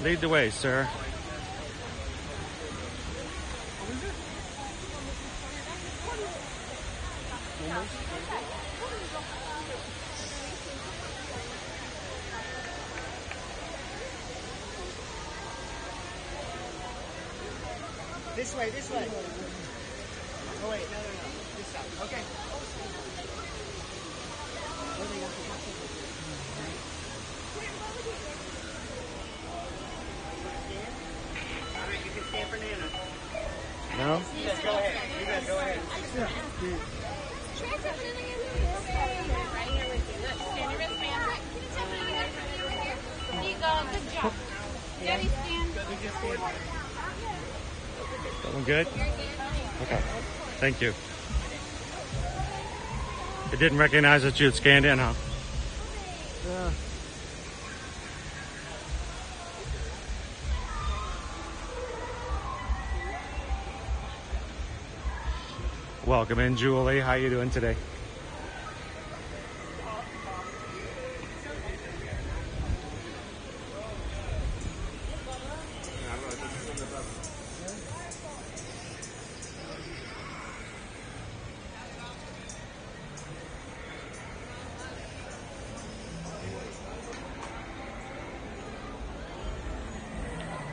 S1: Lead the way, sir.
S6: This way, this way. Oh wait, no. This side. Okay. Alright, you can stand for Nana.
S1: No?
S6: You guys go ahead. You guys go ahead.
S2: Right here with you. Look, stand your wristband. There you go. Good job. Daddy, stand.
S1: That one good? Okay. Thank you. It didn't recognize that you had scanned in, huh?
S6: Yeah.
S1: Welcome in, Julie. How you doing today?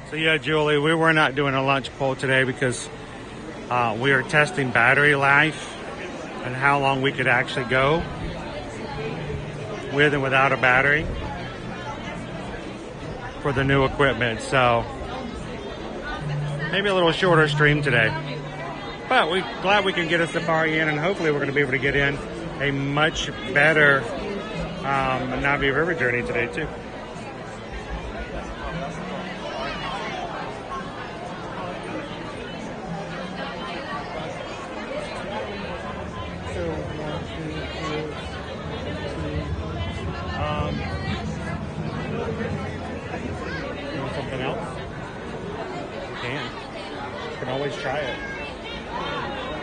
S1: So yeah, Julie, we were not doing a lunch poll today because we are testing battery life and how long we could actually go with and without a battery for the new equipment. So maybe a little shorter stream today, but we're glad we can get a safari in, and hopefully we're going to be able to get in a much better Navi River journey today too. Something else? You can. You can always try it.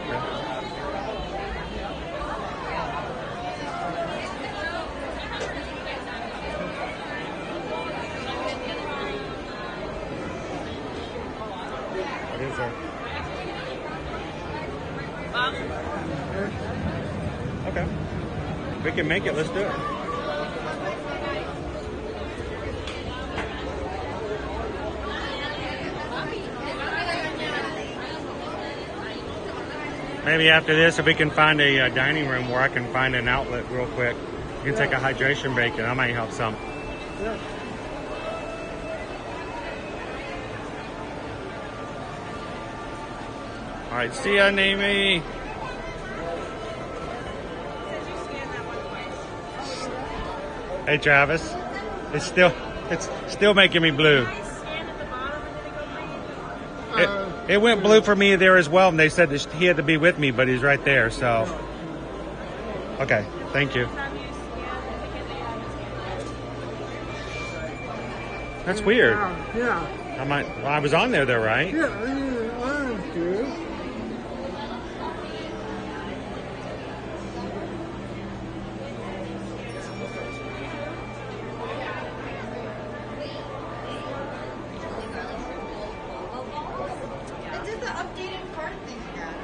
S1: Yeah. What is there? Okay. We can make it. Let's do it. Maybe after this, if we can find a dining room where I can find an outlet real quick, you can take a hydration break, and I might help some.
S6: Yeah.
S1: All right, see ya, Naomi. Hey, Travis. It's still making me blue. It went blue for me there as well, and they said that he had to be with me, but he's right there, so. Okay, thank you. That's weird.
S5: Yeah.
S1: I was on there though, right?
S5: Yeah, I do.
S2: It did the updated card thing again.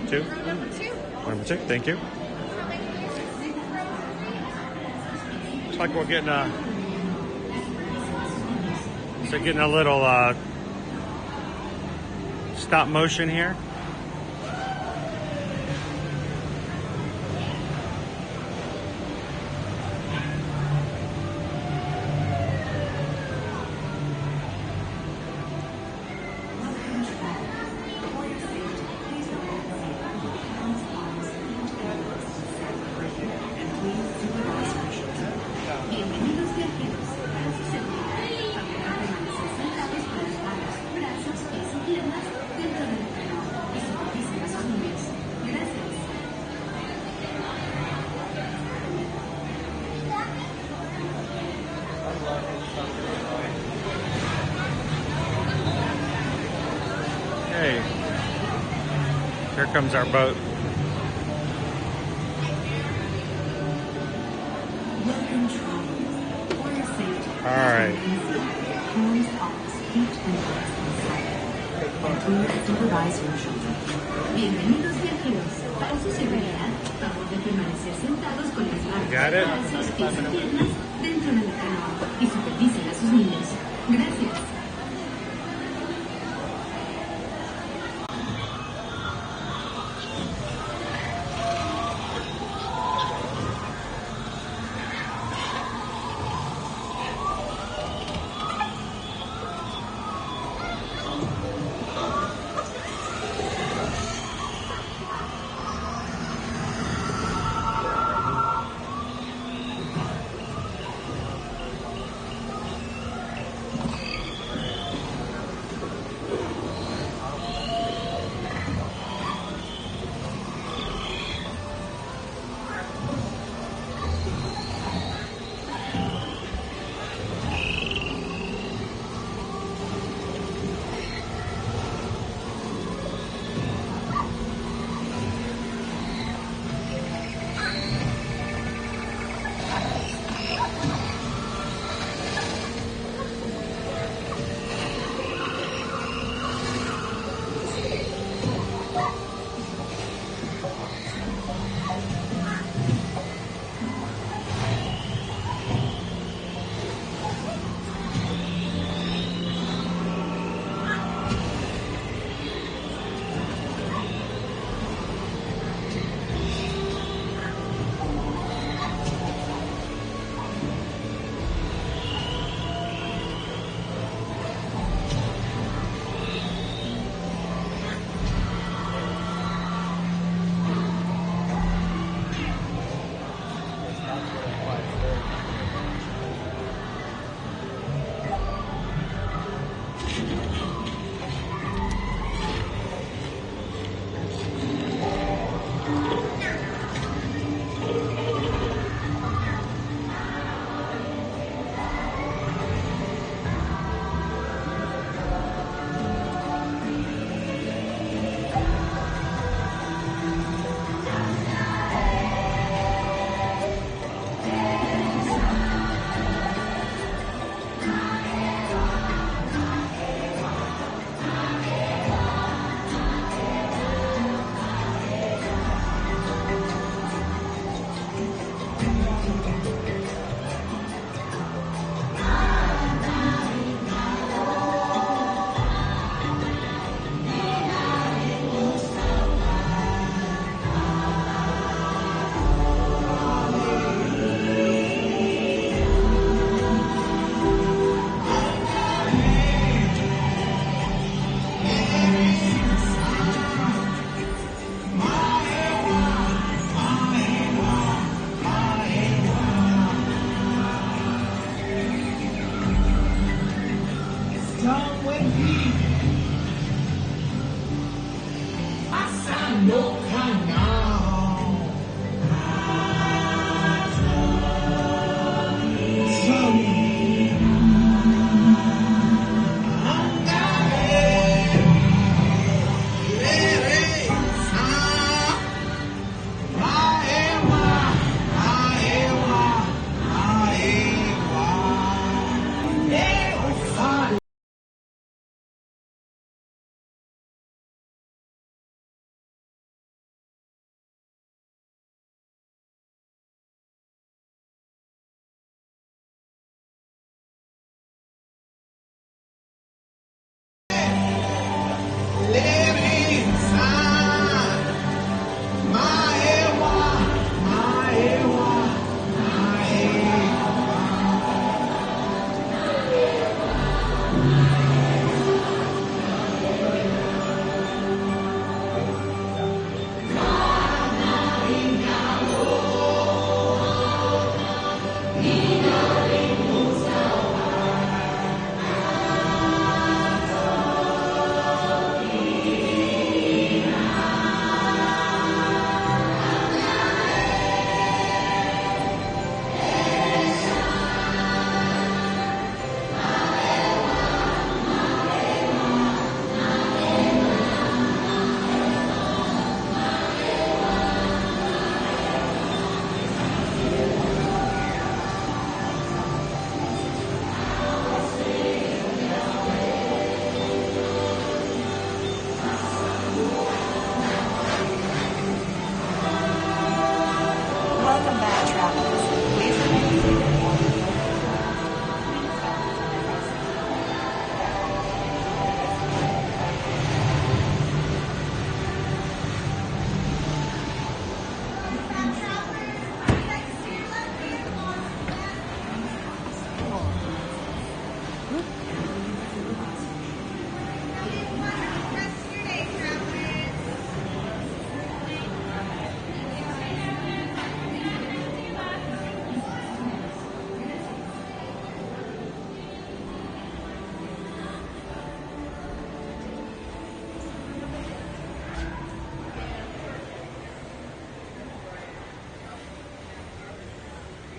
S1: Two.
S2: Number 2.
S1: Number 2, thank you. Looks like we're getting a little stop motion here. Hey, here comes our boat. All right.
S7: Bienvenidos viajeros. Para su seguridad, favor de permanecer sentados con las
S1: Got it?
S7: brazos, pies y piernas dentro de la canoa y supervisen a sus niños. Gracias.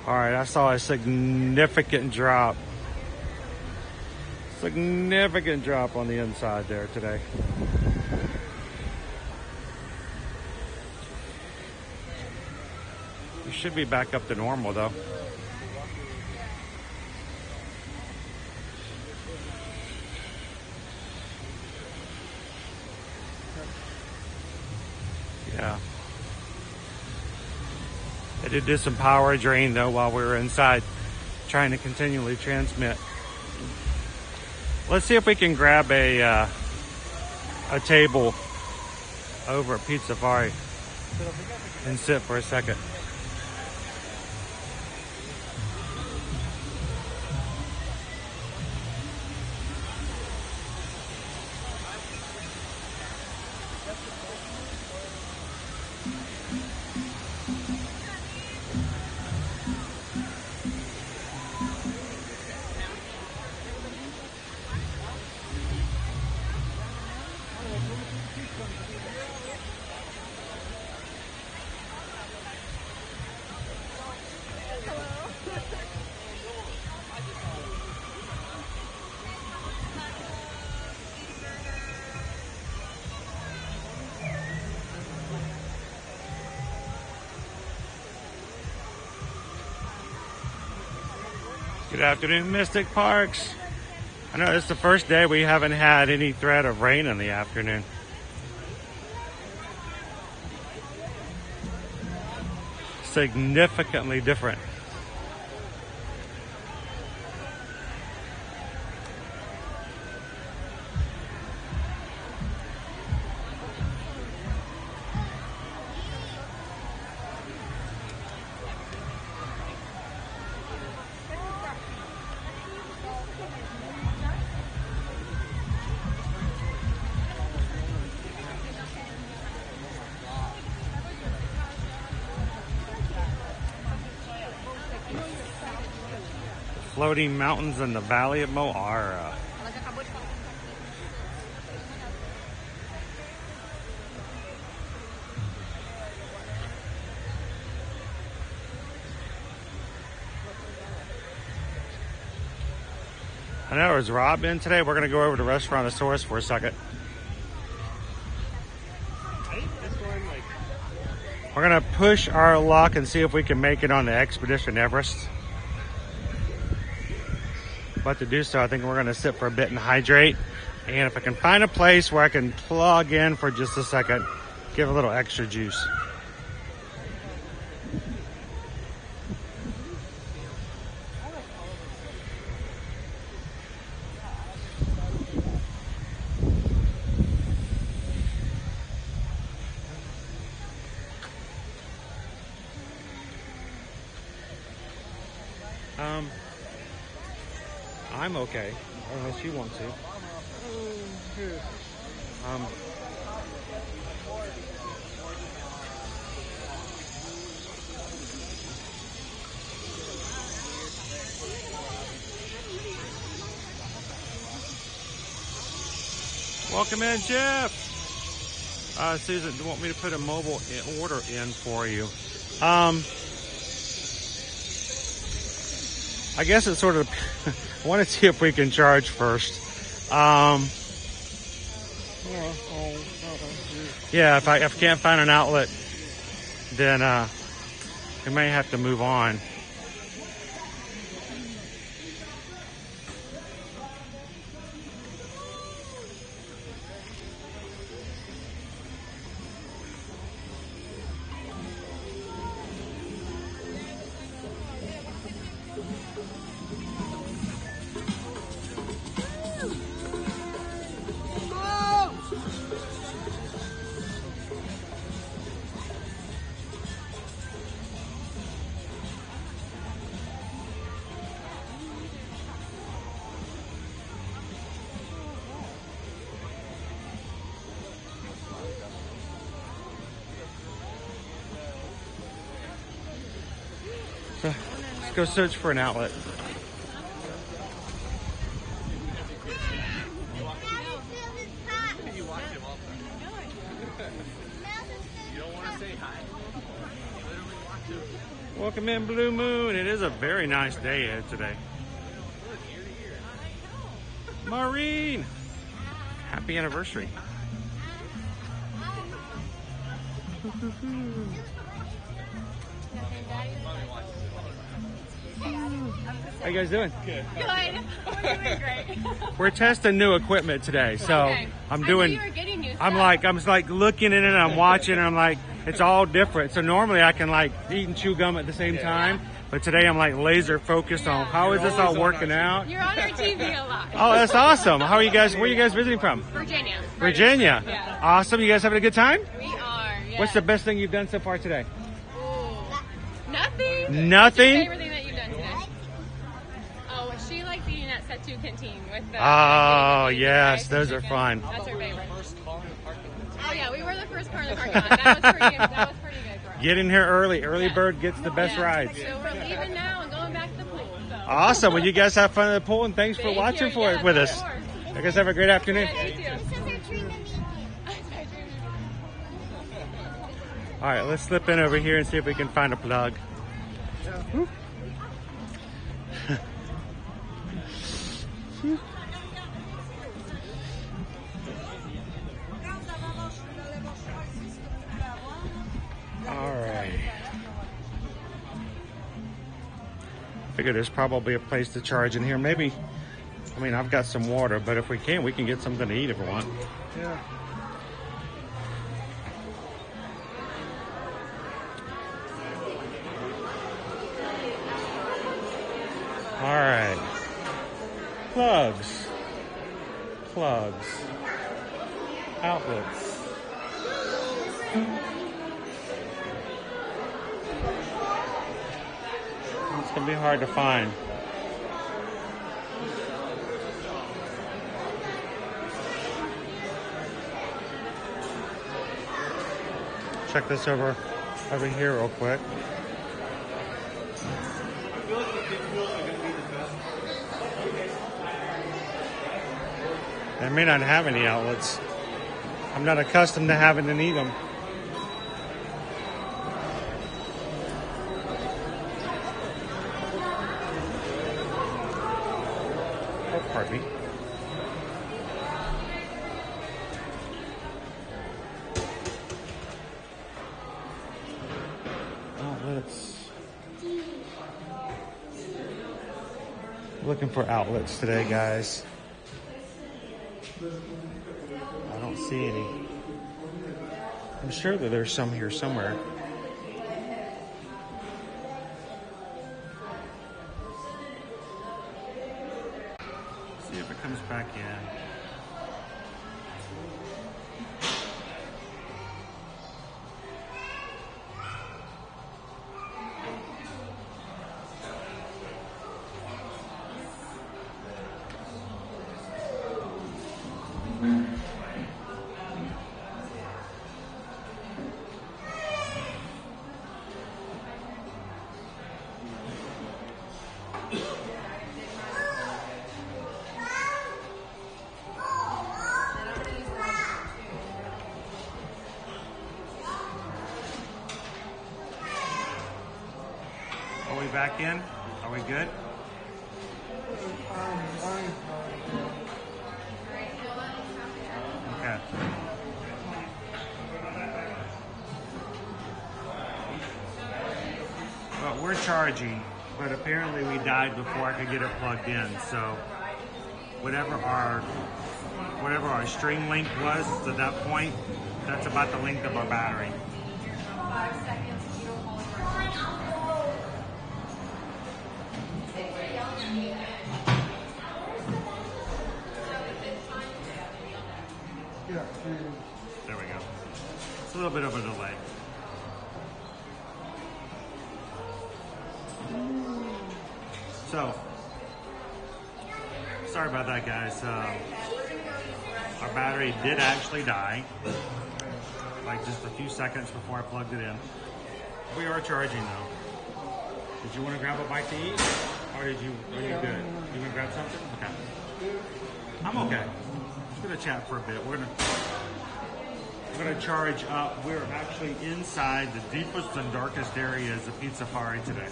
S1: All right, I saw a significant drop. Significant drop on the inside there today. We should be back up to normal though. Yeah. I did do some power drain though while we were inside trying to continually transmit. Let's see if we can grab a table over at Pizza Safari and sit for a second. Good afternoon, Mystic Parks. I know it's the first day we haven't had any threat of rain in the afternoon. Significantly different. Floating mountains in the valley of Moara. I know, is Rob in today? We're going to go over to Restaurantosaurus for a second. We're going to push our luck and see if we can make it on the Expedition Everest. But to do so, I think we're going to sit for a bit and hydrate. And if I can find a place where I can plug in for just a second, give a little extra juice. I'm okay, unless you want to. Welcome in, Jeff. Susan, do you want me to put a mobile order in for you? I guess it's sort of, I want to see if we can charge first. Yeah, if I can't find an outlet, then we may have to move on. Let's go search for an outlet. Welcome in, Blue Moon. It is a very nice day here today. Maureen, happy anniversary. How you guys doing?
S2: Good. We're doing great.
S1: We're testing new equipment today, so
S2: Okay.
S1: I'm
S2: I
S1: doing.
S2: knew you were getting new
S1: I'm
S2: stuff.
S1: like looking at it, and I'm watching, and I'm like, it's all different. So normally I can like eat and chew gum at the same time, but today I'm like laser focused on how is this all working out.
S2: You're on our TV a lot.
S1: Oh, that's awesome. How are you guys? Where are you guys visiting from?
S2: Virginia.
S1: Virginia.
S2: Yeah.
S1: Awesome. You guys having a good time?
S2: We are. Yeah.
S1: What's the best thing you've done so far today?
S2: Nothing.
S1: Nothing?
S2: What's your favorite thing that you've done today? Oh, she likes eating at Setu Canteen with the.
S1: Oh,
S2: bacon,
S1: yes,
S2: rice,
S1: those
S2: and
S1: are
S2: chicken.
S1: fun.
S2: That's her favorite. Oh yeah, we were the first car in the parking lot. That was pretty good for us.
S1: Get in here early. Early bird gets the best rides.
S2: So we're leaving now and going back to the pool. So.
S1: Awesome. Well, you guys have fun at the pool, and thanks for
S2: Thank
S1: watching
S2: you.
S1: for it
S2: Yeah,
S1: with
S2: of
S1: us.
S2: course.
S1: You guys have a great afternoon.
S2: Yeah, you too.
S1: All right, let's slip in over here and see if we can find a plug. Whoop. All right. Figure there's probably a place to charge in here. Maybe, I mean, I've got some water, but if we can get something to eat if we want.
S5: Yeah.
S1: All right. Plugs. Outlets. It's gonna be hard to find. Check this over here real quick. They may not have any outlets. I'm not accustomed to having to need them. Oh, pardon me. Outlets. Looking for outlets today, guys. I don't see any. I'm sure that there's some here somewhere. See if it comes back in. Are we back in? Are we good? Okay. Well, we're charging, but apparently we died before I could get it plugged in. So whatever our string length was at that point, that's about the length of our battery. There we go. It's a little bit of a delay. So, sorry about that, guys. Our battery did actually die, like just a few seconds before I plugged it in. We are charging though. Did you want to grab a bite to eat, or are you good? You want to grab something? Okay. I'm okay. Just gonna chat for a bit. We're going to charge up. We're actually inside the deepest and darkest areas of Pizza Safari today.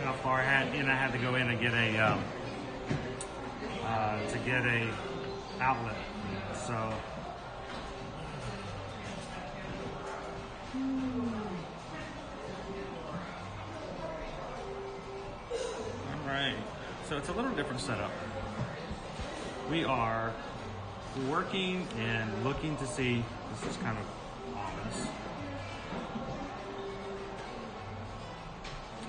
S1: How far I had to go in and get a outlet. So. All right. So it's a little different setup. We are working and looking to see. This is kind of ominous.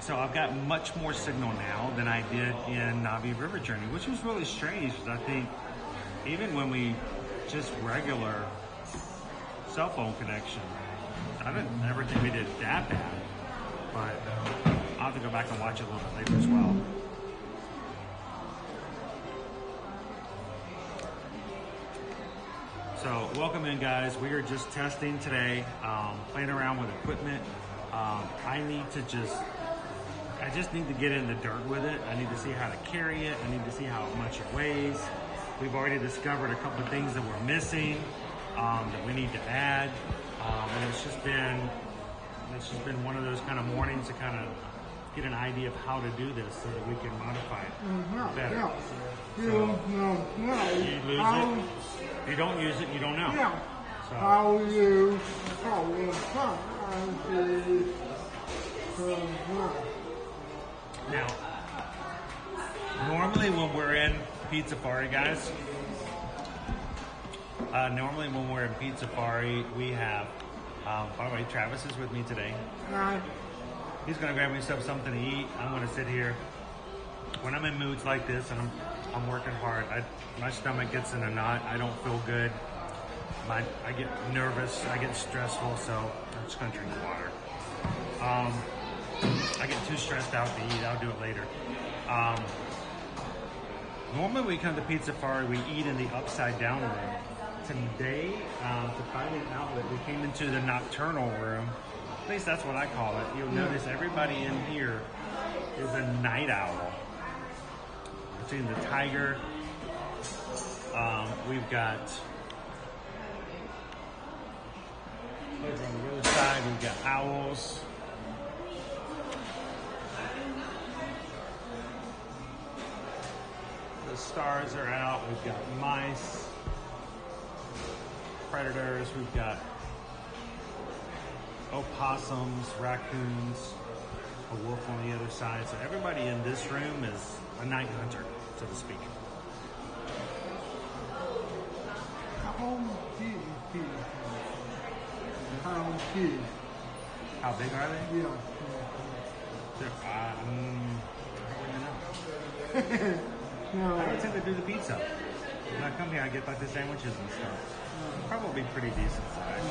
S1: So I've got much more signal now than I did in Navi River Journey, which was really strange because I think even when we just regular cell phone connection, I didn't ever think we did that bad. But I'll have to go back and watch it a little bit later as well. So welcome in, guys. We are just testing today, playing around with equipment. I just need to get in the dirt with it. I need to see how to carry it. I need to see how much it weighs. We've already discovered a couple of things that we're missing, that we need to add. And it's just been one of those kind of mornings to kind of get an idea of how to do this so that we can modify it better. You lose it. You don't use it, you don't know. So, now, normally when we're in Pizza Safari, guys, we have, by the way, Travis is with me today. He's gonna grab himself something to eat. I'm gonna sit here. When I'm in moods like this and I'm working hard, my stomach gets in a knot. I don't feel good. I get nervous. I get stressful. So I'm just gonna drink water. I get too stressed out to eat. I'll do it later. Normally when we come to Pizza Safari, we eat in the upside down room. Today, to find an outlet, we came into the nocturnal room. At least that's what I call it. You'll notice everybody in here is a night owl. Between the tiger, we've got over on the other side, we've got owls. The stars are out. We've got mice, predators. We've got opossums, raccoons, a wolf on the other side. So everybody in this room is a night hunter, so to speak. How big are they?
S5: Yeah.
S1: I don't tend to do the pizza. When I come here, I get like the sandwiches and stuff. Probably pretty decent size.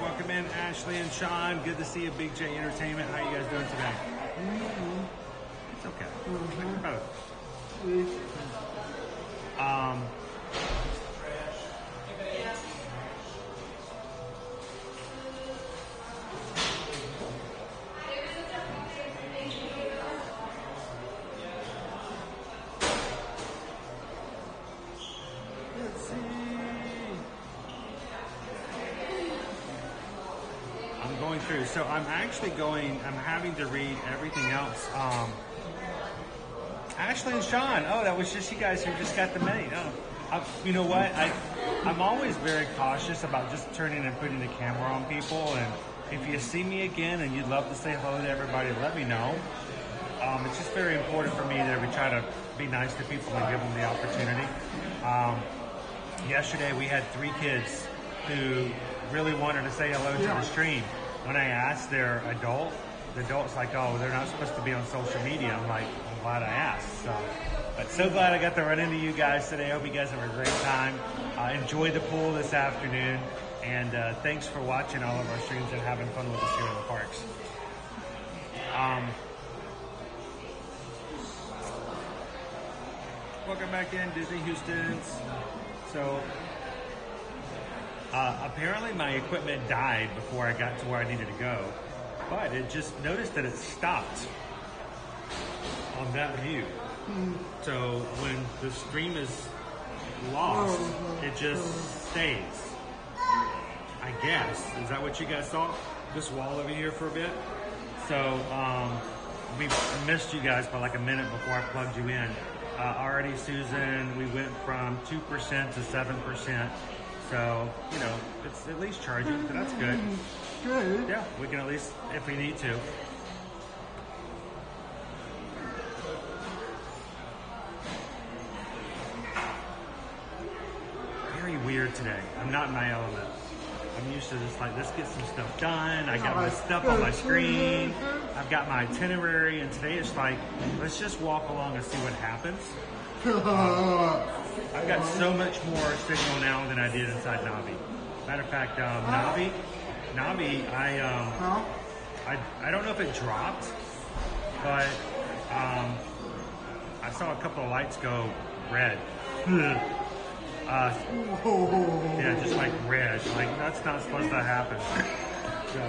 S1: Welcome in, Ashley and Sean. Good to see you, Big J Entertainment. How you guys doing today? It's okay. Let's see. I'm going through. So I'm having to read everything else. Ashley and Sean. Oh, that was just you guys who just got the mail. Oh, you know what? I'm always very cautious about just turning and putting the camera on people. And if you see me again and you'd love to say hello to everybody, let me know. It's just very important for me that we try to be nice to people and give them the opportunity. Yesterday we had 3 kids who really wanted to say hello to the stream. When I asked their adult, the adult's like, oh, they're not supposed to be on social media. I'm like, I'm glad I asked. But so glad I got to run into you guys today. I hope you guys have a great time. Enjoy the pool this afternoon. And thanks for watching all of our streams and having fun with us here in the parks. Welcome back in, Disney Houston's. So apparently my equipment died before I got to where I needed to go, but it just noticed that it stopped. on that view. So when the stream is lost, it just stays. I guess. Is that what you guys saw? This wall over here for a bit? So we missed you guys by like a minute before I plugged you in. Already, Susan, we went from 2% to 7%. So, you know, it's at least charging, but that's good.
S5: Good.
S1: Yeah, we can at least, if we need to. Very weird today. I'm not in my element. I'm used to just like, let's get some stuff done. I got my stuff on my screen. I've got my itinerary, and today it's like, let's just walk along and see what happens. I've got so much more signal now than I did inside Navi. Matter of fact, Navi, I don't know if it dropped, but I saw a couple of lights go red. Yeah, just like red. Like, that's not supposed to happen. So,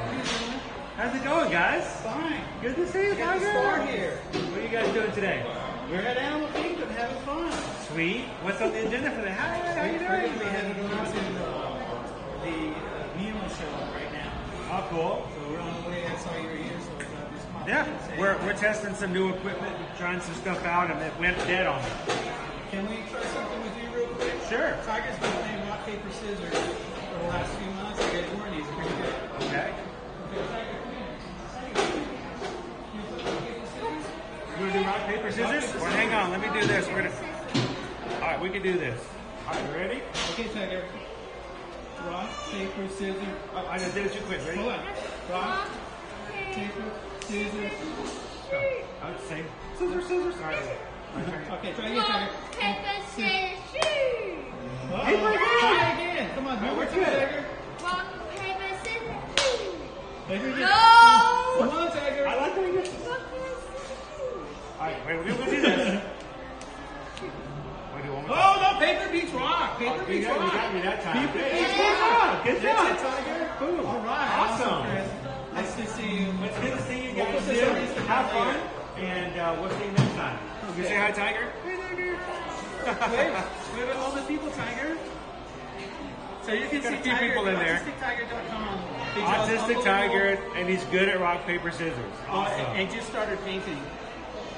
S1: how's it going, guys?
S5: Fine.
S1: Good to see you,
S5: Got the star here.
S1: What are you guys doing today?
S5: We're at Animal Kingdom having fun.
S1: Sweet. What's on the agenda for the house? How you
S5: We're going to be
S1: doing?
S5: headed around to the Nemo show right now.
S1: Oh, cool.
S5: So we're on the way. I saw your ears, so it's just popped in
S1: Yeah,
S5: and say,
S1: we're testing some new equipment, trying some stuff out, and it went dead on me.
S5: Can we try something with you real quick?
S1: Sure.
S5: Tiger's been playing rock, paper, scissors for the last few months. I got warning, he's pretty good.
S1: Okay. You want to do rock, paper, scissors? Well, hang on, let me do this. We're gonna. All right, we can do this. All right, you ready?
S5: Okay, Tiger. Rock, paper, scissors.
S1: Oh, I just did it too quick. Ready?
S5: Hold on. Rock, paper, scissors.
S1: Oh, same. Scissors, scissors. All right.
S5: Okay, try again, Tiger.
S2: Paper, scissors, shoot.
S5: Try again. Come on,
S1: we're
S5: we're
S1: good.
S5: Tiger.
S2: Rock, paper, scissors, shoot.
S5: Tiger, again.
S2: No!
S5: Come on, Tiger.
S1: I like doing this. All right, wait, we'll do this. Wait, do one more time.
S5: Oh, no, paper beats rock. Paper
S1: You
S5: beats
S1: got
S5: rock.
S1: me that time.
S5: Paper
S1: Good
S5: beats
S1: job.
S5: rock.
S1: Good
S5: That's
S1: job.
S5: it, Tiger.
S1: Boom.
S5: All right.
S1: Awesome.
S5: Chris. Nice to see you.
S1: It's good to see you
S5: We'll
S1: guys.
S5: put this on Instagram
S1: Have fun,
S5: later.
S1: and we'll see you next time. You say hi, Tiger.
S5: Wait at all the people, Tiger. So you can
S1: Got a
S5: see
S1: few
S5: Tiger,
S1: people in there.
S5: AutisticTiger.com. He draws
S1: Autistic Tiger,
S5: unbelievable-
S1: and he's good at rock, paper, scissors. Awesome.
S5: And just started painting.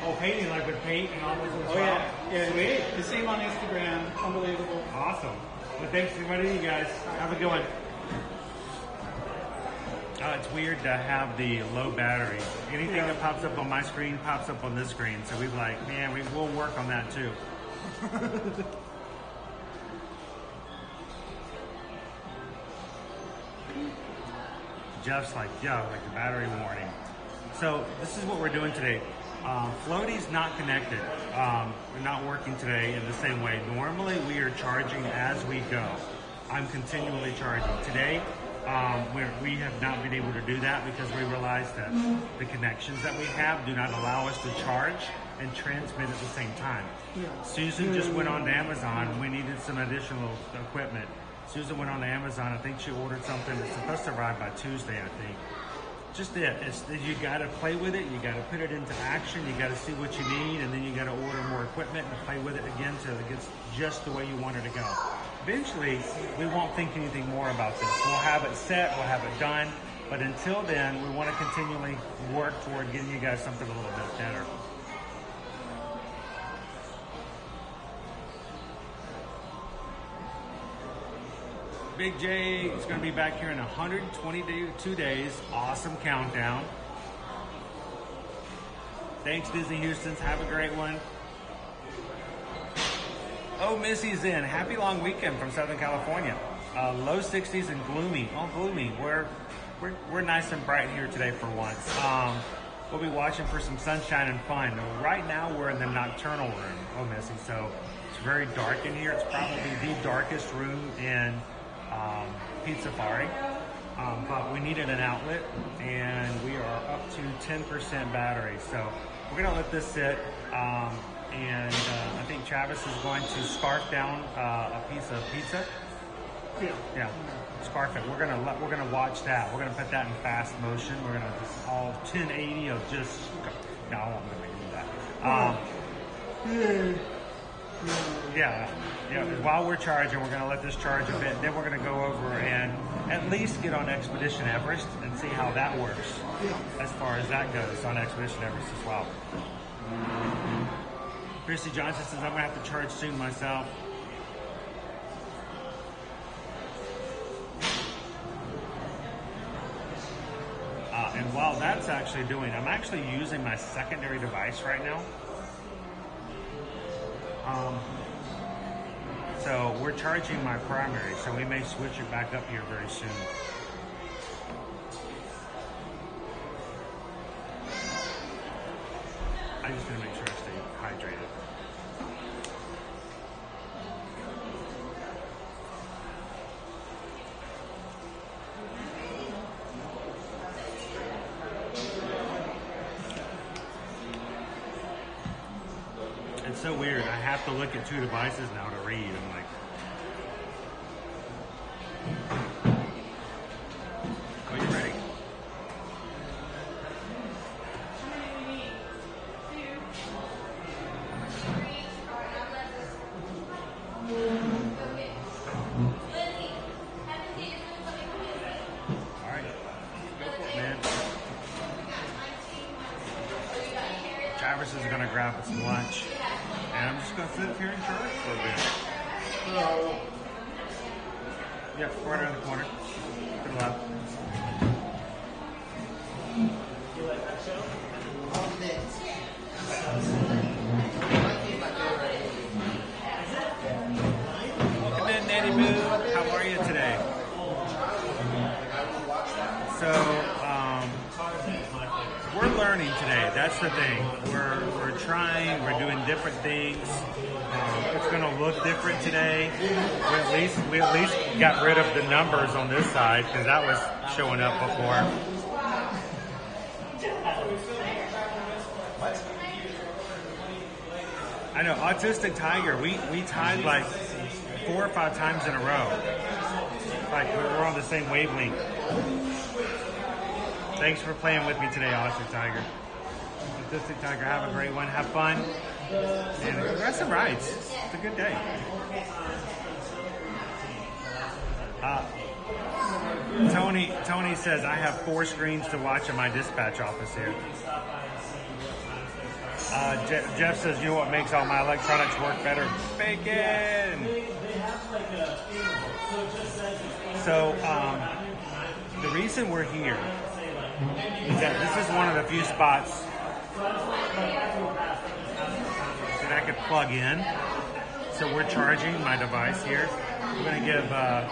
S1: Oh, painting like with paint and all this as
S5: Oh
S1: well.
S5: yeah.
S1: Sweet.
S5: The same on Instagram. Unbelievable.
S1: Awesome. Well, thanks for inviting you guys. Have a good one. It's weird to have the low battery. Anything that pops up on my screen pops up on this screen. So we're like, man, we'll work on that too. Jeff's like, yeah, like the battery warning. So this is what we're doing today. Floaty's not connected. We're not working today in the same way. Normally we are charging as we go. I'm continually charging. Today, we have not been able to do that because we realized that the connections that we have do not allow us to charge and transmit at the same time. Susan just went on to Amazon. We needed some additional equipment. Susan went on to Amazon. I think she ordered something that's supposed to arrive by Tuesday, I think. Just you got to play with it. You got to put it into action. You got to see what you need, and then you got to order more equipment and play with it again till it gets just the way you want it to go. Eventually, we won't think anything more about this. We'll have it set. We'll have it done. But until then, we want to continually work toward getting you guys something a little bit better. Big J is going to be back here in 122 days. Awesome countdown. Thanks, Disney Houston's. Have a great one. Oh, Missy's in. Happy long weekend from Southern California. Low 60s and gloomy. Oh, gloomy. We're nice and bright here today for once. We'll be watching for some sunshine and fun. Right now, we're in the nocturnal room. Oh, Missy. So it's very dark in here. It's probably the darkest room in Pizza Safari, but we needed an outlet, and we are up to 10% battery. So we're gonna let this sit, and I think Travis is going to scarf down a piece of pizza. Yeah, scarf it. We're gonna watch that. We're gonna put that in fast motion. We're gonna just all 1080 of just. No, I won't really do that. Yeah. While we're charging, we're going to let this charge a bit. Then we're going to go over and at least get on Expedition Everest and see how that works as far as that goes on Expedition Everest as well. Chrissy Johnson says, I'm going to have to charge soon myself. And while that's actually doing, I'm actually using my secondary device right now. So we're charging my primary, so we may switch it back up here very soon. I just gotta make sure I stay hydrated. It's so weird. I have to look at two devices now to read. I'm like, are you ready? All right. Go for it, man. Travis is going to grab us some lunch. And I'm just going to sit here and charge for a bit. Yep, right around the corner. To the left.
S8: You like that show?
S1: Welcome in, Natty Boo. How are you today? So, we're learning today. That's the thing. We're trying. We're doing different things. It's going to look different today. We at least got rid of the numbers on this side because that was showing up before. I know, Autistic Tiger. We tied like 4 or 5 times in a row. Like we're on the same wavelength. Thanks for playing with me today, Autistic Tiger. Autistic Tiger, have a great one. Have fun. And congrats and rides. It's a good day. Tony says, I have 4 screens to watch in my dispatch office here. Jeff says, you know what makes all my electronics work better? Bacon! So, the reason we're here is that this is one of the few spots that I could plug in. So we're charging my device here. We're going to give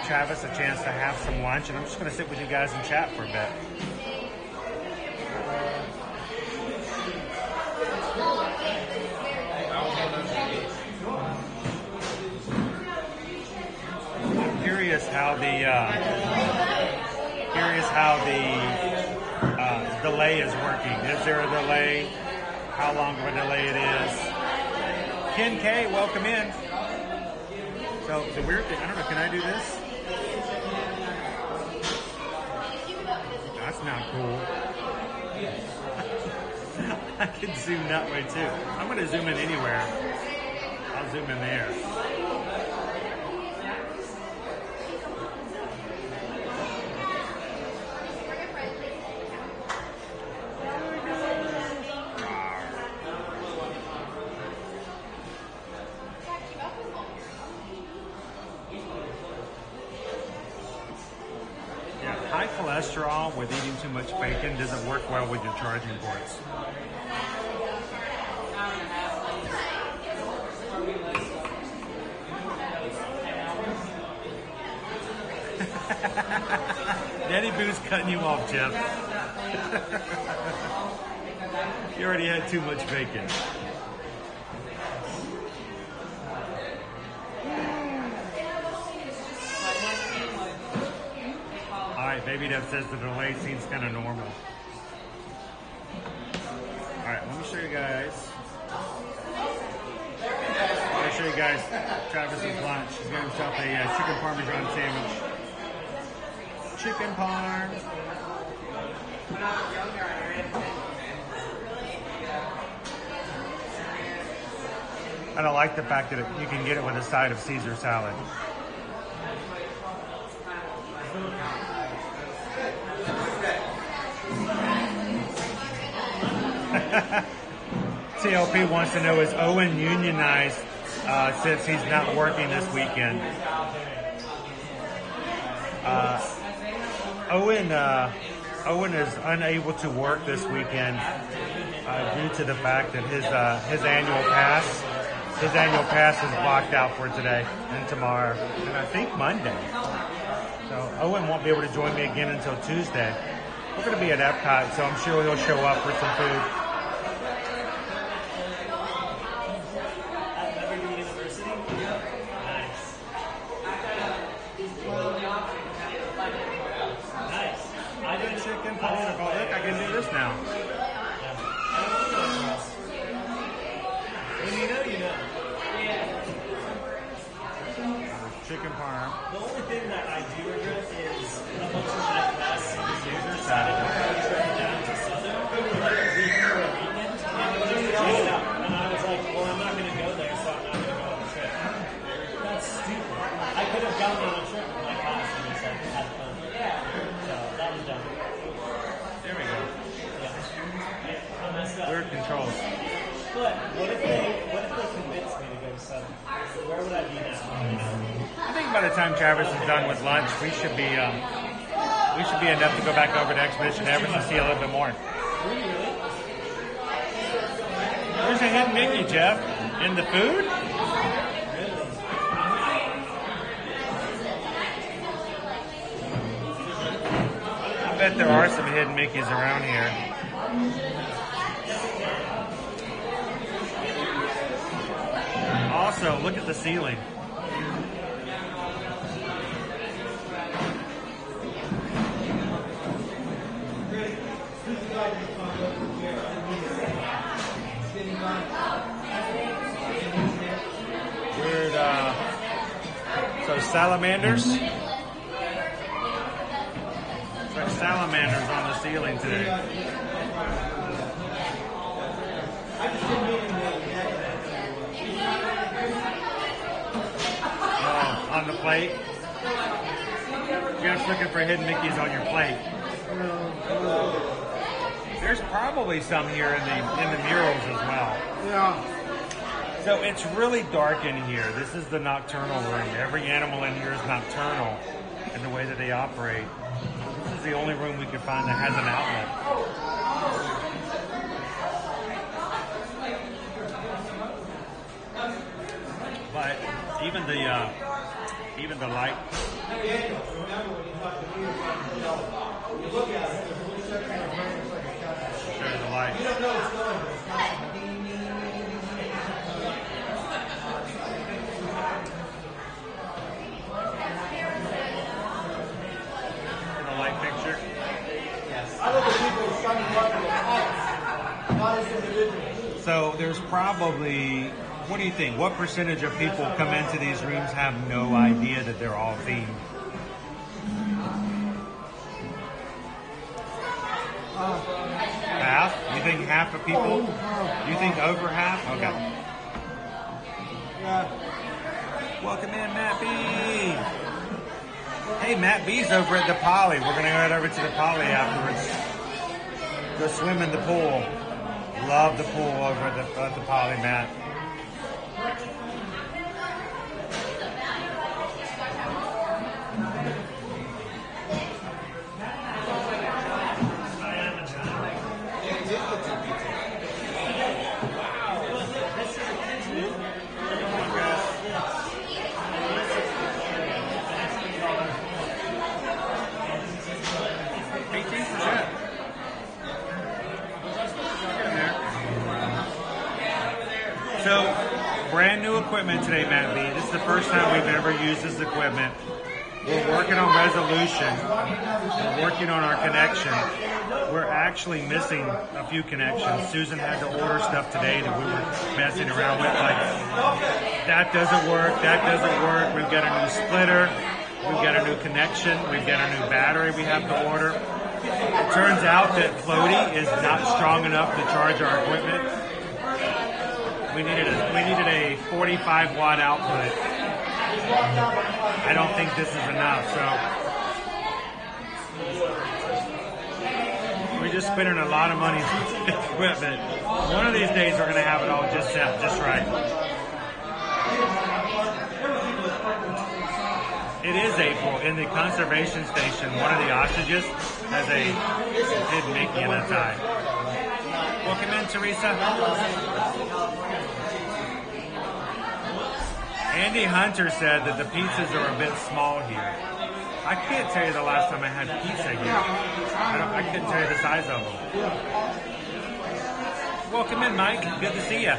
S1: Travis a chance to have some lunch, and I'm just going to sit with you guys and chat for a bit. I'm curious how the delay is working. Is there a delay? How long of a delay it is? Ken K, welcome in. So the weird thing, I don't know, can I do this? That's not cool. I can zoom that way too. I'm going to zoom in anywhere. I'll zoom in there. High cholesterol with eating too much bacon doesn't work well with your charging ports. Daddy Boo's cutting you off, Jeff. You already had too much bacon. Alright, Baby Dev says the delay seems kind of normal. Alright, let me show you guys. Let me show you guys Travis's lunch. He's got himself a chicken parmesan sandwich. Chicken parm. And I like the fact that you can get it with a side of Caesar salad. CLP wants to know, is Owen unionized since he's not working this weekend? Owen is unable to work this weekend due to the fact that his annual pass is blocked out for today and tomorrow, and I think Monday. So Owen won't be able to join me again until Tuesday. We're going to be at Epcot, so I'm sure he'll show up for some food.
S4: At Liberty University? Nice. Nice. I do chicken pasta.
S1: Oh, look, I can do this now.
S4: When you know, you know.
S1: Chicken parm.
S4: The only thing that I do regret is how much of my class decided to trip down to Southern like a week or a weekend. And I was like, well, I'm not going to go there, so I'm not going to go on a trip. That's stupid. I could have gone on a trip with my class and just like had fun. So that was dumb.
S1: There we go.
S4: Yeah. I messed up.
S1: Weird controls.
S4: But what if they convinced me to go to Southern? Where would I be now?
S1: I think by the time Travis is done with lunch, we should be enough to go back over to Expedition Everest and see a little bit more. Where's the hidden Mickey, Jeff? In the food? I bet there are some hidden Mickeys around here. Also, look at the ceiling. Weird, so salamanders? It's like salamanders on the ceiling today. Oh, on the plate? You're just looking for hidden Mickeys on your plate. There's probably some here in the murals as well.
S5: Yeah.
S1: So it's really dark in here. This is the nocturnal room. Every animal in here is nocturnal in the way that they operate. This is the only room we can find that has an outlet. But even the light. Show you the light. Light picture.
S4: Yes.
S5: I look at people signing up for the not as individuals.
S1: So there's probably, what do you think? What percentage of people come into these rooms have no idea that they're all themed? Half? You think half of people? You think over half? Okay.
S5: Yeah.
S1: Welcome in, Matt B. Hey, Matt B's over at the Poly. We're going to head over to the Poly afterwards. Go swim in the pool. Love the pool over at the Poly, Matt. So, brand new equipment today, Matt B. This is the first time we've ever used this equipment. We're working on resolution. We're working on our connection. We're actually missing a few connections. Susan had to order stuff today that we were messing around with. Like, that doesn't work, that doesn't work. We've got a new splitter. We've got a new connection. We've got a new battery we have to order. It turns out that floaty is not strong enough to charge our equipment. We needed a 45 watt output. I don't think this is enough, so we're just spending a lot of money on equipment. One of these days we're going to have it all just set just right. It is April. In the conservation station, one of the ostriches has a hidden Mickey in its eye. Welcome in, Teresa. Andy Hunter said that the pizzas are a bit small here. I can't tell you the last time I had pizza here. I couldn't tell you the size of them. Welcome in, Mike. Good to see you.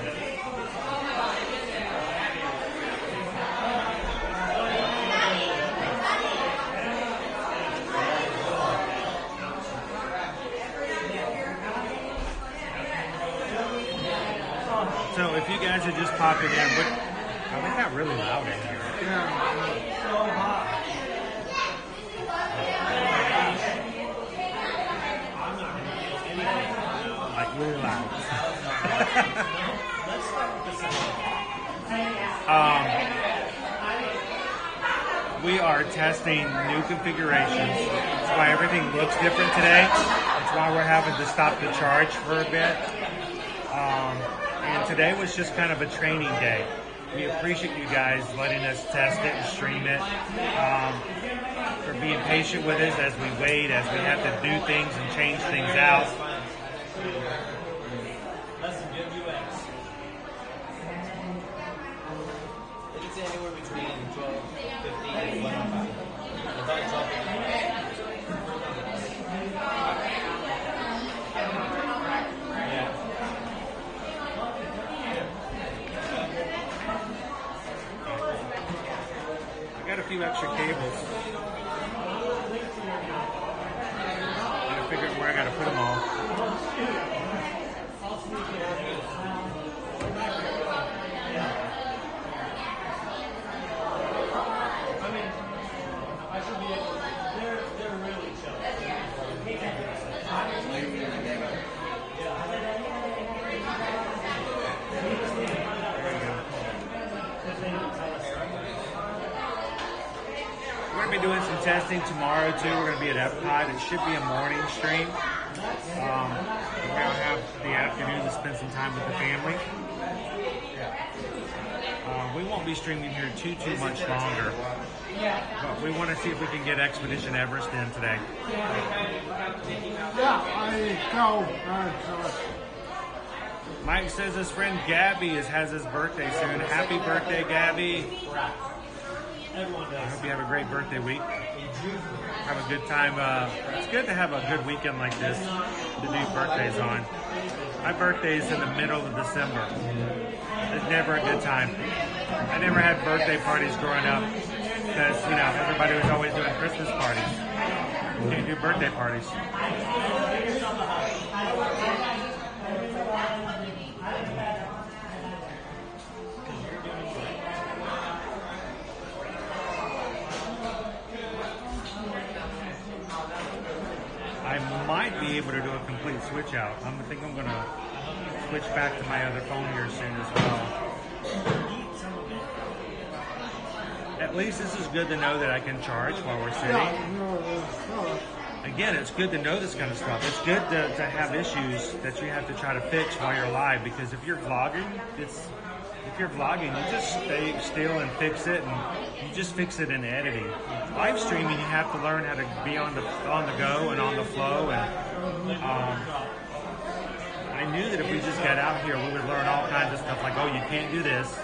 S1: So if you guys are just popping in, oh, they got really loud in here. Like really loud. We are testing new configurations. That's why everything looks different today. That's why we're having to stop the charge for a bit. And today was just kind of a training day. We appreciate you guys letting us test it and stream it, for being patient with us as we wait, as we have to do things and change things out.
S8: It's anywhere between 12, 15, and 105.
S1: I got a few extra cables. Gotta figure out where I gotta put them all.
S4: They're really chill.
S1: We're going to be doing some testing tomorrow too. We're going to be at Epcot. It should be a morning stream. We're going to have the afternoon to spend some time with the family. We won't be streaming here too much longer. But we want to see if we can get Expedition Everest in today. Mike says his friend Gabby has his birthday soon. Happy birthday, Gabby. I hope you have a great birthday week. Have a good time. It's good to have a good weekend like this to do birthdays on. My birthday is in the middle of December. It's never a good time. I never had birthday parties growing up because, you know, everybody was always doing Christmas parties. You can't do birthday parties. I might be able to do a complete switch out. I think I'm going to switch back to my other phone here soon as well. At least this is good to know that I can charge while we're sitting. Again, it's good to know this kind of stuff. It's good to have issues that you have to try to fix while you're live, because if you're vlogging, you just stay still and fix it, and you just fix it in editing. Live streaming, you have to learn how to be on the go and on the flow. And I knew that if we just got out here, we would learn all kinds of stuff like, oh, you can't do this.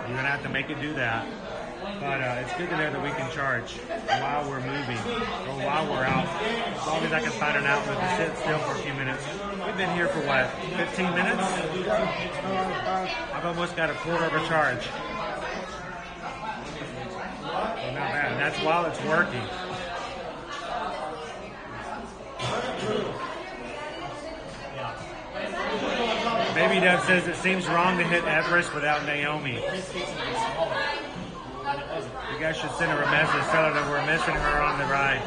S1: You're gonna have to make it do that. But it's good to know that we can charge while we're moving or while we're out. As long as I can find an outlet to sit still for a few minutes. We've been here for what, 15 minutes? I've almost got a quarter of a charge. Well, not bad. And that's while it's working. Baby Dove says it seems wrong to hit Everest without Naomi. You guys should send her a message, tell her that we're missing her on the ride.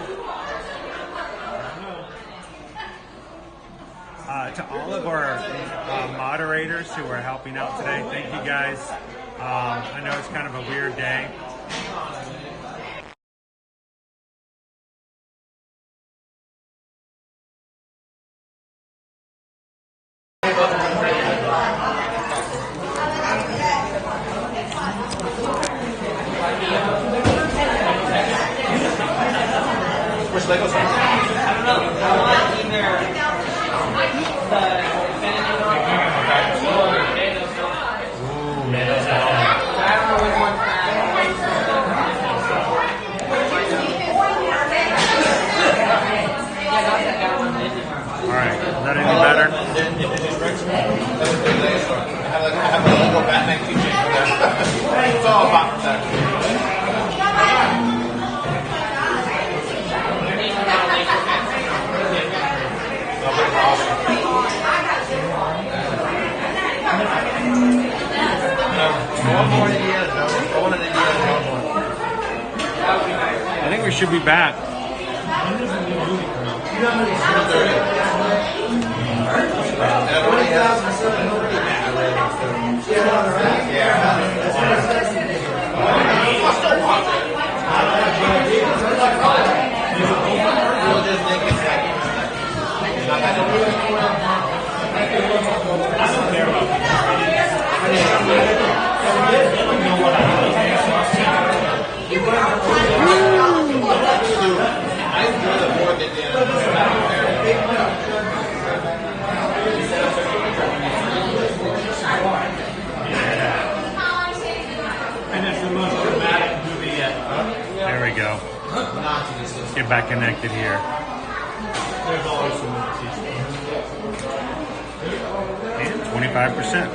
S1: To all of our moderators who are helping out today, thank you guys. I know it's kind of a weird day.
S8: Which Legos? I don't know. I want either
S1: Alright, is that any better?
S8: I have a Lego Batman keychain. It's all about that.
S1: I think we should be back.
S9: And it's the most dramatic movie yet.
S1: There we go. Get back connected here.
S9: There's always some movies.
S1: And 25%.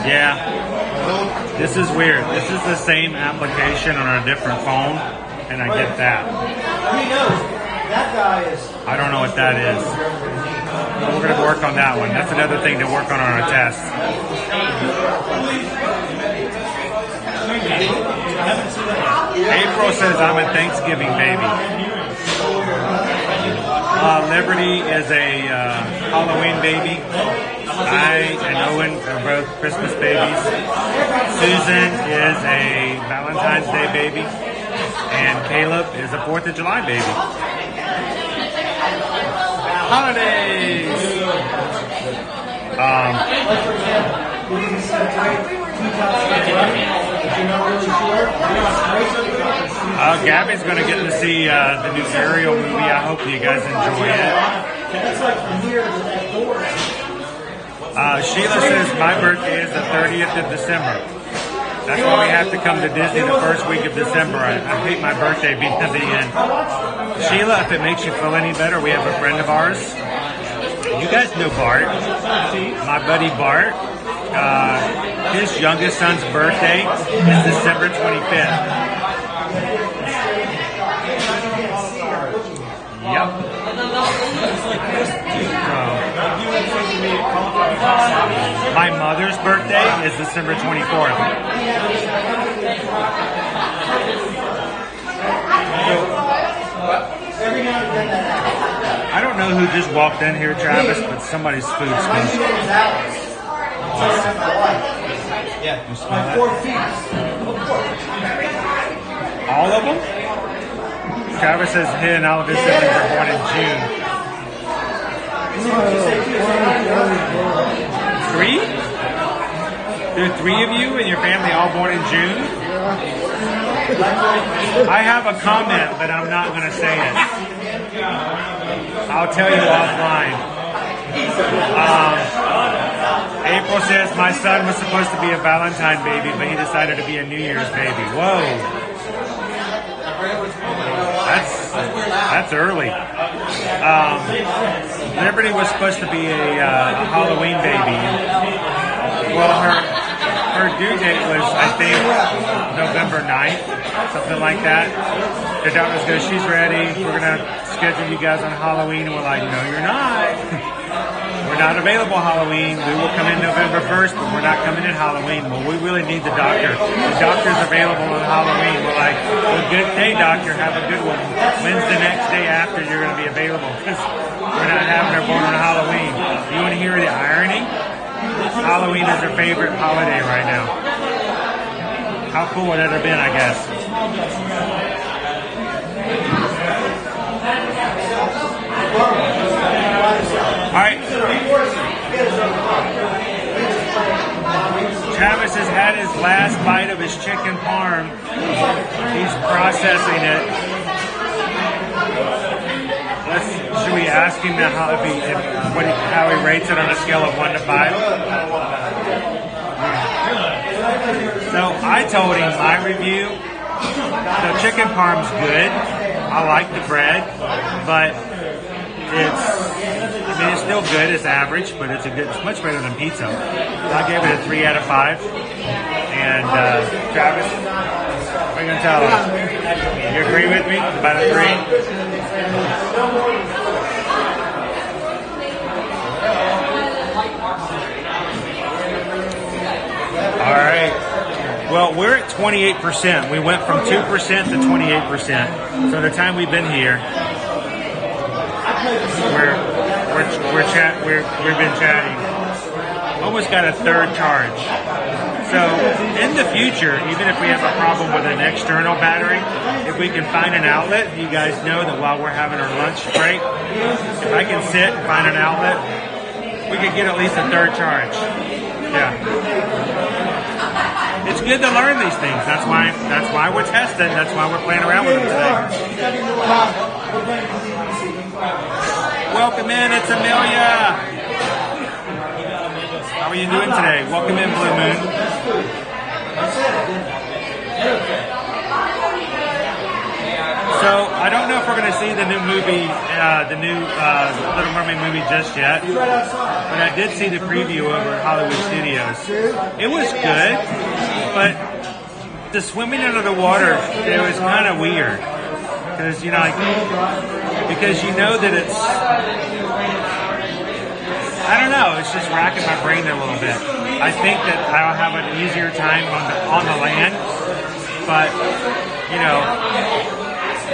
S1: Yeah. This is weird. This is the same application on a different phone, and I get that. I don't know what that is. But we're going to work on that one. That's another thing to work on our test. April says I'm a Thanksgiving baby. Liberty is a Halloween baby. I and Owen are both Christmas babies. Susan is a Valentine's Day baby. And Caleb is a 4th of July baby. Holidays! Gabby's going to get to see the new Ariel movie. I hope you guys enjoy it. Sheila says my birthday is the 30th of December. That's why we have to come to Disney the first week of December. I hate my birthday being at the end. Sheila, if it makes you feel any better, we have a friend of ours. You guys know Bart. My buddy Bart. His youngest son's birthday is December 25th. Yep. My mother's birthday is December 24th. I don't know who just walked in here, Travis, but somebody's food smells.
S8: Yeah.
S1: You smell that? All of them? Travis says he and all of his siblings are born in June. 3? There are 3 of you and your family all born in June? I have a comment, but I'm not going to say it. I'll tell you offline. April says my son was supposed to be a Valentine baby, but he decided to be a New Year's baby. Whoa. That's early. Liberty was supposed to be a Halloween baby. Well, her her due date was, I think, November 9th, something like that. The doctor goes, she's ready. We're going to schedule you guys on Halloween. And we're like, no, you're not. We're not available Halloween. We will come in November 1st, but we're not coming in Halloween. Well, we really need the doctor. The doctor's available on Halloween. We're like, well, good day, doctor. Have a good one. When's the next day after you're going to be available? Because we're not having her born on Halloween. You want to hear the irony? Halloween is her favorite holiday right now. How cool would that have been, I guess? All right. Travis has had his last bite of his chicken parm. He's processing it. Should we ask him how he rates it on a scale of 1 to 5? So I told him my review. The chicken parm's good. I like the bread, but it's still good. It's average, but it's much better than pizza. So I gave it a 3 out of 5. And Travis, what are you gonna tell us? You agree with me? About a 3? All right. Well, we're at 28%. We went from 2% to 28%. So the time we've been here, we've been chatting. Almost got a third charge. So in the future, even if we have a problem with an external battery, if we can find an outlet, you guys know that while we're having our lunch break, if I can sit and find an outlet, we could get at least a third charge. Yeah. It's good to learn these things. That's why we're testing. That's why we're playing around with them today. Welcome in, it's Amelia. How are you doing today? Welcome in, Blue Moon. So I don't know if we're going to see the new movie, the new Little Mermaid movie just yet, but I did see the preview over at Hollywood Studios. It was good, but the swimming under the water, it was kind of weird because you know that it's, I don't know, it's just racking my brain a little bit. I think that I'll have an easier time on the land, but you know,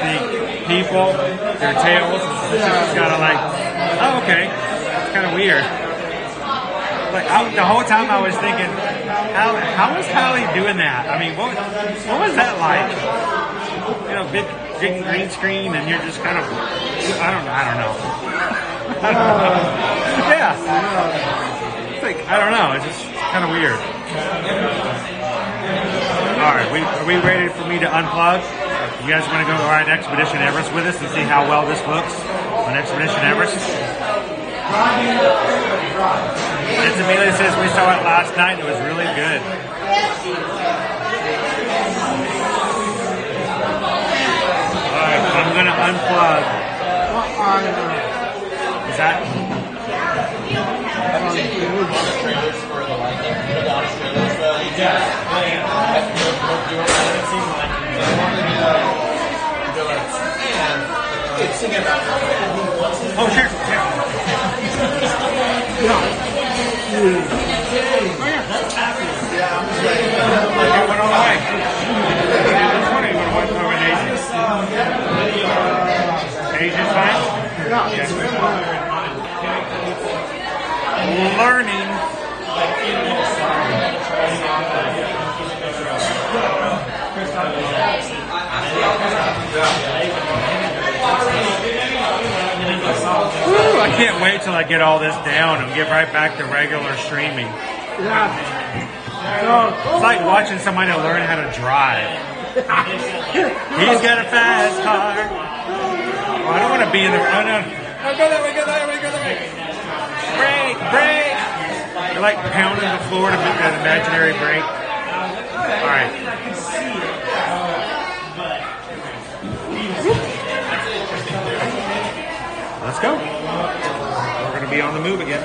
S1: the people, their tails, it's just kind of like, oh, okay, it's kind of weird. Like the whole time I was thinking, how was Hallie doing that? I mean, what was that like? You know, big green screen, and you're just kind of, I don't know. Yeah. It's like, I don't know. It's just kind of weird. All right, are we ready for me to unplug? You guys want to go ride Expedition Everest with us and see how well this looks on Expedition Everest? It's Amelia says we saw it last night. It was really good. All right, I'm going to unplug. Is that? Oh, sure. Asian's fine? Learning. Woo, I can't wait till I get all this down and get right back to regular streaming. It's like watching somebody learn how to drive. He's got a fast car. Oh, I don't want to be in the... Oh, no. Oh, go that way, go that way, go that way. Brake! You're like pounding the floor to make that imaginary brake. All right. Let's go. We're going to be on the move again.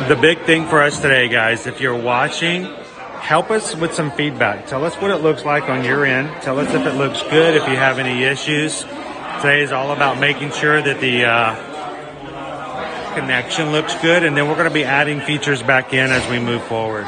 S1: the big thing for us today, guys, if you're watching, help us with some feedback. Tell us what it looks like on your end. Tell us if it looks good, if you have any issues. Today is all about making sure that the connection looks good, and then we're going to be adding features back in as we move forward.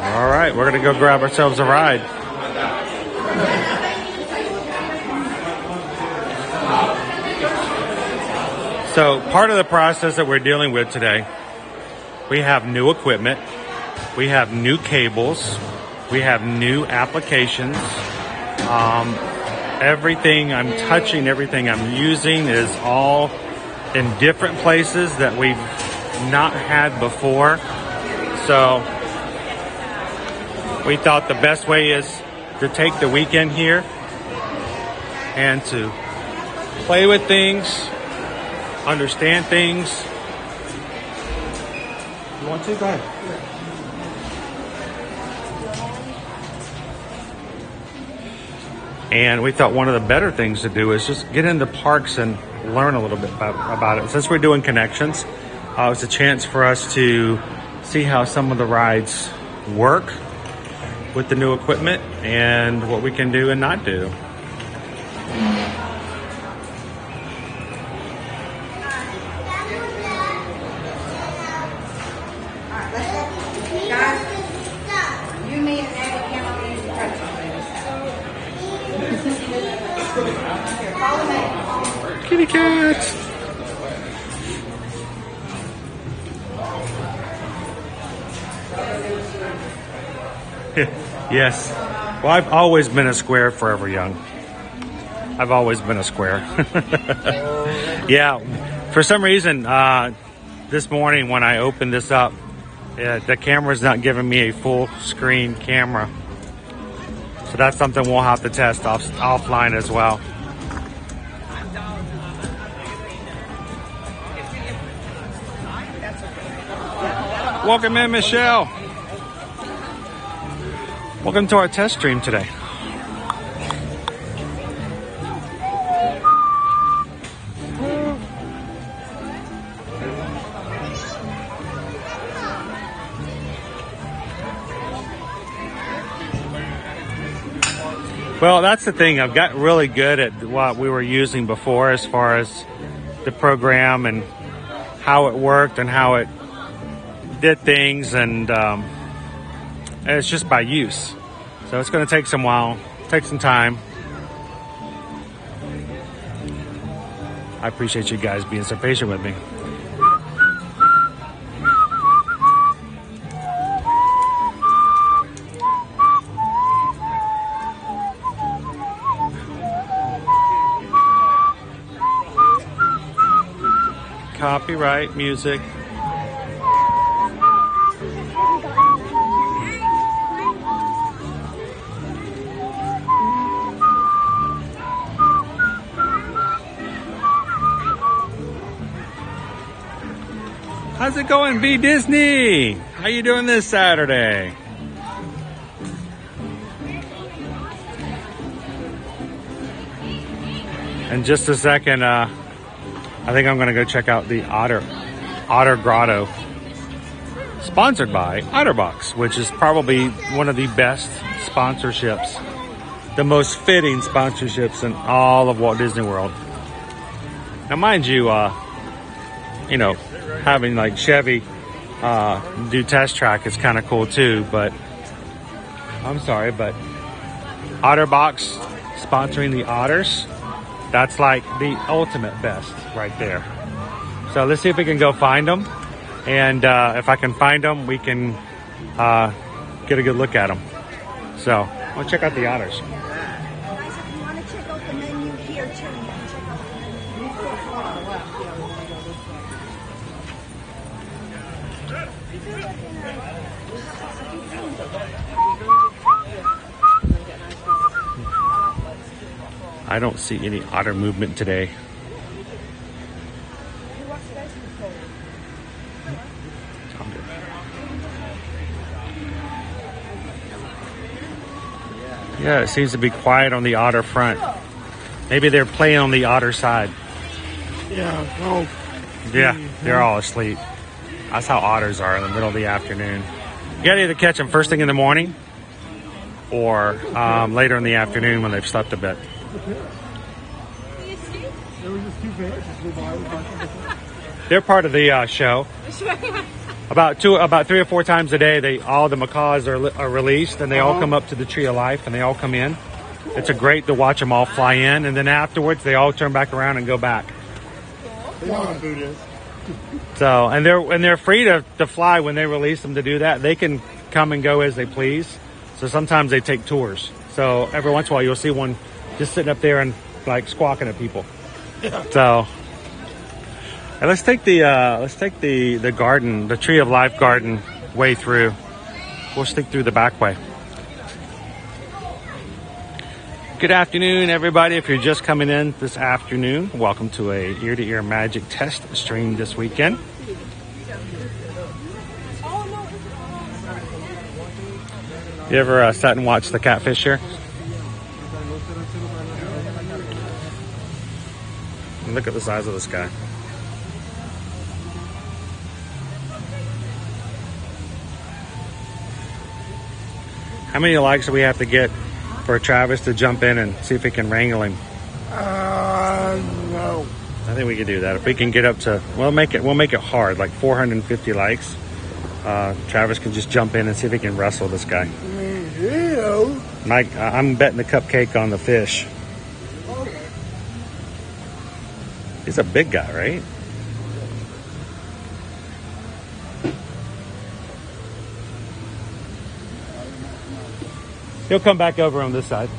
S1: All right, we're going to go grab ourselves a ride. So part of the process that we're dealing with today, we have new equipment, we have new cables, we have new applications. Everything I'm touching, everything I'm using is all in different places that we've not had before. So we thought the best way is to take the weekend here and to play with things, understand things. You want to? Go ahead. And we thought one of the better things to do is just get into parks and learn a little bit about it. Since we're doing connections, it's a chance for us to see how some of the rides work with the new equipment and what we can do and not do. Kitty cats. Yes. Well, I've always been a square, forever young. I've always been a square. Yeah. For some reason, this morning when I opened this up, the camera's not giving me a full screen camera. So that's something we'll have to test offline as well. Welcome in, Michelle. Welcome to our test stream today. Well, that's the thing. I've got really good at what we were using before as far as the program and how it worked and how it did things, and it's just by use. So it's going to take some while, take some time. I appreciate you guys being so patient with me. Copyright music. How's it going, B Disney? How you doing this Saturday? In just a second, I think I'm gonna go check out the Otter Grotto, sponsored by OtterBox, which is probably one of the best sponsorships, the most fitting sponsorships in all of Walt Disney World. Now, mind you, you know, having like Chevy do Test Track is kind of cool too, but I'm sorry, but OtterBox sponsoring the Otters, that's like the ultimate best right there. So let's see if we can go find them, and if I can find them, we can get a good look at them. So I'll check out the Otters.
S12: Guys, if you want to check out the menu here too, you can check out the
S1: I don't see any otter movement today. Yeah, it seems to be quiet on the otter front. Maybe they're playing on the otter side.
S5: Yeah.
S1: Yeah, they're all asleep. That's how otters are in the middle of the afternoon. You gotta either catch them first thing in the morning or later in the afternoon when they've slept a bit.
S5: There was just two fish.
S1: They're part of the show. About 3 or 4 times a day, all the macaws are released, and they all come up to the Tree of Life, and they all come in. It's a great to watch them all fly in, and then afterwards they all turn back around and go back.
S5: They know what food is.
S1: So, and they're free to fly when they release them to do that. They can come and go as they please. So sometimes they take tours. So every once in a while you'll see one just sitting up there and like squawking at people. So, and let's take the garden, the Tree of Life garden way through. We'll stick through the back way. Good afternoon, everybody. If you're just coming in this afternoon, welcome to a ear-to-ear magic test stream this weekend. You ever sat and watched the catfish here? Look at the size of this guy. How many likes do we have to get for Travis to jump in and see if he can wrangle him?
S5: No.
S1: I think we can do that. If we can get up to, we'll make it hard, like 450 likes. Travis can just jump in and see if he can wrestle this guy.
S5: Ew.
S1: Mike, I'm betting the cupcake on the fish. He's a big guy, right? He'll come back over on this side.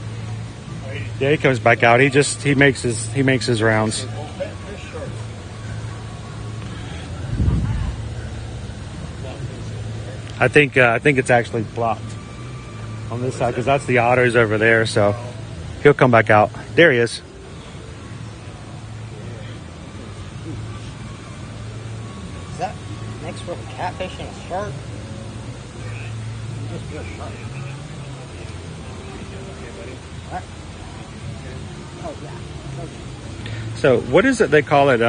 S1: Yeah, he comes back out. He makes his rounds. I think it's actually blocked on this side because that's the otters over there. So he'll come back out. There he is.
S8: Is that mixed with a catfish and a shark? Just pure shark. Oh, yeah.
S1: So what is it they call it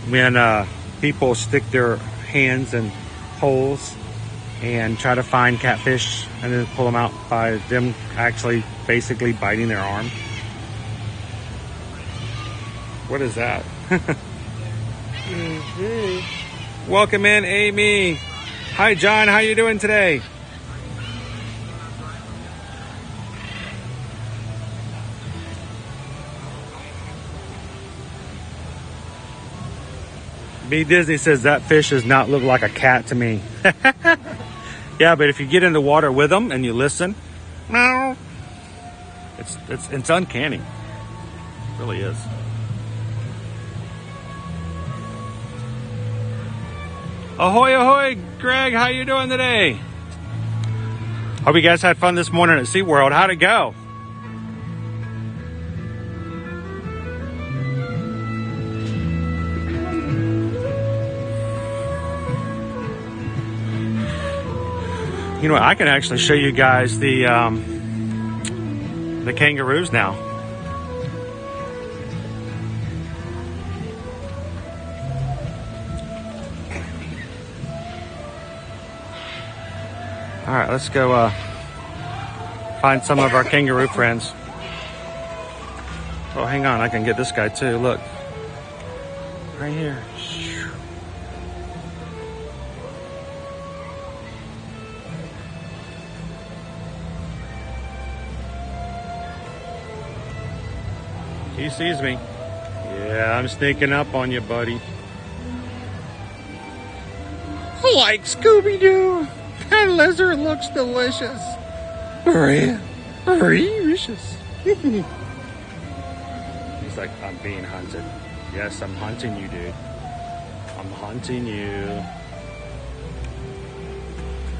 S1: when people stick their hands in holes and try to find catfish and then pull them out by them actually basically biting their arm? What is that? Welcome in, Amy. Hi, John. How you doing today? B Disney says that fish does not look like a cat to me. Yeah, but if you get in the water with them and you listen, no, it's uncanny. It really is. Ahoy, ahoy, Greg. How you doing today? Hope you guys had fun this morning at SeaWorld. How'd it go? You know what? I can actually show you guys the kangaroos now. All right, let's go find some of our kangaroo friends. Oh, hang on. I can get this guy too. Look. Right here. He sees me. Yeah, I'm sneaking up on you, buddy. Like Scooby-Doo. That lizard looks delicious. Maria. Delicious. He's like, I'm being hunted. Yes, I'm hunting you, dude. I'm hunting you.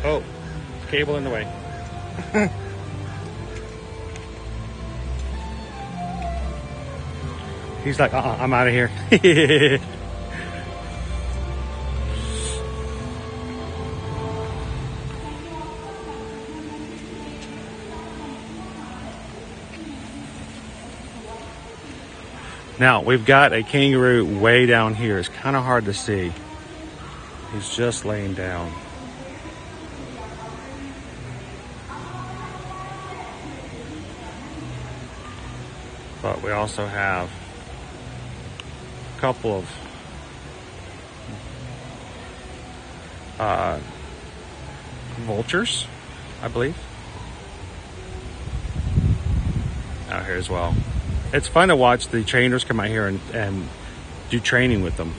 S1: Oh, cable in the way. He's like, I'm out of here. Now, we've got a kangaroo way down here. It's kind of hard to see. He's just laying down. But we also have a couple of vultures, I believe, out here as well. It's fun to watch the trainers come out here and do training with them.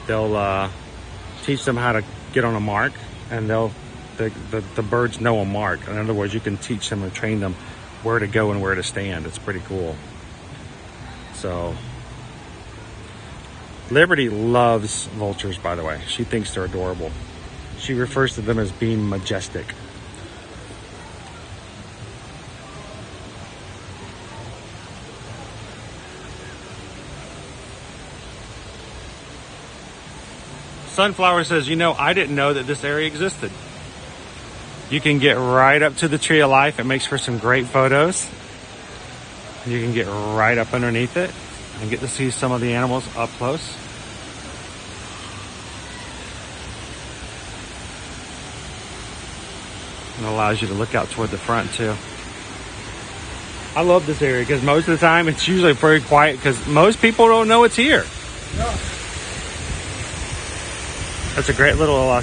S1: They'll teach them how to get on a mark, and the birds know a mark. In other words, you can teach them and train them where to go and where to stand. It's pretty cool. So Liberty loves vultures, by the way. She thinks they're adorable. She refers to them as being majestic. Sunflower says, you know, I didn't know that this area existed. You can get right up to the Tree of Life. It makes for some great photos. You can get right up underneath it and get to see some of the animals up close. And it allows you to look out toward the front too. I love this area because most of the time it's usually very quiet because most people don't know it's here.
S5: No.
S1: That's a great little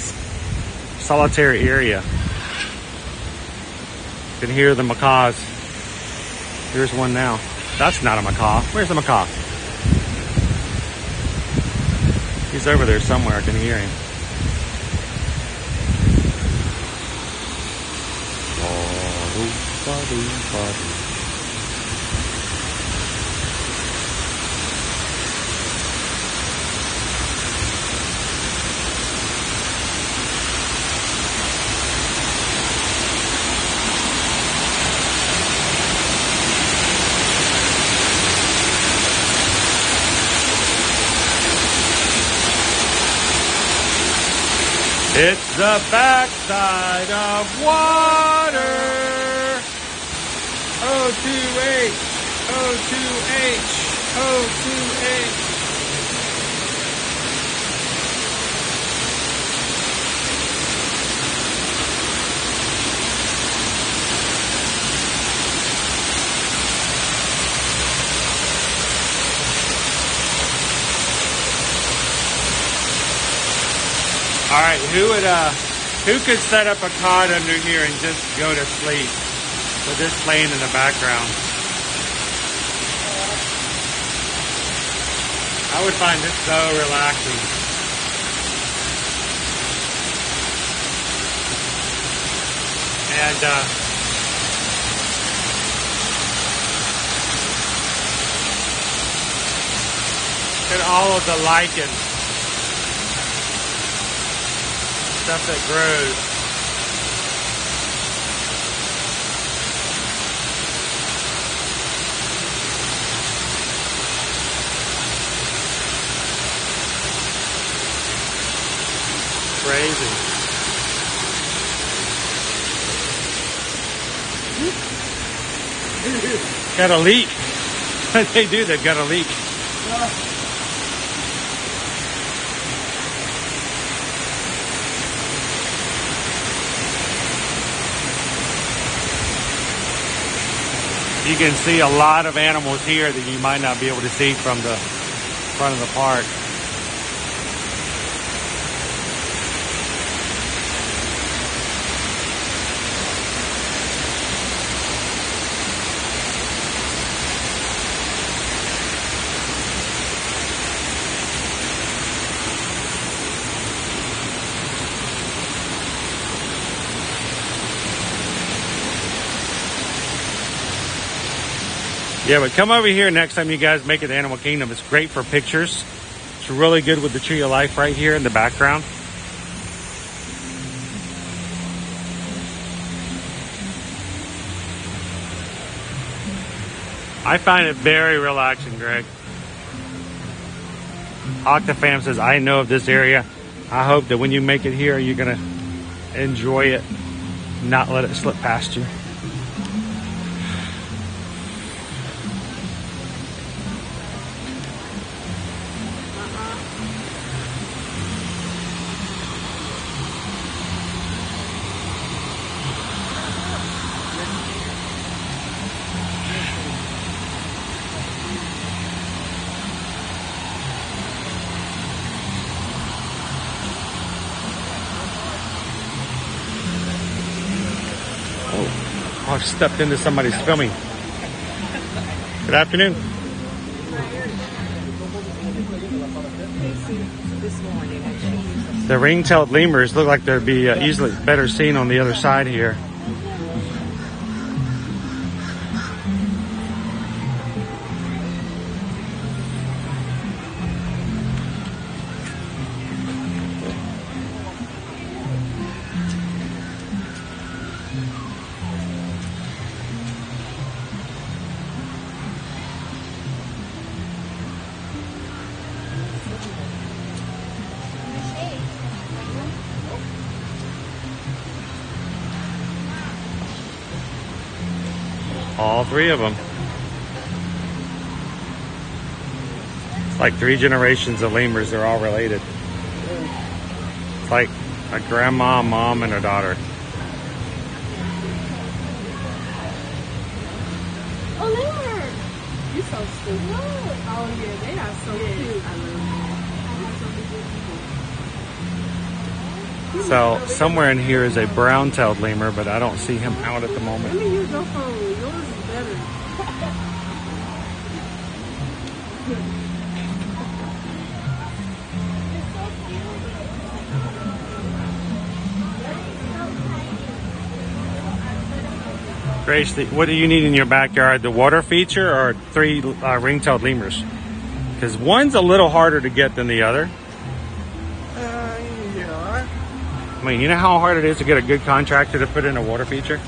S1: solitary area. You can hear the macaws. Here's one now. That's not a macaw. Where's the macaw? He's over there somewhere. I can hear him. It's the backside of water. O2H, O2H, O2H. All right, who could set up a cot under here and just go to sleep with this playing in the background? I would find this so relaxing. And look at all of the lichens. Stuff that grows. Crazy. Got a leak. They do, they've got a leak. You can see a lot of animals here that you might not be able to see from the front of the park. Yeah, but come over here next time you guys make it to Animal Kingdom. It's great for pictures. It's really good with the Tree of Life right here in the background. I find it very relaxing, Greg. Octafam says, I know of this area. I hope that when you make it here, you're going to enjoy it, not let it slip past you. I stepped into somebody's filming. Good afternoon. The ring-tailed lemurs look like they'd be easily better seen on the other side here. All three of them. It's like 3 generations of lemurs. They're all related. It's like a grandma, mom, and a daughter.
S2: Oh, lemur! You're so stupid. Oh, yeah, they are so cute. I love them.
S1: So somewhere in here is a brown-tailed lemur, but I don't see him out at the moment.
S2: Let me use your phone. Yours is better.
S1: Grace, what do you need in your backyard? The water feature or 3 ring-tailed lemurs? Because one's a little harder to get than the other.
S5: Yeah.
S1: I mean, you know how hard it is to get a good contractor to put in a water feature?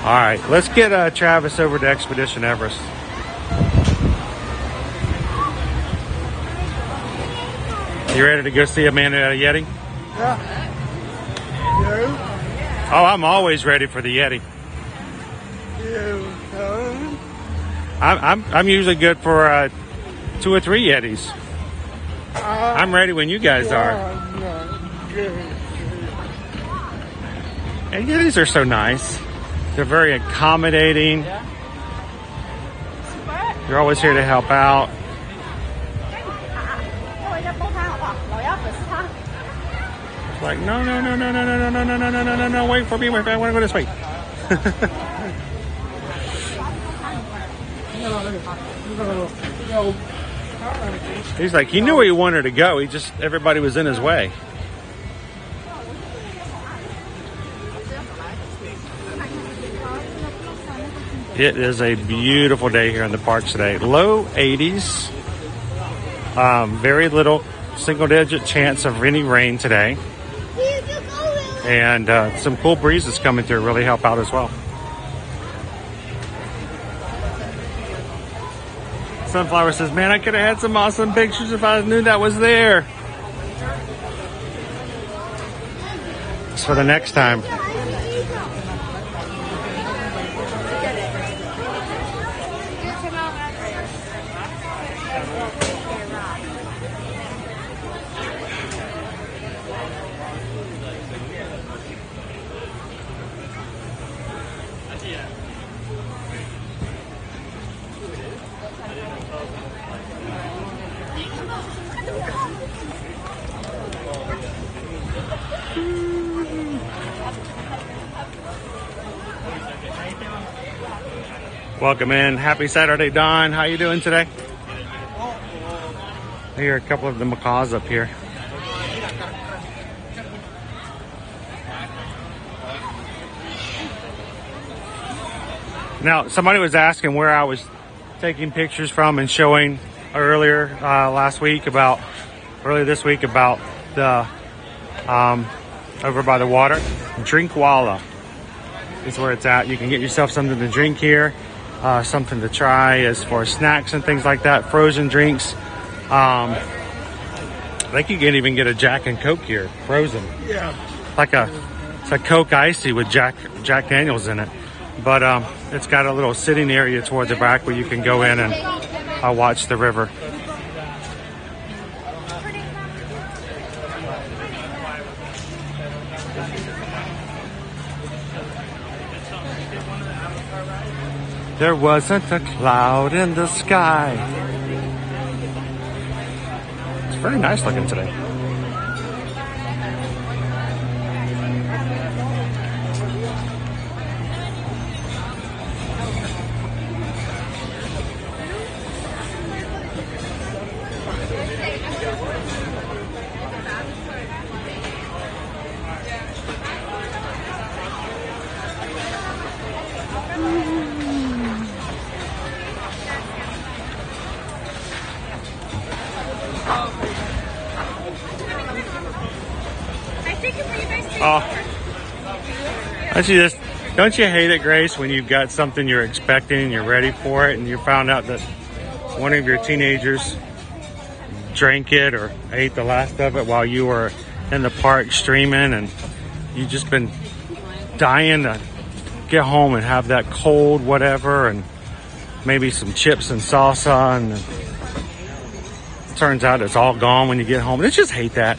S1: All right, let's get Travis over to Expedition Everest. You ready to go see Amanda at a Yeti?
S5: Yeah.
S1: Oh, I'm always ready for the Yeti. I'm usually good for 2 or 3 Yetis. I'm ready when you guys are. And Yetis are so nice. They're very accommodating. They're always here to help out. It's like, no, wait for me, I want to go this way. He's like, he knew where he wanted to go. Everybody was in his way. It is a beautiful day here in the parks today. Low 80s. Very little single-digit chance of any rain today. And some cool breezes coming through really help out as well. Sunflower says, man, I could have had some awesome pictures if I knew that was there. It's for the next time. Welcome in. Happy Saturday, Don. How you doing today? Here are a couple of the macaws up here. Now, somebody was asking where I was taking pictures from and showing earlier this week about the over by the water. Drinkwalla. is where it's at. You can get yourself something to drink here, something to try as far as snacks and things like that, frozen drinks. I think you can even get a Jack and Coke here, frozen.
S5: Yeah.
S1: It's a Coke Icy with Jack Daniels in it. But it's got a little sitting area toward the back where you can go in and watch the river. There wasn't a cloud in the sky. It's very nice looking today. Don't you hate it, Grace, when you've got something you're expecting and you're ready for it and you found out that one of your teenagers drank it or ate the last of it while you were in the park streaming, and you've just been dying to get home and have that cold whatever and maybe some chips and salsa, and it turns out it's all gone when you get home. I just hate that.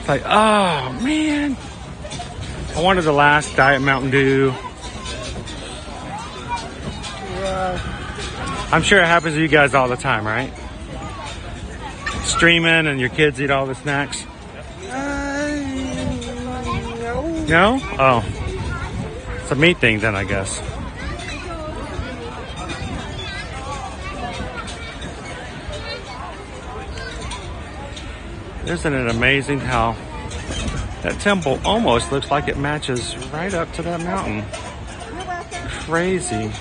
S1: It's like, oh man, I wanted the last Diet Mountain Dew. I'm sure it happens to you guys all the time, right? Streaming and your kids eat all the snacks? No? Oh. It's a meat thing then, I guess. Isn't it amazing how that temple almost looks like it matches right up to that mountain? Crazy.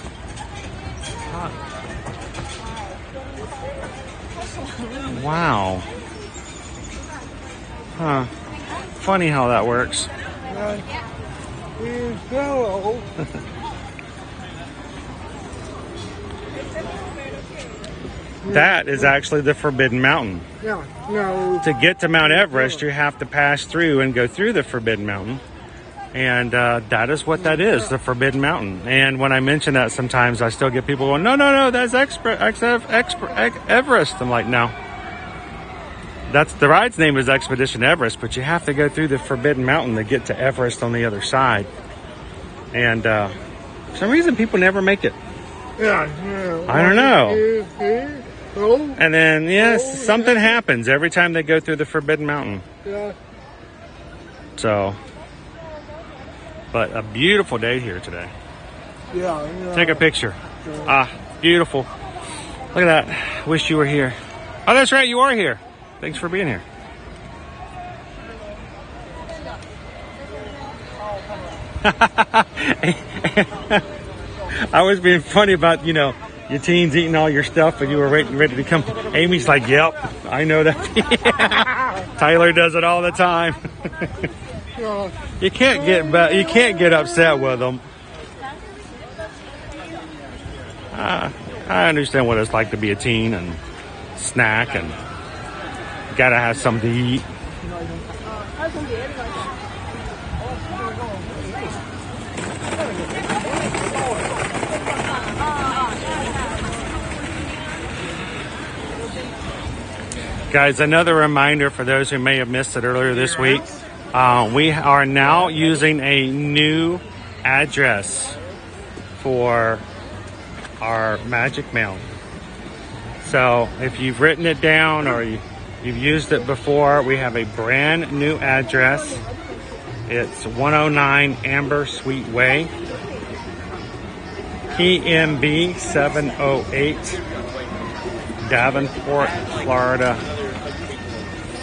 S1: Wow. Huh. Funny how that works. That is actually the Forbidden Mountain.
S5: No.
S1: To get to Mount Everest, you have to pass through and go through the Forbidden Mountain. And that is what that is, the Forbidden Mountain. And when I mention that, sometimes I still get people going, no, that's Everest. I'm like, no. That's the ride's name is Expedition Everest, but you have to go through the Forbidden Mountain to get to Everest on the other side. And for some reason, people never make it.
S5: Yeah.
S1: I don't know. And then, something happens every time they go through the Forbidden Mountain.
S5: Yeah.
S1: So, but a beautiful day here today.
S5: Yeah.
S1: Take a picture. Beautiful. Look at that. Wish you were here. Oh, that's right. You are here. Thanks for being here. I was being funny about, your teens eating all your stuff and you were ready to come. Amy's like, yep, I know that. Tyler does it all the time. You can't get upset with them. I understand what it's like to be a teen and snack and gotta have something to eat. Guys, another reminder for those who may have missed it earlier this week. We are now using a new address for our Magic Mail. So if you've written it down or you've used it before, we have a brand new address. It's 109 Amber Sweet Way, PMB 708, Davenport, Florida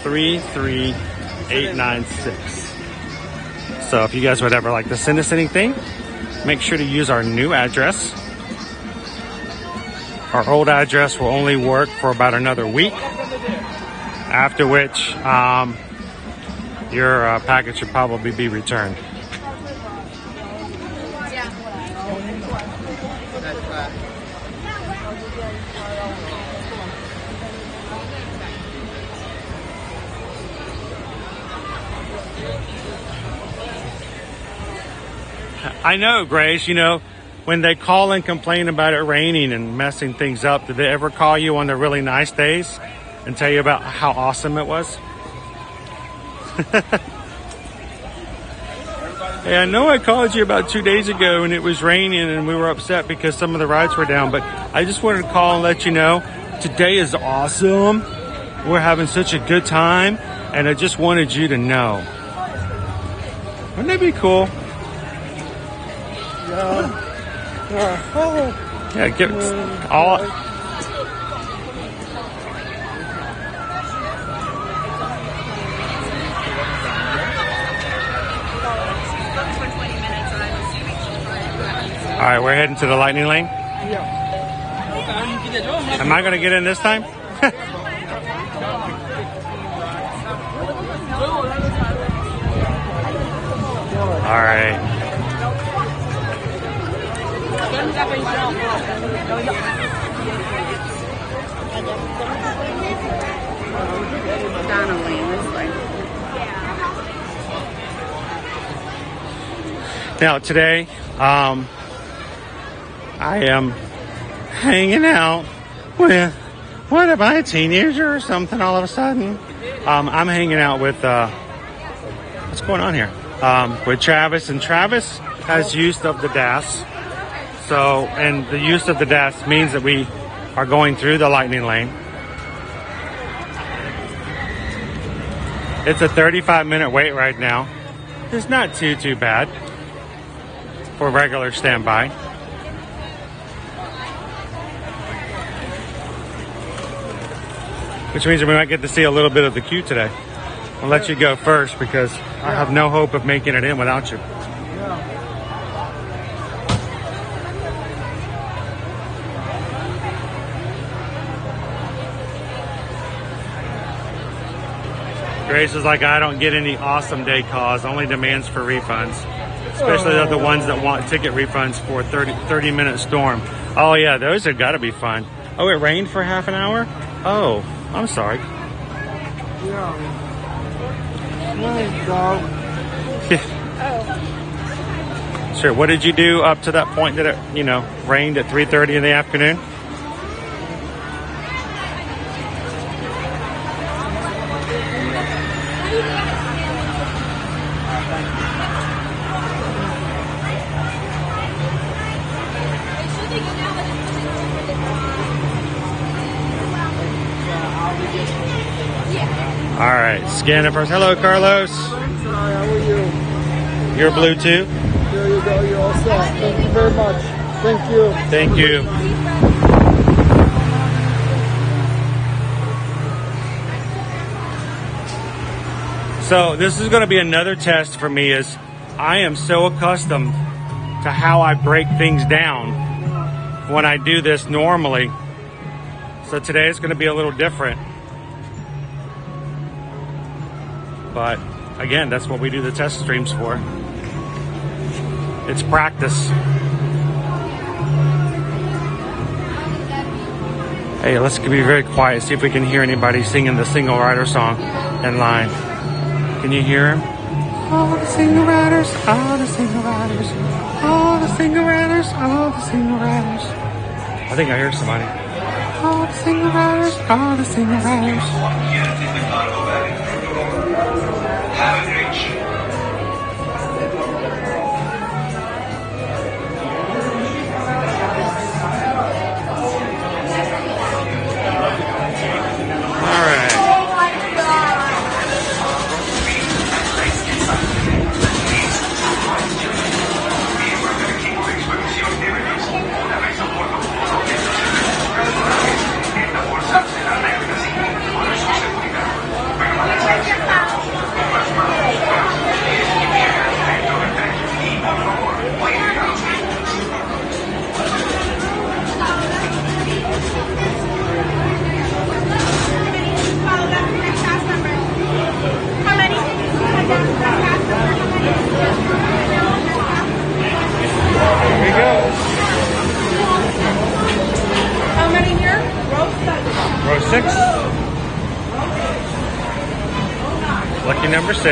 S1: 33896. So if you guys would ever like to send us anything, make sure to use our new address. Our old address will only work for about another week, after which your package should probably be returned. I know, Grace, you know, when they call and complain about it raining and messing things up, did they ever call you on the really nice days and tell you about how awesome it was? Hey, I know I called you about 2 days ago and it was raining and we were upset because some of the rides were down, but I just wanted to call and let you know today is awesome. We're having such a good time and I just wanted you to know. Wouldn't that be cool? Yeah, give all. All right, we're heading to the lightning lane. Am I going to get in this time? All right. Now today, I am hanging out with, what am I, a teenager or something all of a sudden? I'm hanging out with, what's going on here? With Travis, and Travis has use of the DAS. So, and the use of the DAS means that we are going through the lightning lane. It's a 35-minute wait right now. It's not too bad for regular standby. Which means that we might get to see a little bit of the queue today. I'll let you go first because I have no hope of making it in without you. Grace is like, I don't get any awesome day calls, only demands for refunds. Especially the ones that want ticket refunds for 30-minute storm. Oh yeah, those have got to be fun. Oh, it rained for half an hour? Oh, I'm sorry. Sure, what did you do up to that point that it, you know, rained at 3:30 in the afternoon? All right, scan it first. Hello, Carlos.
S13: Hi, how are you?
S1: You're blue too?
S13: There you go, you're all set. Thank you very much. Thank you.
S1: Thank you. So this is going to be another test for me, as I am so accustomed to how I break things down when I do this normally. So today is going to be a little different. But again, that's what we do the test streams for. It's practice. Hey, let's be very quiet, see if we can hear anybody singing the single rider song in line. Can you hear him? All the single riders, all the single riders, all the single riders, all the single riders. I think I hear somebody. All the single riders, all the single riders. 6. Lucky number 6.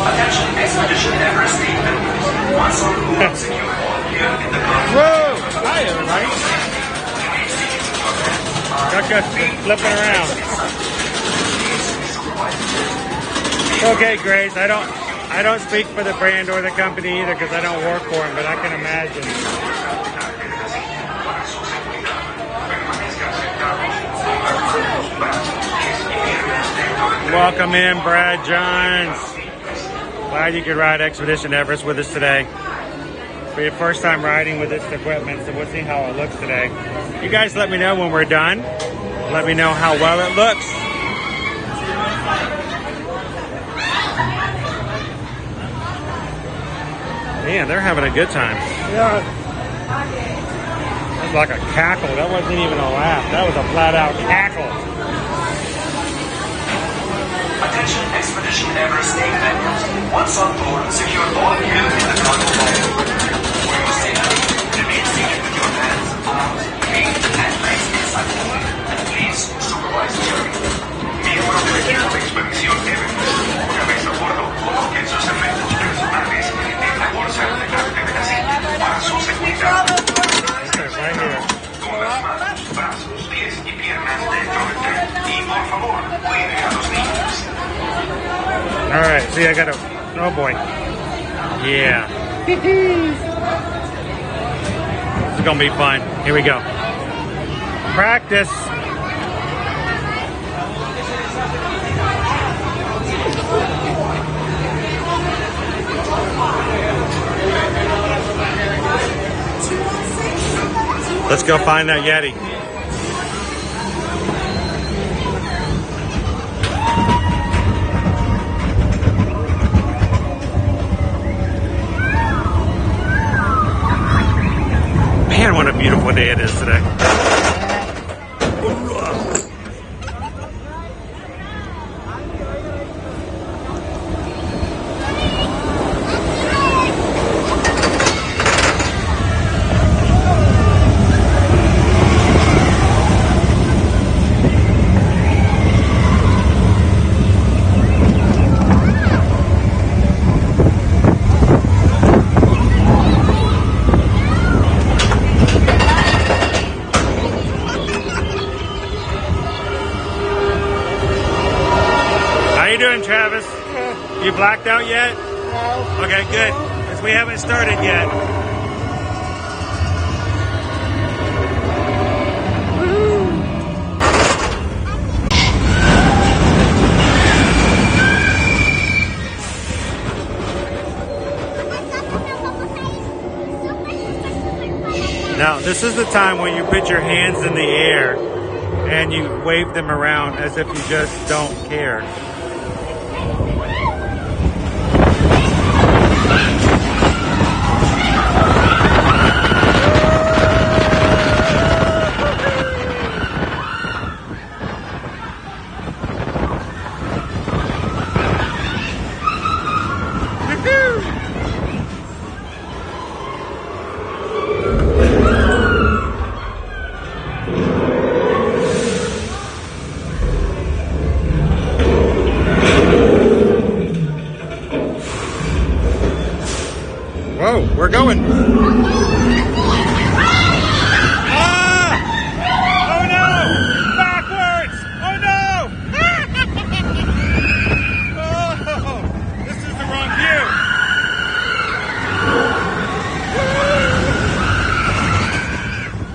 S3: Attention, Expedition Everest team members. Once on board, secure all gear in the car.
S1: Whoa! Hi, everybody. Got us flipping around. Okay, Grace. I don't speak for the brand or the company either because I don't work for them, but I can imagine. Welcome in, Brad Johns. Glad you could ride Expedition Everest with us today. For your first time riding with this equipment, so we'll see how it looks today. You guys let me know when we're done. Let me know how well it looks. Man, they're having a good time.
S13: Yeah.
S1: That's like a cackle. That wasn't even a laugh. That was a flat out cackle.
S3: Attention, Expedition Everest team members. Once on board, secure all gear in the cargo hold. We will stay down. Remain seated with your hands, arms, feet, and legs inside the plane. Please supervise steering. Miembros del equipo de expedición Everest. Cabeza a bordo, coloquen sus efectos personales en la bolsa de arte de la silla para su seguridad. Con las manos, brazos, pies y piernas dentro del tren. Y por favor, cuide a los niños.
S1: All right, see, I got a... Oh, boy. Yeah. This is going to be fun. Here we go. Practice. Let's go find that Yeti. Man, what a beautiful day it is today. Travis, you blacked out yet? No. Okay, good. Because we haven't started yet. Now, this is the time when you put your hands in the air and you wave them around as if you just don't care. Whoa, we're going. Ah! Oh no! Backwards! Oh no! Oh, this is the wrong view.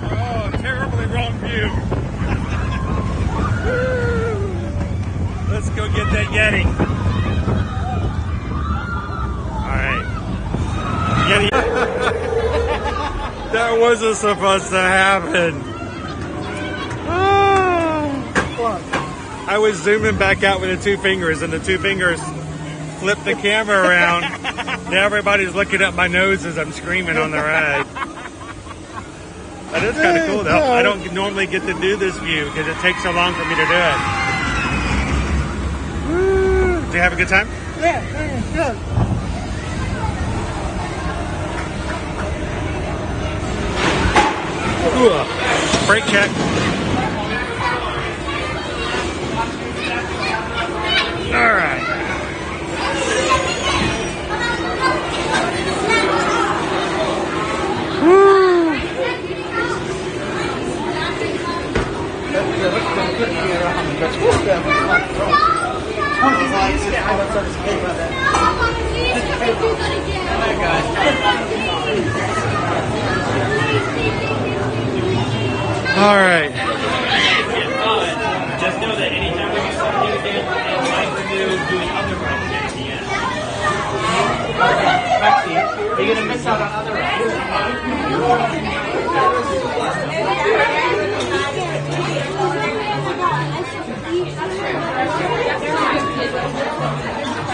S1: Oh, terribly wrong view. Let's go get that Yeti. That wasn't supposed to happen. I was zooming back out with the two fingers, and the two fingers flipped the camera around. Now everybody's looking at my nose as I'm screaming on the ride. That is kind of cool, though. I don't normally get to do this view because it takes so long for me to do it. Did you have a good time?
S13: Yeah, good.
S1: Brake check. All right. Woo. All right.
S4: Just know that anytime we do something again, and like to do doing other rides at the end.
S8: Maxie, you're gonna miss out on other rides.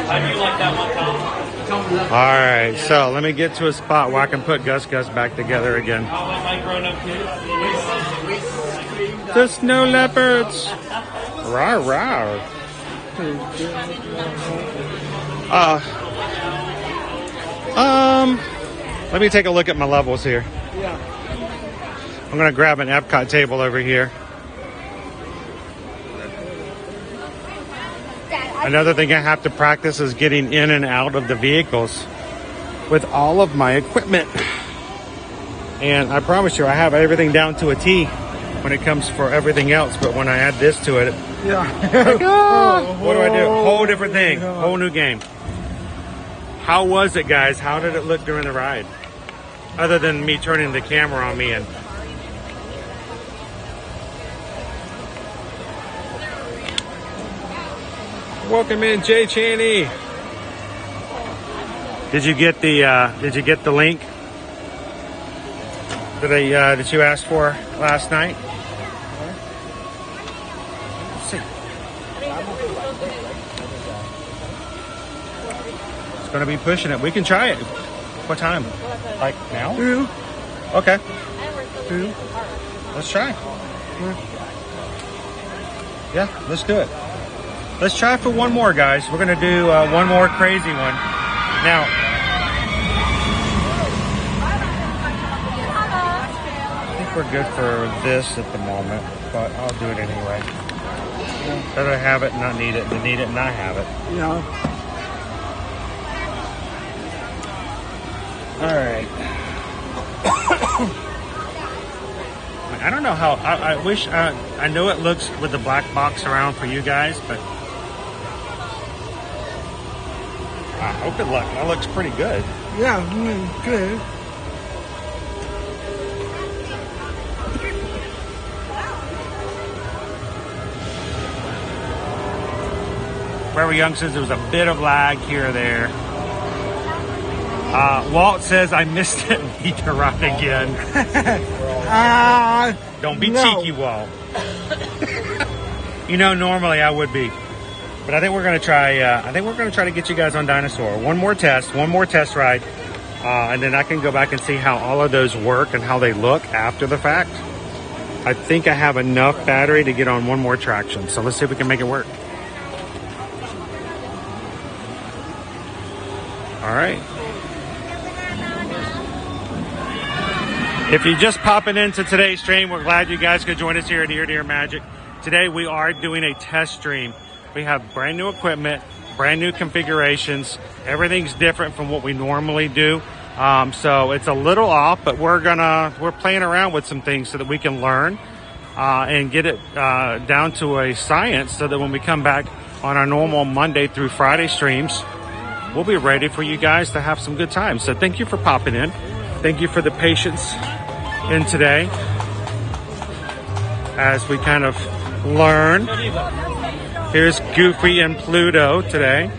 S4: How do you like that one, Tom?
S1: All right. So let me get to a spot where I can put Gus back together again.
S4: How about my grown-up kids?
S1: The snow leopards. Rawr, rawr. Let me take a look at my levels here.
S13: Yeah.
S1: I'm gonna grab an Epcot table over here. Another thing I have to practice is getting in and out of the vehicles with all of my equipment. And I promise you, I have everything down to a T when it comes for everything else. But when I add this to it,
S13: Yeah.
S1: like, oh, what do I do? Whole different thing, whole new game. How was it, guys? How did it look during the ride? Other than me turning the camera on me and welcome in, Jay Chaney. Did you get the link that you asked for last night? Let's see. It's gonna be pushing it. We can try it. What time? Like now?
S13: 2.
S1: Okay.
S13: 2.
S1: Let's try. Yeah, let's do it. Let's try for one more, guys. We're gonna do one more crazy one. Now, I think we're good for this at the moment, but I'll do it anyway. Better have it and not need it than need it and not have it.
S13: Yeah.
S1: All right. I don't know how. I wish I know it looks with the black box around for you guys, but I hope that looks pretty good.
S13: Yeah, good.
S1: Forever Youngsters, there was a bit of lag here or there. Walt says, I missed it. Need to ride again. Don't be cheeky, Walt. You know, normally I would be. But I think we're going to try, to get you guys on Dinosaur. One more test ride. And then I can go back and see how all of those work and how they look after the fact. I think I have enough battery to get on one more attraction. So let's see if we can make it work. All right. If you're just popping into today's stream, we're glad you guys could join us here at Ear to Ear Magic. Today we are doing a test stream. We have brand new equipment, brand new configurations. Everything's different from what we normally do. So it's a little off, but we're playing around with some things so that we can learn and get it down to a science so that when we come back on our normal Monday through Friday streams, we'll be ready for you guys to have some good times. So thank you for popping in. Thank you for the patience in today as we kind of learn. Here's Goofy and Pluto today.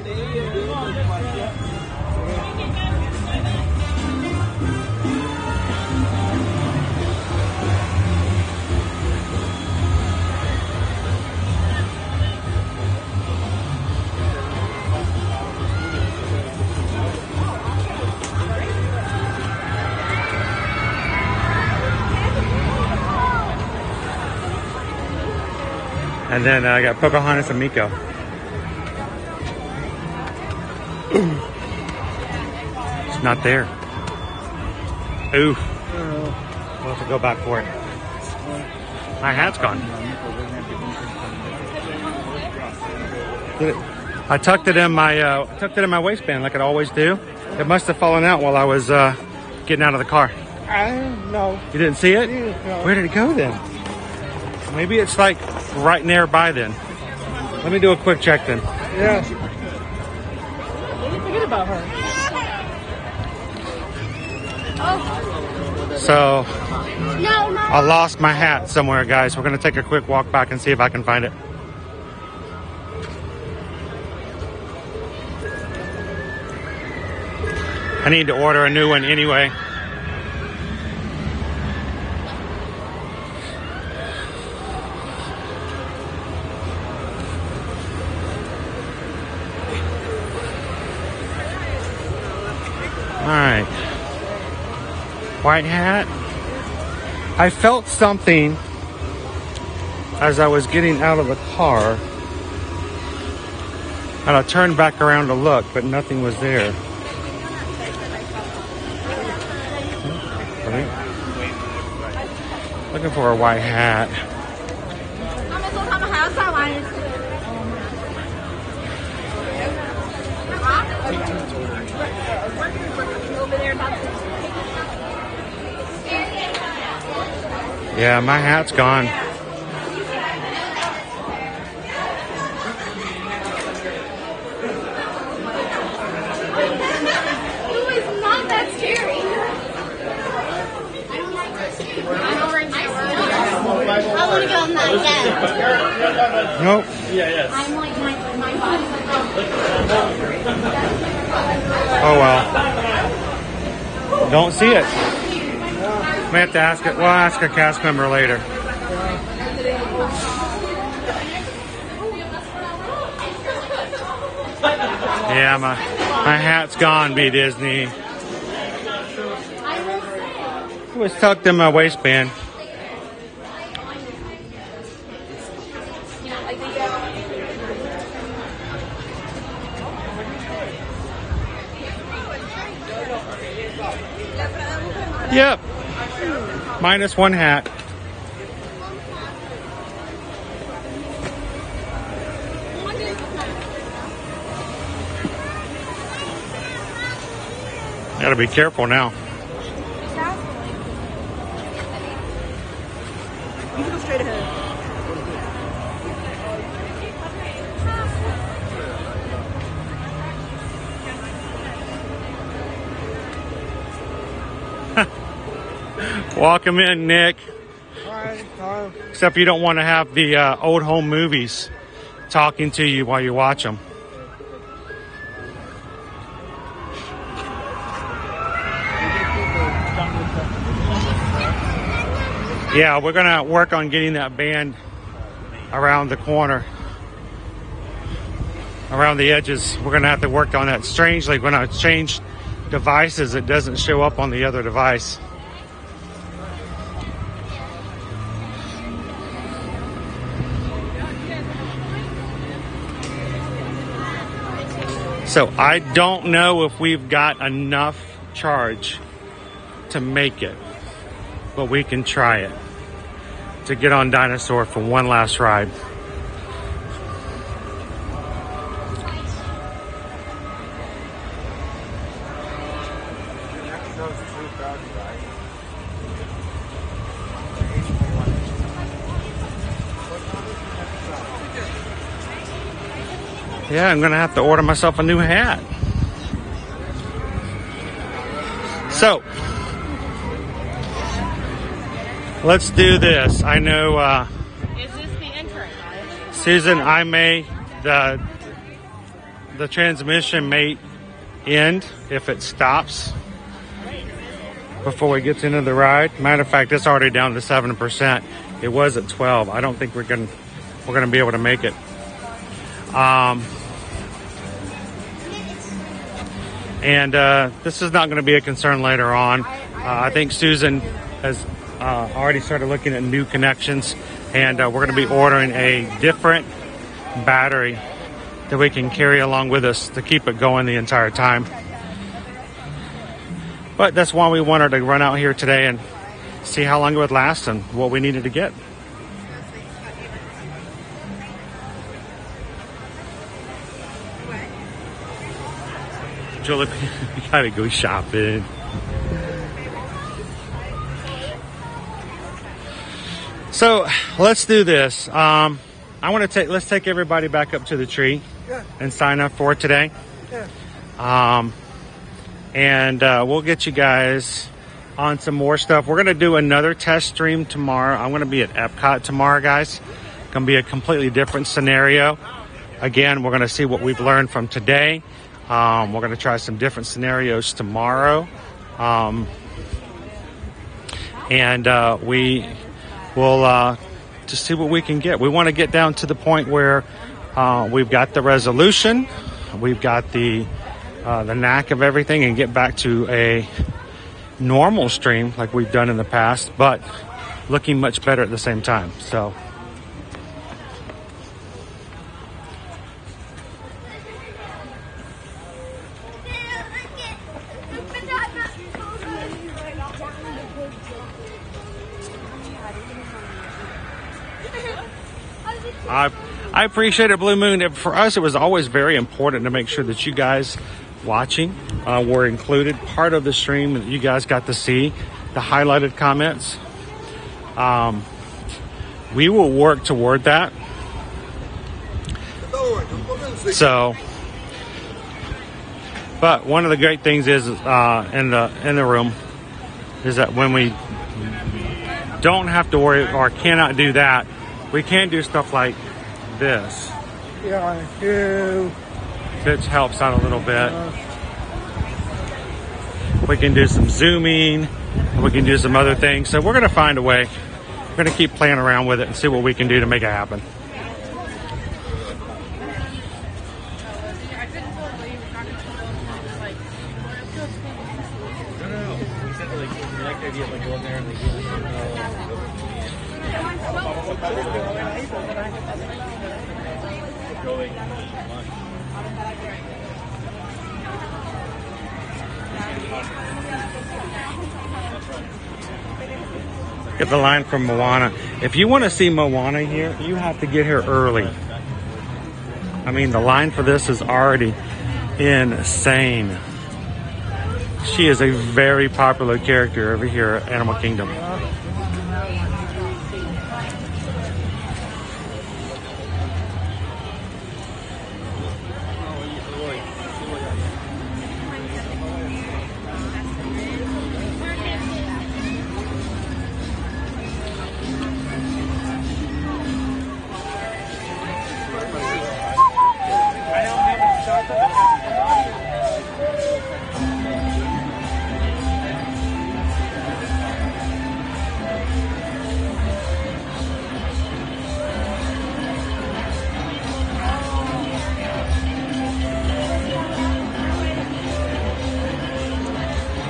S1: And then I got Pocahontas and Miko. It's not there. Ooh. We'll have to go back for it. My hat's gone. I tucked it in my waistband like I always do. It must have fallen out while I was getting out of the car.
S13: No.
S1: You didn't see it?
S13: No.
S1: Where did it go then? Maybe it's like right nearby then. Let me do a quick check then.
S13: Yeah. Forget about her.
S1: So, I lost my hat somewhere, guys. We're going to take a quick walk back and see if I can find it. I need to order a new one anyway. All right. White hat. I felt something as I was getting out of the car. And I turned back around to look, but nothing was there. Looking for a white hat. Yeah, my hat's gone.
S2: It's not that scary. I want to go on that again.
S1: Nope.
S2: I'm like my body's
S1: Oh well. Don't see it. May have to ask it. We'll ask a cast member later. Yeah, my hat's gone, B Disney. It was tucked in my waistband. Yep. Minus one hat. Gotta be careful now.
S12: You can go straight ahead.
S1: Walk him in, Nick.
S13: Alright.
S1: Except you don't want to have the old home movies talking to you while you watch them. Yeah, we're going to work on getting that band around the corner, around the edges. We're going to have to work on that. Strangely, when I change devices, it doesn't show up on the other device. So I don't know if we've got enough charge to make it, but we can try it to get on Dinosaur for one last ride. Yeah, I'm gonna have to order myself a new hat. So, let's do this. I know,
S2: Is this the entrance?
S1: Susan, the transmission may end if it stops before we get into the ride. Matter of fact, it's already down to 7%. It was at 12. I don't think we're gonna be able to make it. And this is not going to be a concern later on. I think Susan has already started looking at new connections, and we're going to be ordering a different battery that we can carry along with us to keep it going the entire time. But that's why we wanted to run out here today and see how long it would last and what we needed to get. Julie, we gotta go shopping. So let's do this. Let's take everybody back up to the tree and sign up for today. And we'll get you guys on some more stuff. We're gonna do another test stream tomorrow. I'm gonna be at Epcot tomorrow, guys. Gonna be a completely different scenario. Again, we're gonna see what we've learned from today. We're gonna try some different scenarios tomorrow. And we will just see what we can get. We want to get down to the point where we've got the resolution, we've got the knack of everything, and get back to a normal stream like we've done in the past, but looking much better at the same time. So I appreciate it, Blue Moon. For us, it was always very important to make sure that you guys watching were included, part of the stream, that you guys got to see the highlighted comments. We will work toward that. So, but one of the great things is in the room is that when we don't have to worry or cannot do that, we can do stuff like this. Which helps out a little bit. We can do some zooming. We can do some other things. So we're going to find a way. We're going to keep playing around with it and see what we can do to make it happen. Get the line from Moana. If you want to see Moana here, you have to get here early. I mean, the line for this is already insane. She is a very popular character over here at Animal Kingdom.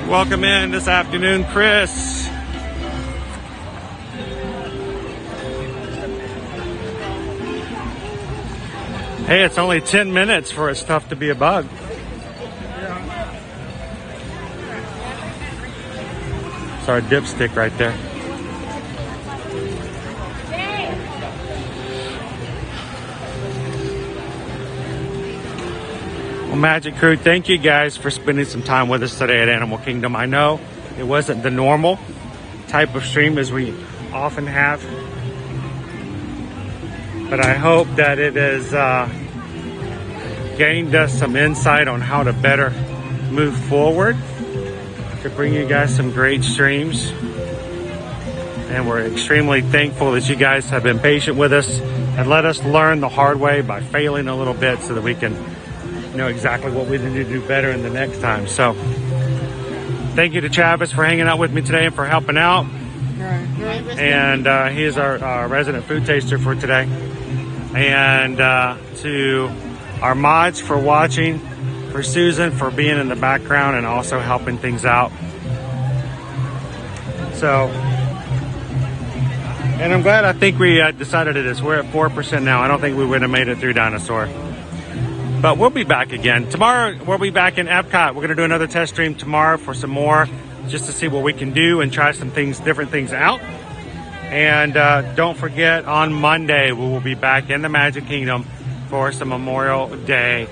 S1: Welcome in this afternoon, Chris. Hey, it's only 10 minutes for it's tough to be a bug. It's our dipstick right there. Magic Crew, thank you guys for spending some time with us today at Animal Kingdom. I know it wasn't the normal type of stream as we often have, but I hope that it has gained us some insight on how to better move forward to bring you guys some great streams. And we're extremely thankful that you guys have been patient with us and let us learn the hard way by failing a little bit so that we can know exactly what we need to do better in the next time. So thank you to Travis for hanging out with me today and for helping out. And he is our resident food taster for today. And to our mods for watching, for Susan for being in the background and also helping things out. So, and I'm glad I think we decided this. We're at 4% now. I don't think we would have made it through Dinosaur. But we'll be back again. Tomorrow, we'll be back in Epcot. We're going to do another test stream tomorrow for some more just to see what we can do and try some things, different things out. And don't forget, on Monday we will be back in the Magic Kingdom for some Memorial Day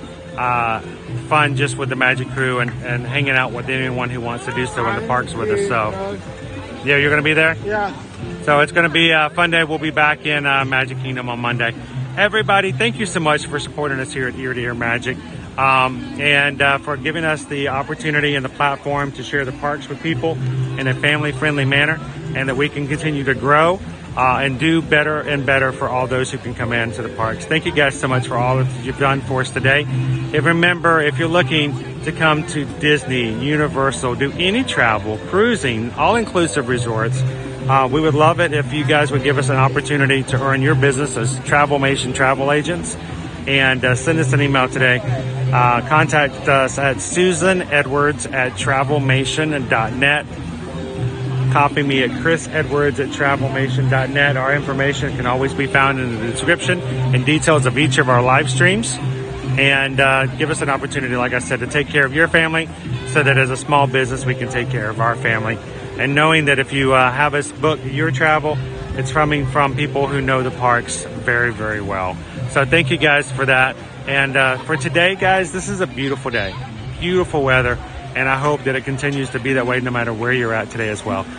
S1: fun, just with the Magic Crew and hanging out with anyone who wants to do so in the parks with us. So, yeah, you're going to be there?
S13: Yeah.
S1: So it's going to be a fun day. We'll be back in Magic Kingdom on Monday. Everybody, thank you so much for supporting us here at Ear to Ear Magic, and for giving us the opportunity and the platform to share the parks with people in a family-friendly manner, and that we can continue to grow and do better and better for all those who can come into the parks. Thank you guys so much for all that you've done for us today. And remember, if you're looking to come to Disney, Universal, do any travel, cruising, all-inclusive resorts, we would love it if you guys would give us an opportunity to earn your business as Travelmation travel agents. And send us an email today. Contact us at susanedwards@travelmation.net. Copy me at chrisedwards@travelmation.net. Our information can always be found in the description and details of each of our live streams. And give us an opportunity, like I said, to take care of your family, so that as a small business we can take care of our family. And knowing that if you have us book your travel, it's coming from people who know the parks very, very well. So thank you guys for that. And for today, guys, this is a beautiful day. Beautiful weather. And I hope that it continues to be that way no matter where you're at today as well.